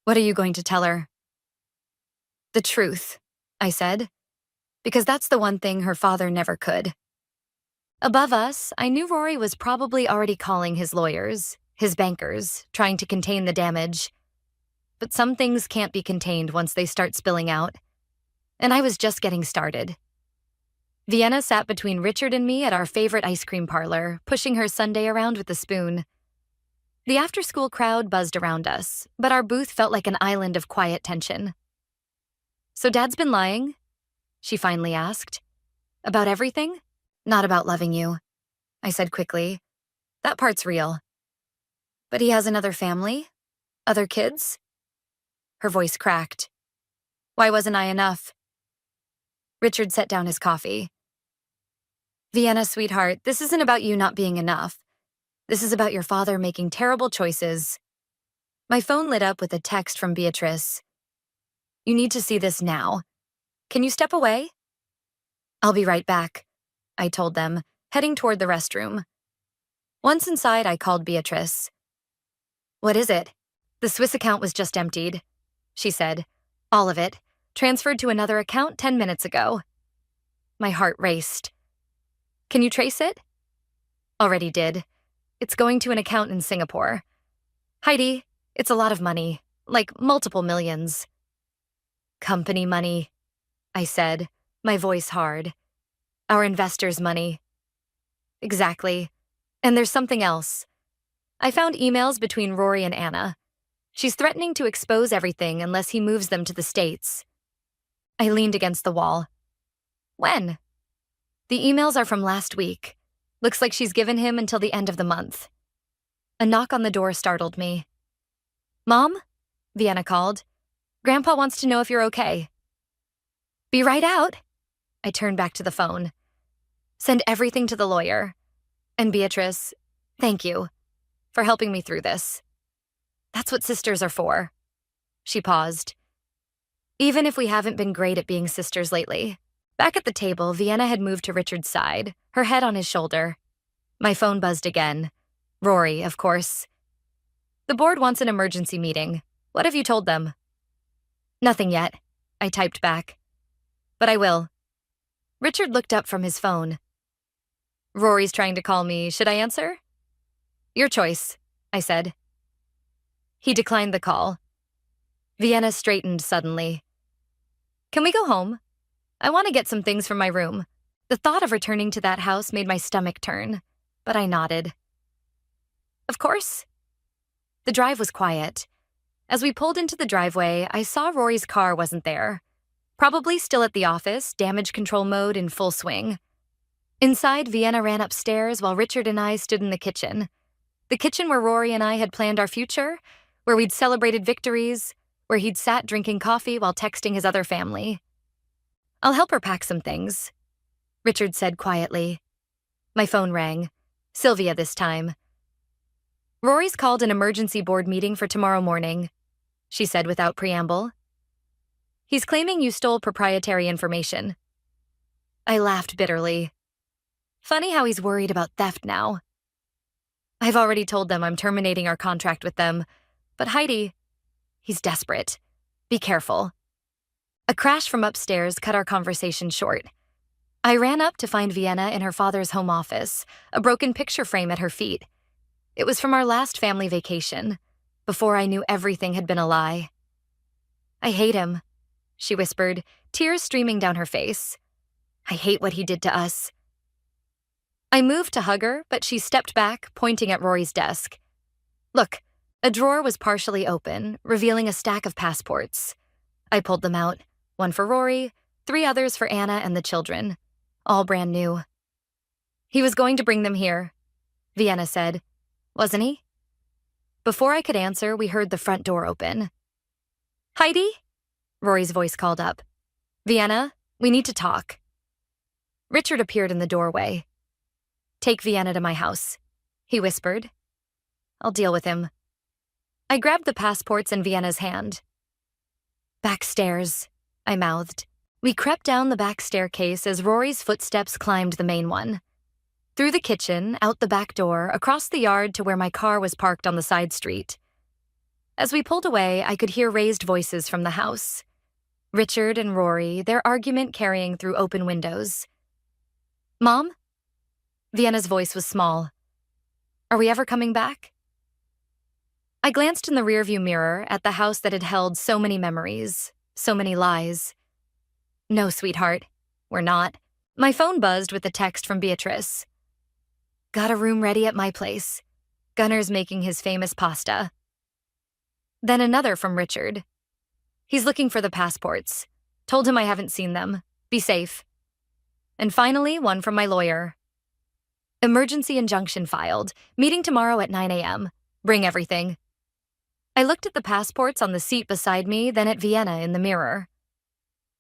E: What are you going to tell her? The truth, I said, because that's the one thing her father never could. Above us, I knew Rory was probably already calling his lawyers, his bankers, trying to contain the damage. But some things can't be contained once they start spilling out. And I was just getting started. Vienna sat between Richard and me at our favorite ice cream parlor, pushing her sundae around with a spoon. The after-school crowd buzzed around us, but our booth felt like an island of quiet tension. So Dad's been lying? She finally asked. About everything? Not about loving you, I said quickly. That part's real. But he has another family? Other kids? Her voice cracked. Why wasn't I enough? Richard set down his coffee. Vienna, sweetheart, this isn't about you not being enough. This is about your father making terrible choices. My phone lit up with a text from Beatrice. You need to see this now. Can you step away? I'll be right back, I told them, heading toward the restroom. Once inside, I called Beatrice. What is it? The Swiss account was just emptied, she said. All of it. Transferred to another account 10 minutes ago. My heart raced. Can you trace it? Already did. It's going to an account in Singapore. Heidi, it's a lot of money. Like multiple millions. Company money, I said, my voice hard. Our investors' money. Exactly. And there's something else. I found emails between Rory and Anna. She's threatening to expose everything unless he moves them to the States. I leaned against the wall. When? The emails are from last week. Looks like she's given him until the end of the month. A knock on the door startled me. Mom? Vienna called. Grandpa wants to know if you're okay. Be right out. I turned back to the phone. Send everything to the lawyer. And Beatrice, thank you for helping me through this. That's what sisters are for. She paused. Even if we haven't been great at being sisters lately. Back at the table, Vienna had moved to Richard's side, her head on his shoulder. My phone buzzed again. Rory, of course. The board wants an emergency meeting. What have you told them? Nothing yet, I typed back. But I will. Richard looked up from his phone. Rory's trying to call me. Should I answer? Your choice, I said. He declined the call. Vienna straightened suddenly. Can we go home? I want to get some things from my room. The thought of returning to that house made my stomach turn, but I nodded. Of course. The drive was quiet. As we pulled into the driveway, I saw Rory's car wasn't there. Probably still at the office, damage control mode in full swing. Inside, Vienna ran upstairs while Richard and I stood in the kitchen. The kitchen where Rory and I had planned our future, where we'd celebrated victories, where he'd sat drinking coffee while texting his other family. I'll help her pack some things, Richard said quietly. My phone rang. Sylvia this time. Rory's called an emergency board meeting for tomorrow morning, she said without preamble. He's claiming you stole proprietary information. I laughed bitterly. Funny how he's worried about theft now. I've already told them I'm terminating our contract with them, but Heidi, he's desperate. Be careful. A crash from upstairs cut our conversation short. I ran up to find Vienna in her father's home office, a broken picture frame at her feet. It was from our last family vacation, before I knew everything had been a lie. I hate him, she whispered, tears streaming down her face. I hate what he did to us. I moved to hug her, but she stepped back, pointing at Rory's desk. Look, a drawer was partially open, revealing a stack of passports. I pulled them out, one for Rory, 3 others for Anna and the children, all brand new. He was going to bring them here, Vienna said. Wasn't he? Before I could answer, we heard the front door open. Heidi? Rory's voice called up. Vienna, we need to talk. Richard appeared in the doorway. Take Vienna to my house, he whispered. I'll deal with him. I grabbed the passports in Vienna's hand. Backstairs, I mouthed. We crept down the back staircase as Rory's footsteps climbed the main one. Through the kitchen, out the back door, across the yard to where my car was parked on the side street. As we pulled away, I could hear raised voices from the house. Richard and Rory, their argument carrying through open windows. Mom? Vienna's voice was small. Are we ever coming back? I glanced in the rearview mirror at the house that had held so many memories, so many lies. No, sweetheart, we're not. My phone buzzed with a text from Beatrice. Got a room ready at my place. Gunner's making his famous pasta. Then another from Richard. He's looking for the passports. Told him I haven't seen them. Be safe. And finally, one from my lawyer. Emergency injunction filed. Meeting tomorrow at 9 a.m. Bring everything. I looked at the passports on the seat beside me, then at Vienna in the mirror.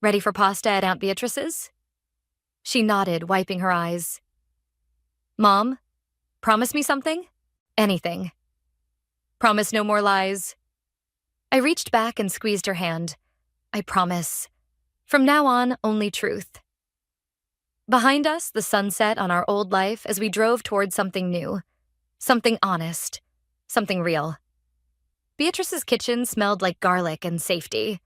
E: Ready for pasta at Aunt Beatrice's? She nodded, wiping her eyes. Mom, promise me something? Anything. Promise no more lies. I reached back and squeezed her hand. I promise. From now on, only truth. Behind us, the sunset on our old life as we drove toward something new. Something honest. Something real. Beatrice's kitchen smelled like garlic and safety.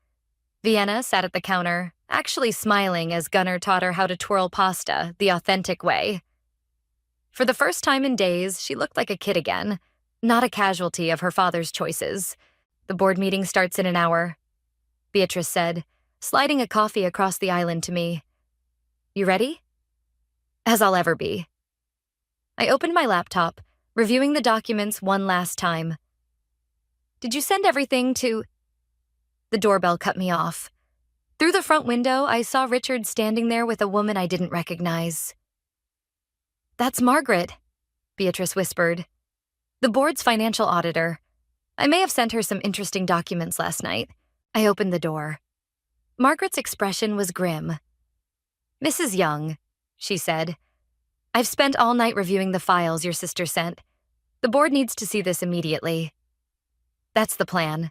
E: Vienna sat at the counter, actually smiling as Gunnar taught her how to twirl pasta the authentic way. For the first time in days, she looked like a kid again, not a casualty of her father's choices. The board meeting starts in an hour, Beatrice said, sliding a coffee across the island to me. You ready? As I'll ever be. I opened my laptop, reviewing the documents one last time. Did you send everything to... The doorbell cut me off. Through the front window, I saw Richard standing there with a woman I didn't recognize. That's Margaret, Beatrice whispered. The board's financial auditor. I may have sent her some interesting documents last night. I opened the door. Margaret's expression was grim. Mrs. Young, she said, I've spent all night reviewing the files your sister sent. The board needs to see this immediately. That's the plan.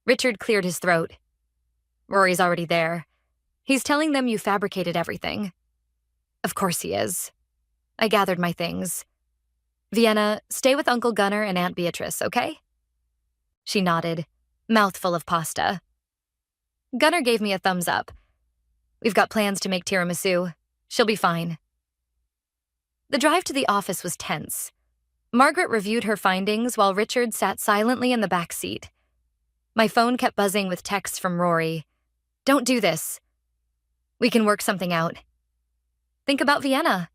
E: Richard cleared his throat. Rory's already there. He's telling them you fabricated everything. Of course he is. I gathered my things. Vienna, stay with Uncle Gunnar and Aunt Beatrice, okay? She nodded, mouthful of pasta. Gunnar gave me a thumbs up. We've got plans to make tiramisu. She'll be fine. The drive to the office was tense. Margaret reviewed her findings while Richard sat silently in the back seat. My phone kept buzzing with texts from Rory. Don't do this. We can work something out. Think about Vienna.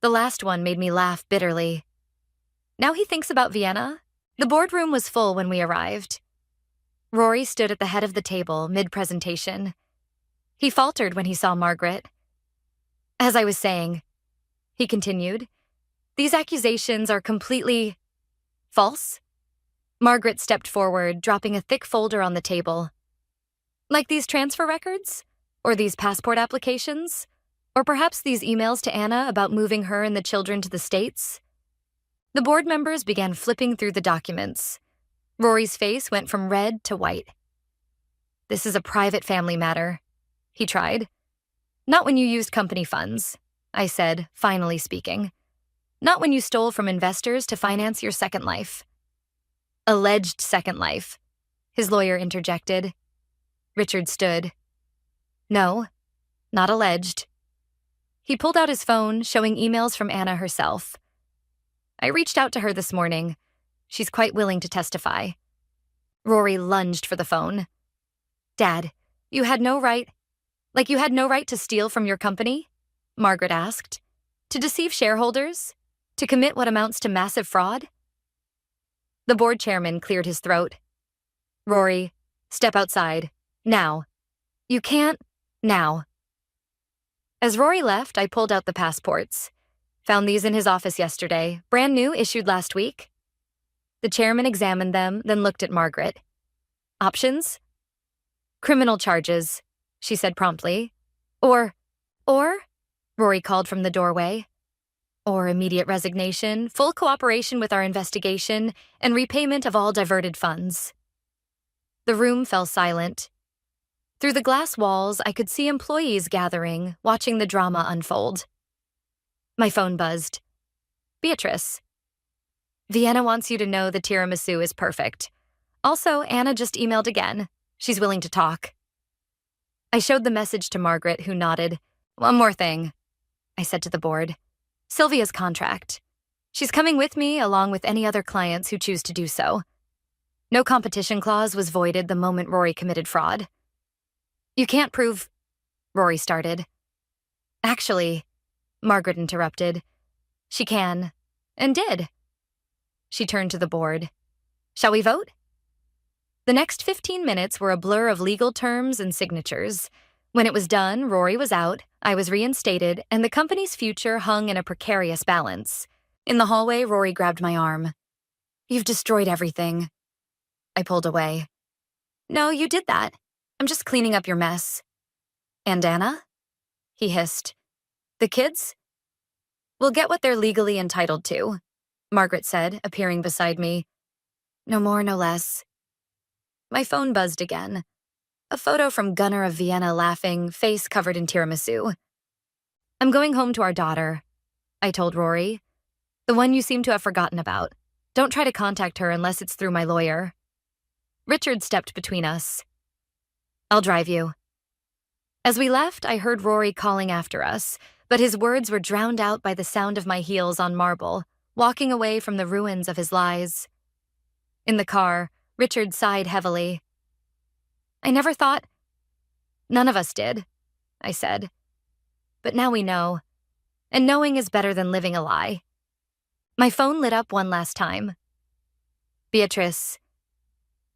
E: The last one made me laugh bitterly. Now he thinks about Vienna? The boardroom was full when we arrived. Rory stood at the head of the table, mid-presentation. He faltered when he saw Margaret. As I was saying, he continued, these accusations are completely false. Margaret stepped forward, dropping a thick folder on the table. Like these transfer records? Or these passport applications? Or perhaps these emails to Anna about moving her and the children to the States? The board members began flipping through the documents. Rory's face went from red to white. This is a private family matter, he tried. Not when you used company funds, I said, finally speaking. Not when you stole from investors to finance your second life. Alleged second life, his lawyer interjected. Richard stood. No, not alleged. He pulled out his phone, showing emails from Anna herself. I reached out to her this morning. She's quite willing to testify. Rory lunged for the phone. Dad, you had no right... Like you had no right to steal from your company? Margaret asked. To deceive shareholders? To commit what amounts to massive fraud? The board chairman cleared his throat. Rory, step outside. Now. You can't. Now. As Rory left, I pulled out the passports. Found these in his office yesterday, brand new, issued last week. The chairman examined them, then looked at Margaret. Options? Criminal charges, she said promptly. Or, Rory called from the doorway. Or immediate resignation, full cooperation with our investigation, and repayment of all diverted funds. The room fell silent. Through the glass walls, I could see employees gathering, watching the drama unfold. My phone buzzed. Beatrice. Vienna wants you to know the tiramisu is perfect. Also, Anna just emailed again. She's willing to talk. I showed the message to Margaret, who nodded. One more thing, I said to the board. Sylvia's contract. She's coming with me along with any other clients who choose to do so. No competition clause was voided the moment Rory committed fraud. You can't prove... Rory started. Actually, Margaret interrupted. She can, and did. She turned to the board. Shall we vote? The next 15 minutes were a blur of legal terms and signatures. When it was done, Rory was out, I was reinstated, and the company's future hung in a precarious balance. In the hallway, Rory grabbed my arm. You've destroyed everything. I pulled away. No, you did that. I'm just cleaning up your mess. And Anna? He hissed. The kids? We'll get what they're legally entitled to, Margaret said, appearing beside me. No more, no less. My phone buzzed again. A photo from Gunnar of Vienna laughing, face covered in tiramisu. I'm going home to our daughter, I told Rory. The one you seem to have forgotten about. Don't try to contact her unless it's through my lawyer. Richard stepped between us. I'll drive you. As we left, I heard Rory calling after us, but his words were drowned out by the sound of my heels on marble, walking away from the ruins of his lies. In the car, Richard sighed heavily. I never thought— None of us did, I said. But now we know, and knowing is better than living a lie. My phone lit up one last time. Beatrice,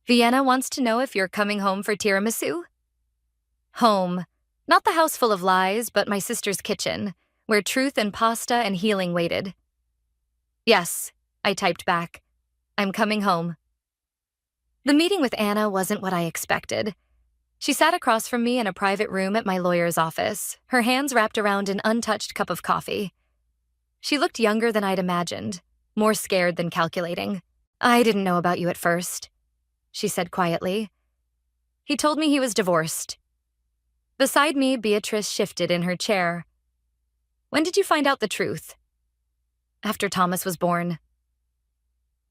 E: Vienna wants to know if you're coming home for tiramisu? Home. Not the house full of lies, but my sister's kitchen, where truth and pasta and healing waited. Yes, I typed back. I'm coming home. The meeting with Anna wasn't what I expected. She sat across from me in a private room at my lawyer's office, her hands wrapped around an untouched cup of coffee. She looked younger than I'd imagined, more scared than calculating. I didn't know about you at first, she said quietly. He told me he was divorced. Beside me, Beatrice shifted in her chair. When did you find out the truth? After Thomas was born.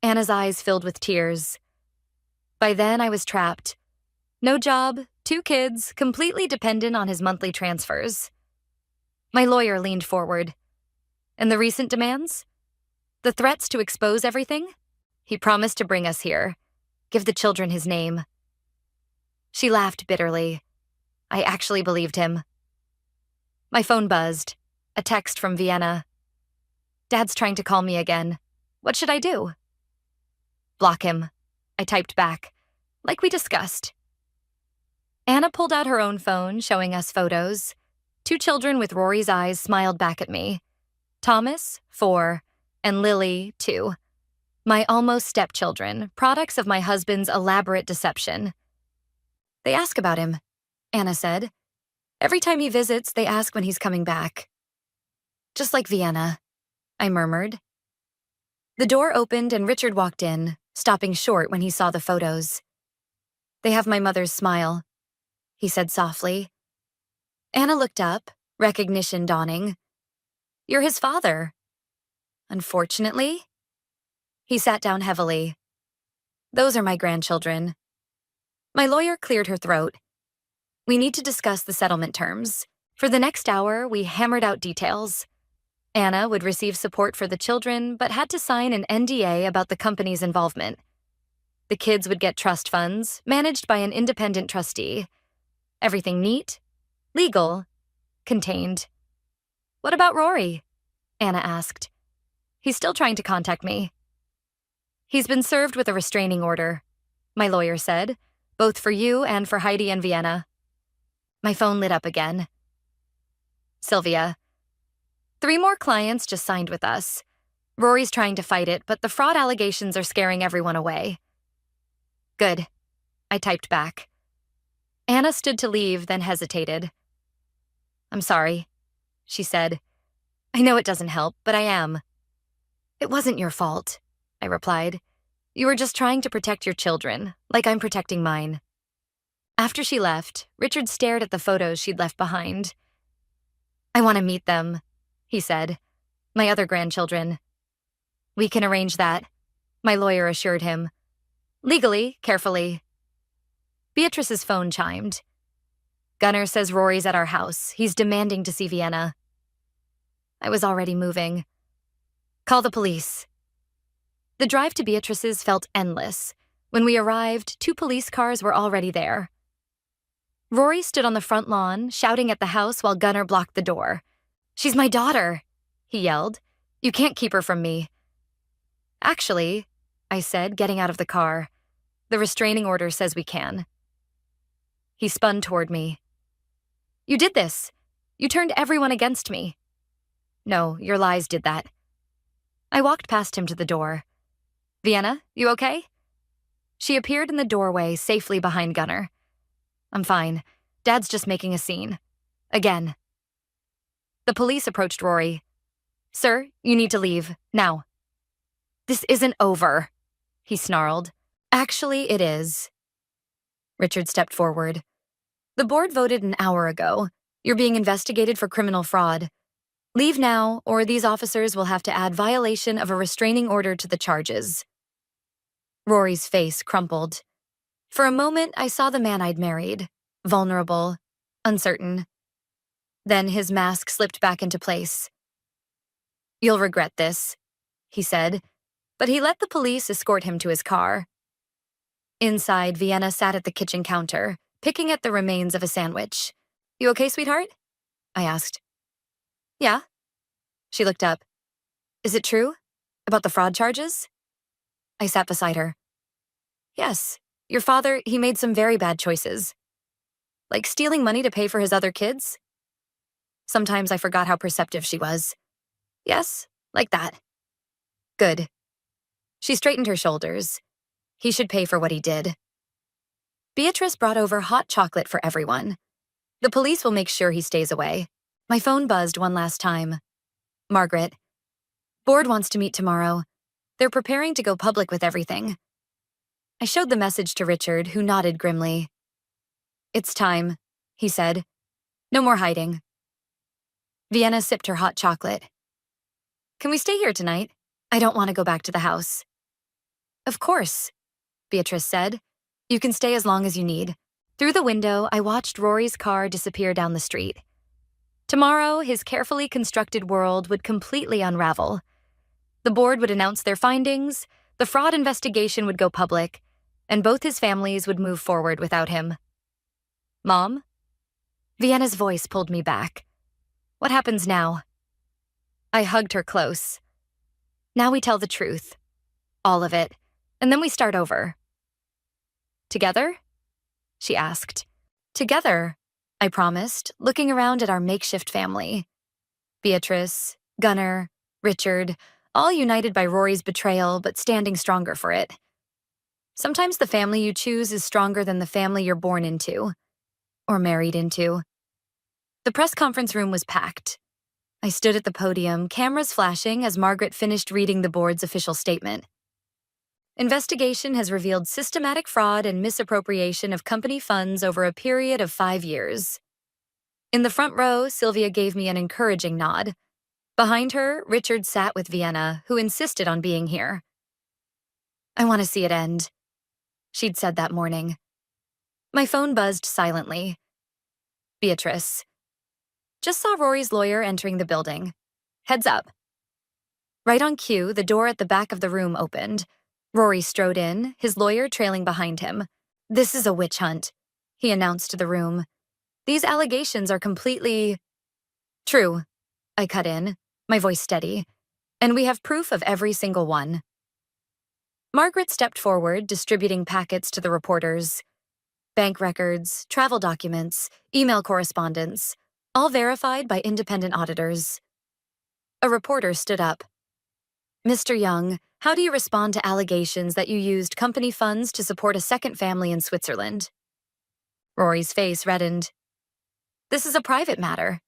E: Anna's eyes filled with tears. By then, I was trapped. No job, 2 kids, completely dependent on his monthly transfers. My lawyer leaned forward. And the recent demands? The threats to expose everything? He promised to bring us here, give the children his name. She laughed bitterly. I actually believed him. My phone buzzed. A text from Vienna. Dad's trying to call me again. What should I do? Block him, I typed back, like we discussed. Anna pulled out her own phone, showing us photos. 2 children with Rory's eyes smiled back at me. Thomas, 4, and Lily, 2. My almost stepchildren, products of my husband's elaborate deception. They ask about him, Anna said. Every time he visits, they ask when he's coming back. Just like Vienna, I murmured. The door opened and Richard walked in, stopping short when he saw the photos. They have my mother's smile, he said softly. Anna looked up, recognition dawning. You're his father. Unfortunately. He sat down heavily. Those are my grandchildren. My lawyer cleared her throat. We need to discuss the settlement terms. For the next hour, we hammered out details. Anna would receive support for the children, but had to sign an NDA about the company's involvement. The kids would get trust funds, managed by an independent trustee. Everything neat, legal, contained. What about Rory? Anna asked. He's still trying to contact me. He's been served with a restraining order, my lawyer said, both for you and for Heidi and Vienna. My phone lit up again. Sylvia. 3 more clients just signed with us. Rory's trying to fight it, but the fraud allegations are scaring everyone away. Good, I typed back. Anna stood to leave, then hesitated. I'm sorry, she said. I know it doesn't help, but I am. It wasn't your fault, I replied. You were just trying to protect your children, like I'm protecting mine. After she left, Richard stared at the photos she'd left behind. I want to meet them, he said. My other grandchildren. We can arrange that, my lawyer assured him. Legally, carefully. Beatrice's phone chimed. Gunnar says Rory's at our house. He's demanding to see Vienna. I was already moving. Call the police. The drive to Beatrice's felt endless. When we arrived, 2 police cars were already there. Rory stood on the front lawn, shouting at the house while Gunnar blocked the door. She's my daughter, he yelled. You can't keep her from me. Actually, I said, getting out of the car, the restraining order says we can. He spun toward me. You did this. You turned everyone against me. No, your lies did that. I walked past him to the door. Vienna, you okay? She appeared in the doorway, safely behind Gunnar. I'm fine. Dad's just making a scene. Again. The police approached Rory. Sir, you need to leave, now. This isn't over, he snarled. Actually, it is. Richard stepped forward. The board voted an hour ago. You're being investigated for criminal fraud. Leave now, or these officers will have to add violation of a restraining order to the charges. Rory's face crumpled. For a moment, I saw the man I'd married, vulnerable, uncertain. Then his mask slipped back into place. "You'll regret this," he said, but he let the police escort him to his car. Inside, Vienna sat at the kitchen counter, picking at the remains of a sandwich. "You okay, sweetheart?" I asked. "Yeah." She looked up. "Is it true? About the fraud charges?" I sat beside her. "Yes. Your father, he made some very bad choices. Like stealing money to pay for his other kids?" Sometimes I forgot how perceptive she was. "Yes, like that." "Good." She straightened her shoulders. "He should pay for what he did." Beatrice brought over hot chocolate for everyone. "The police will make sure he stays away." My phone buzzed one last time. "Margaret. Board wants to meet tomorrow. They're preparing to go public with everything." I showed the message to Richard, who nodded grimly. "It's time," he said. "No more hiding." Vienna sipped her hot chocolate. "Can we stay here tonight? I don't want to go back to the house." "Of course," Beatrice said. "You can stay as long as you need." Through the window, I watched Rory's car disappear down the street. Tomorrow, his carefully constructed world would completely unravel. The board would announce their findings, the fraud investigation would go public, and both his families would move forward without him. "Mom?" Vienna's voice pulled me back. "What happens now?" I hugged her close. "Now we tell the truth. All of it. And then we start over." "Together?" she asked. "Together," I promised, looking around at our makeshift family. Beatrice, Gunnar, Richard, all united by Rory's betrayal, but standing stronger for it. Sometimes the family you choose is stronger than the family you're born into. Or married into. The press conference room was packed. I stood at the podium, cameras flashing as Margaret finished reading the board's official statement. "Investigation has revealed systematic fraud and misappropriation of company funds over a period of 5 years." In the front row, Sylvia gave me an encouraging nod. Behind her, Richard sat with Vienna, who insisted on being here. "I want to see it end," she'd said that morning. My phone buzzed silently. Beatrice. "Just saw Rory's lawyer entering the building. Heads up." Right on cue, the door at the back of the room opened. Rory strode in, his lawyer trailing behind him. "This is a witch hunt," he announced to the room. "These allegations are completely..." "True," I cut in, my voice steady. "And we have proof of every single one." Margaret stepped forward, distributing packets to the reporters. Bank records, travel documents, email correspondence, all verified by independent auditors. A reporter stood up. "Mr. Young, how do you respond to allegations that you used company funds to support a second family in Switzerland?" Rory's face reddened. "This is a private matter."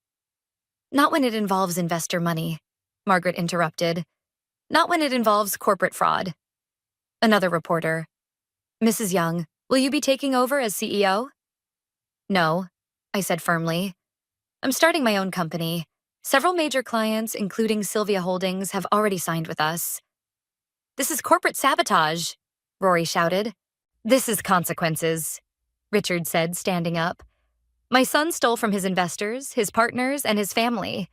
E: "Not when it involves investor money," Margaret interrupted. "Not when it involves corporate fraud." Another reporter. "Mrs. Young, will you be taking over as CEO?" "No," I said firmly. "I'm starting my own company. Several major clients, including Sylvia Holdings, have already signed with us." "This is corporate sabotage," Rory shouted. "This is consequences," Richard said, standing up. "My son stole from his investors, his partners, and his family.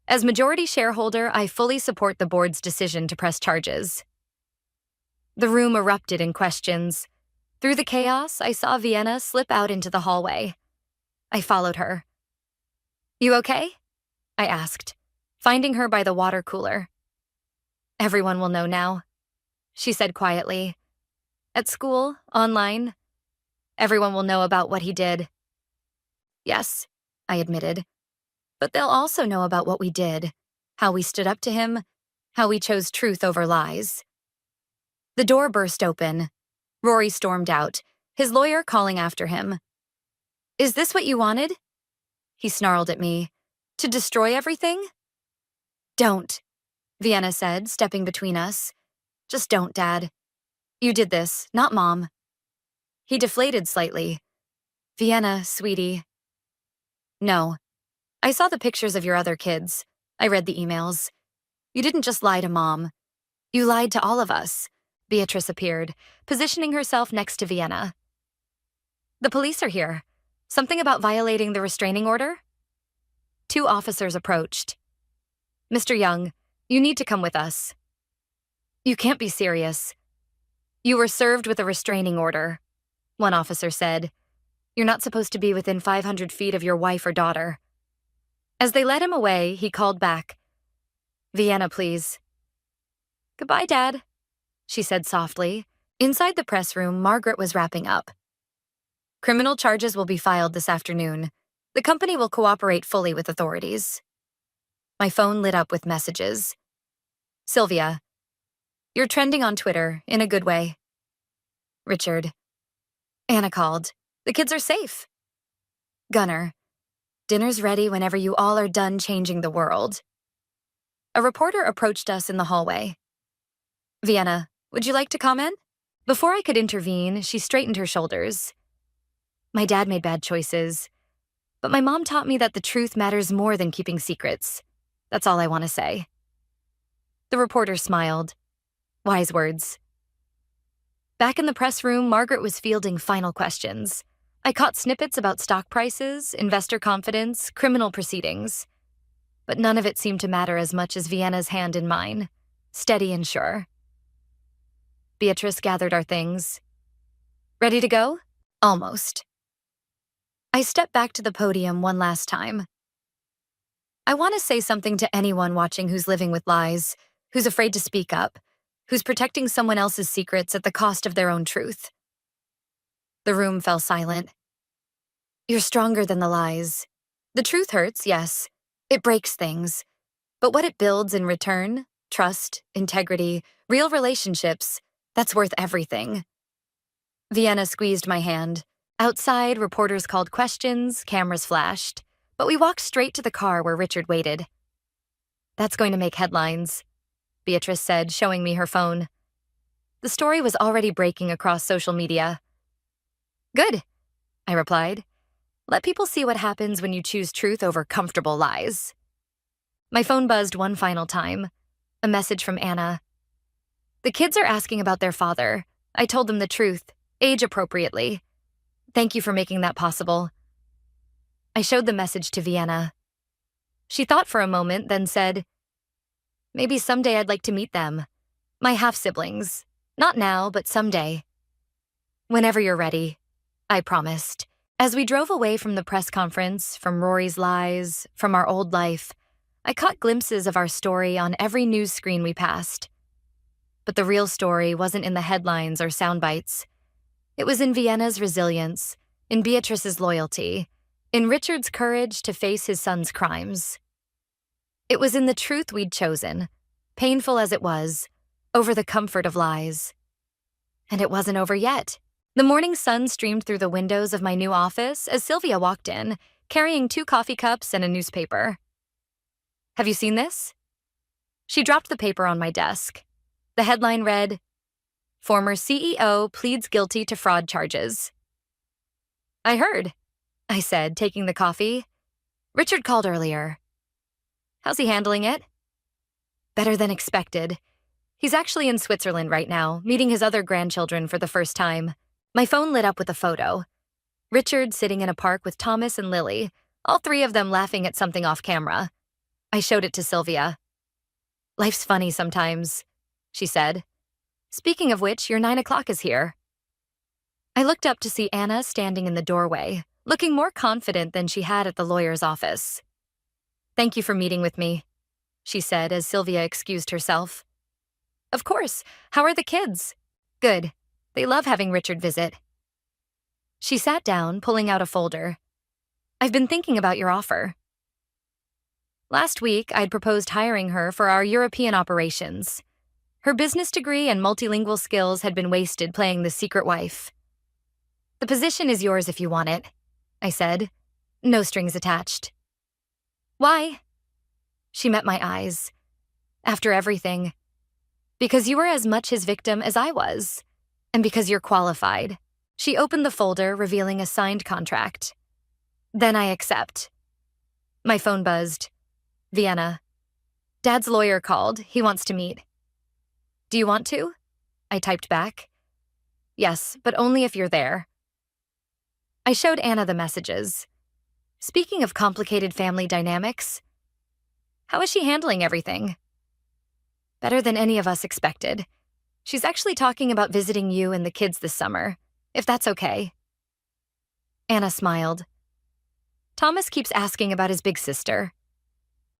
E: As majority shareholder, I fully support the board's decision to press charges." The room erupted in questions. Through the chaos, I saw Vienna slip out into the hallway. I followed her. "You okay?" I asked, finding her by the water cooler. "Everyone will know now," she said quietly. "At school, online, everyone will know about what he did." "Yes," I admitted. "But they'll also know about what we did, how we stood up to him, how we chose truth over lies." The door burst open. Rory stormed out, his lawyer calling after him. "Is this what you wanted?" He snarled at me. "To destroy everything?" "Don't," Vienna said, stepping between us. "Just don't, Dad. You did this, not Mom." He deflated slightly. "Vienna, sweetie." "No. I saw the pictures of your other kids. I read the emails. You didn't just lie to Mom. You lied to all of us." Beatrice appeared, positioning herself next to Vienna. "The police are here. Something about violating the restraining order? 2 officers approached. Mr. Young, you need to come with us. You can't be serious. You were served with a restraining order, one officer said. You're not supposed to be within 500 feet of your wife or daughter. As they led him away, he called back. Vienna, please. Goodbye, Dad, she said softly. Inside the press room, Margaret was wrapping up. Criminal charges will be filed this afternoon. The company will cooperate fully with authorities. My phone lit up with messages. Sylvia, you're trending on Twitter in a good way. Richard. Anna called. The kids are safe. Gunnar. Dinner's ready whenever you all are done changing the world. A reporter approached us in the hallway. Vienna, would you like to comment? Before I could intervene, she straightened her shoulders. My dad made bad choices, but my mom taught me that the truth matters more than keeping secrets. That's all I want to say. The reporter smiled. Wise words. Back in the press room, Margaret was fielding final questions. I caught snippets about stock prices, investor confidence, criminal proceedings. But none of it seemed to matter as much as Vienna's hand in mine, steady and sure. Beatrice gathered our things. Ready to go? Almost. I stepped back to the podium one last time. I want to say something to anyone watching who's living with lies, who's afraid to speak up, who's protecting someone else's secrets at the cost of their own truth. The room fell silent. You're stronger than the lies. The truth hurts, yes. It breaks things. But what it builds in return, trust, integrity, real relationships, that's worth everything. Vienna squeezed my hand. Outside, reporters called questions, cameras flashed, but we walked straight to the car where Richard waited. That's going to make headlines, Beatrice said, showing me her phone. The story was already breaking across social media. Good, I replied. Let people see what happens when you choose truth over comfortable lies. My phone buzzed one final time. A message from Anna. The kids are asking about their father. I told them the truth, age appropriately. Thank you for making that possible. I showed the message to Vienna. She thought for a moment, then said, maybe someday I'd like to meet them. My half-siblings. Not now, but someday. Whenever you're ready, I promised. As we drove away from the press conference, from Rory's lies, from our old life, I caught glimpses of our story on every news screen we passed. But the real story wasn't in the headlines or sound bites. It was in Vienna's resilience, in Beatrice's loyalty, in Richard's courage to face his son's crimes. It was in the truth we'd chosen, painful as it was, over the comfort of lies. And it wasn't over yet. The morning sun streamed through the windows of my new office as Sylvia walked in, carrying 2 coffee cups and a newspaper. Have you seen this? She dropped the paper on my desk. The headline read, Former CEO pleads guilty to fraud charges. I heard, I said, taking the coffee. Richard called earlier. How's he handling it? Better than expected. He's actually in Switzerland right now, meeting his other grandchildren for the first time. My phone lit up with a photo. Richard sitting in a park with Thomas and Lily, all 3 of them laughing at something off camera. I showed it to Sylvia. Life's funny sometimes, she said. Speaking of which, your 9 o'clock is here. I looked up to see Anna standing in the doorway, looking more confident than she had at the lawyer's office. Thank you for meeting with me, she said as Sylvia excused herself. Of course. How are the kids? Good. They love having Richard visit. She sat down, pulling out a folder. I've been thinking about your offer. Last week, I'd proposed hiring her for our European operations. Her business degree and multilingual skills had been wasted playing the secret wife. The position is yours if you want it, I said. No strings attached. Why? She met my eyes. After everything. Because you were as much his victim as I was. And because you're qualified. She opened the folder, revealing a signed contract. Then I accept. My phone buzzed. Vienna. Dad's lawyer called. He wants to meet. Do you want to? I typed back. Yes, but only if you're there. I showed Anna the messages. Speaking of complicated family dynamics, how is she handling everything? Better than any of us expected. She's actually talking about visiting you and the kids this summer, if that's okay. Anna smiled. Thomas keeps asking about his big sister.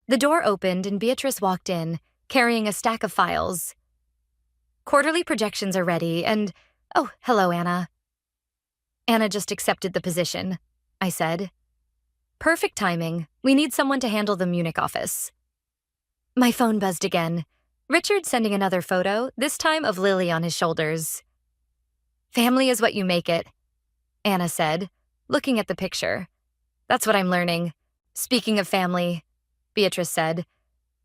E: The door opened and Beatrice walked in, carrying a stack of files. Quarterly projections are ready and, oh, hello, Anna. Anna just accepted the position, I said. Perfect timing. We need someone to handle the Munich office. My phone buzzed again. Richard sending another photo, this time of Lily on his shoulders. Family is what you make it, Anna said, looking at the picture. That's what I'm learning. Speaking of family, Beatrice said,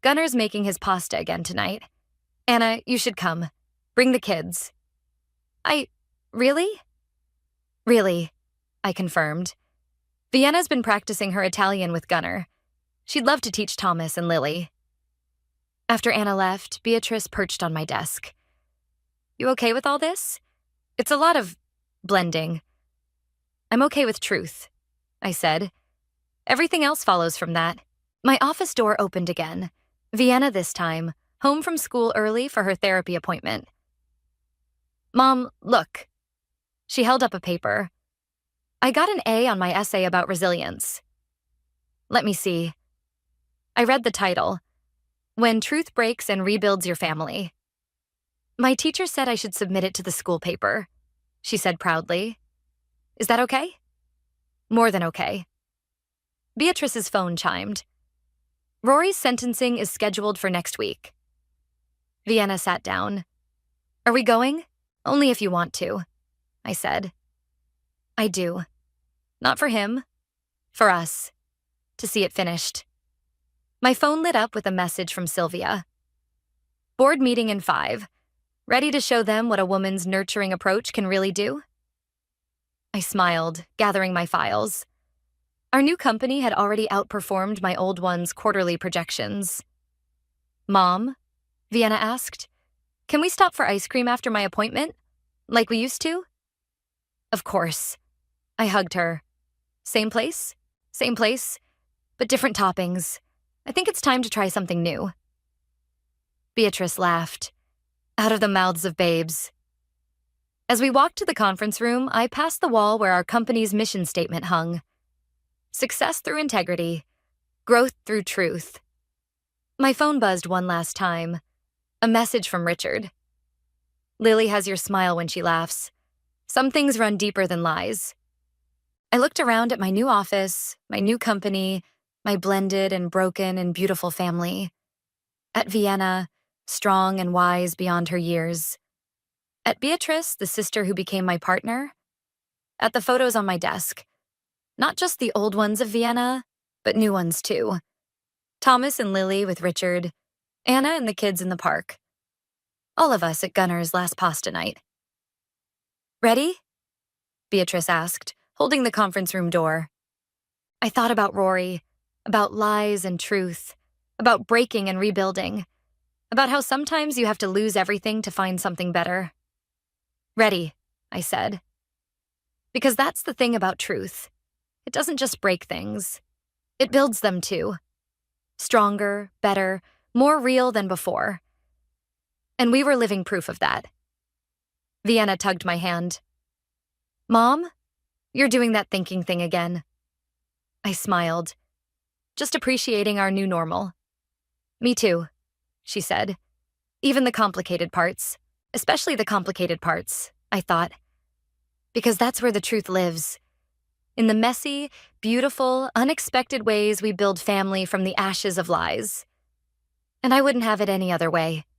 E: Gunnar's making his pasta again tonight. Anna, you should come. Bring the kids. Really? Really, I confirmed. Vienna's been practicing her Italian with Gunnar. She'd love to teach Thomas and Lily. After Anna left, Beatrice perched on my desk. You okay with all this? It's a lot of blending. I'm okay with truth, I said. Everything else follows from that. My office door opened again. Vienna this time, home from school early for her therapy appointment. Mom, look. She held up a paper. I got an A on my essay about resilience. Let me see. I read the title, When Truth Breaks and Rebuilds Your Family. My teacher said I should submit it to the school paper, she said proudly. Is that okay? More than okay. Beatrice's phone chimed. Rory's sentencing is scheduled for next week. Vienna sat down. Are we going? Only if you want to, I said. I do. Not for him. For us. To see it finished. My phone lit up with a message from Sylvia. Board meeting in 5. Ready to show them what a woman's nurturing approach can really do? I smiled, gathering my files. Our new company had already outperformed my old one's quarterly projections. Mom, Vienna asked, can we stop for ice cream after my appointment? Like we used to? Of course. I hugged her. Same place? Same place, but different toppings. I think it's time to try something new. Beatrice laughed. Out of the mouths of babes. As we walked to the conference room, I passed the wall where our company's mission statement hung. Success through integrity. Growth through truth. My phone buzzed one last time. A message from Richard. Lily has your smile when she laughs. Some things run deeper than lies. I looked around at my new office, my new company, my blended and broken and beautiful family. At Vienna, strong and wise beyond her years. At Beatrice, the sister who became my partner. At the photos on my desk. Not just the old ones of Vienna, but new ones too. Thomas and Lily with Richard. Anna and the kids in the park. All of us at Gunnar's last pasta night. Ready? Beatrice asked, holding the conference room door. I thought about Rory, about lies and truth, about breaking and rebuilding, about how sometimes you have to lose everything to find something better. Ready, I said. Because that's the thing about truth. It doesn't just break things. It builds them too. Stronger, better, more real than before. And we were living proof of that. Vienna tugged my hand. Mom, you're doing that thinking thing again. I smiled, just appreciating our new normal. Me too, she said. Even the complicated parts, especially the complicated parts, I thought. Because that's where the truth lives. In the messy, beautiful, unexpected ways we build family from the ashes of lies. And I wouldn't have it any other way.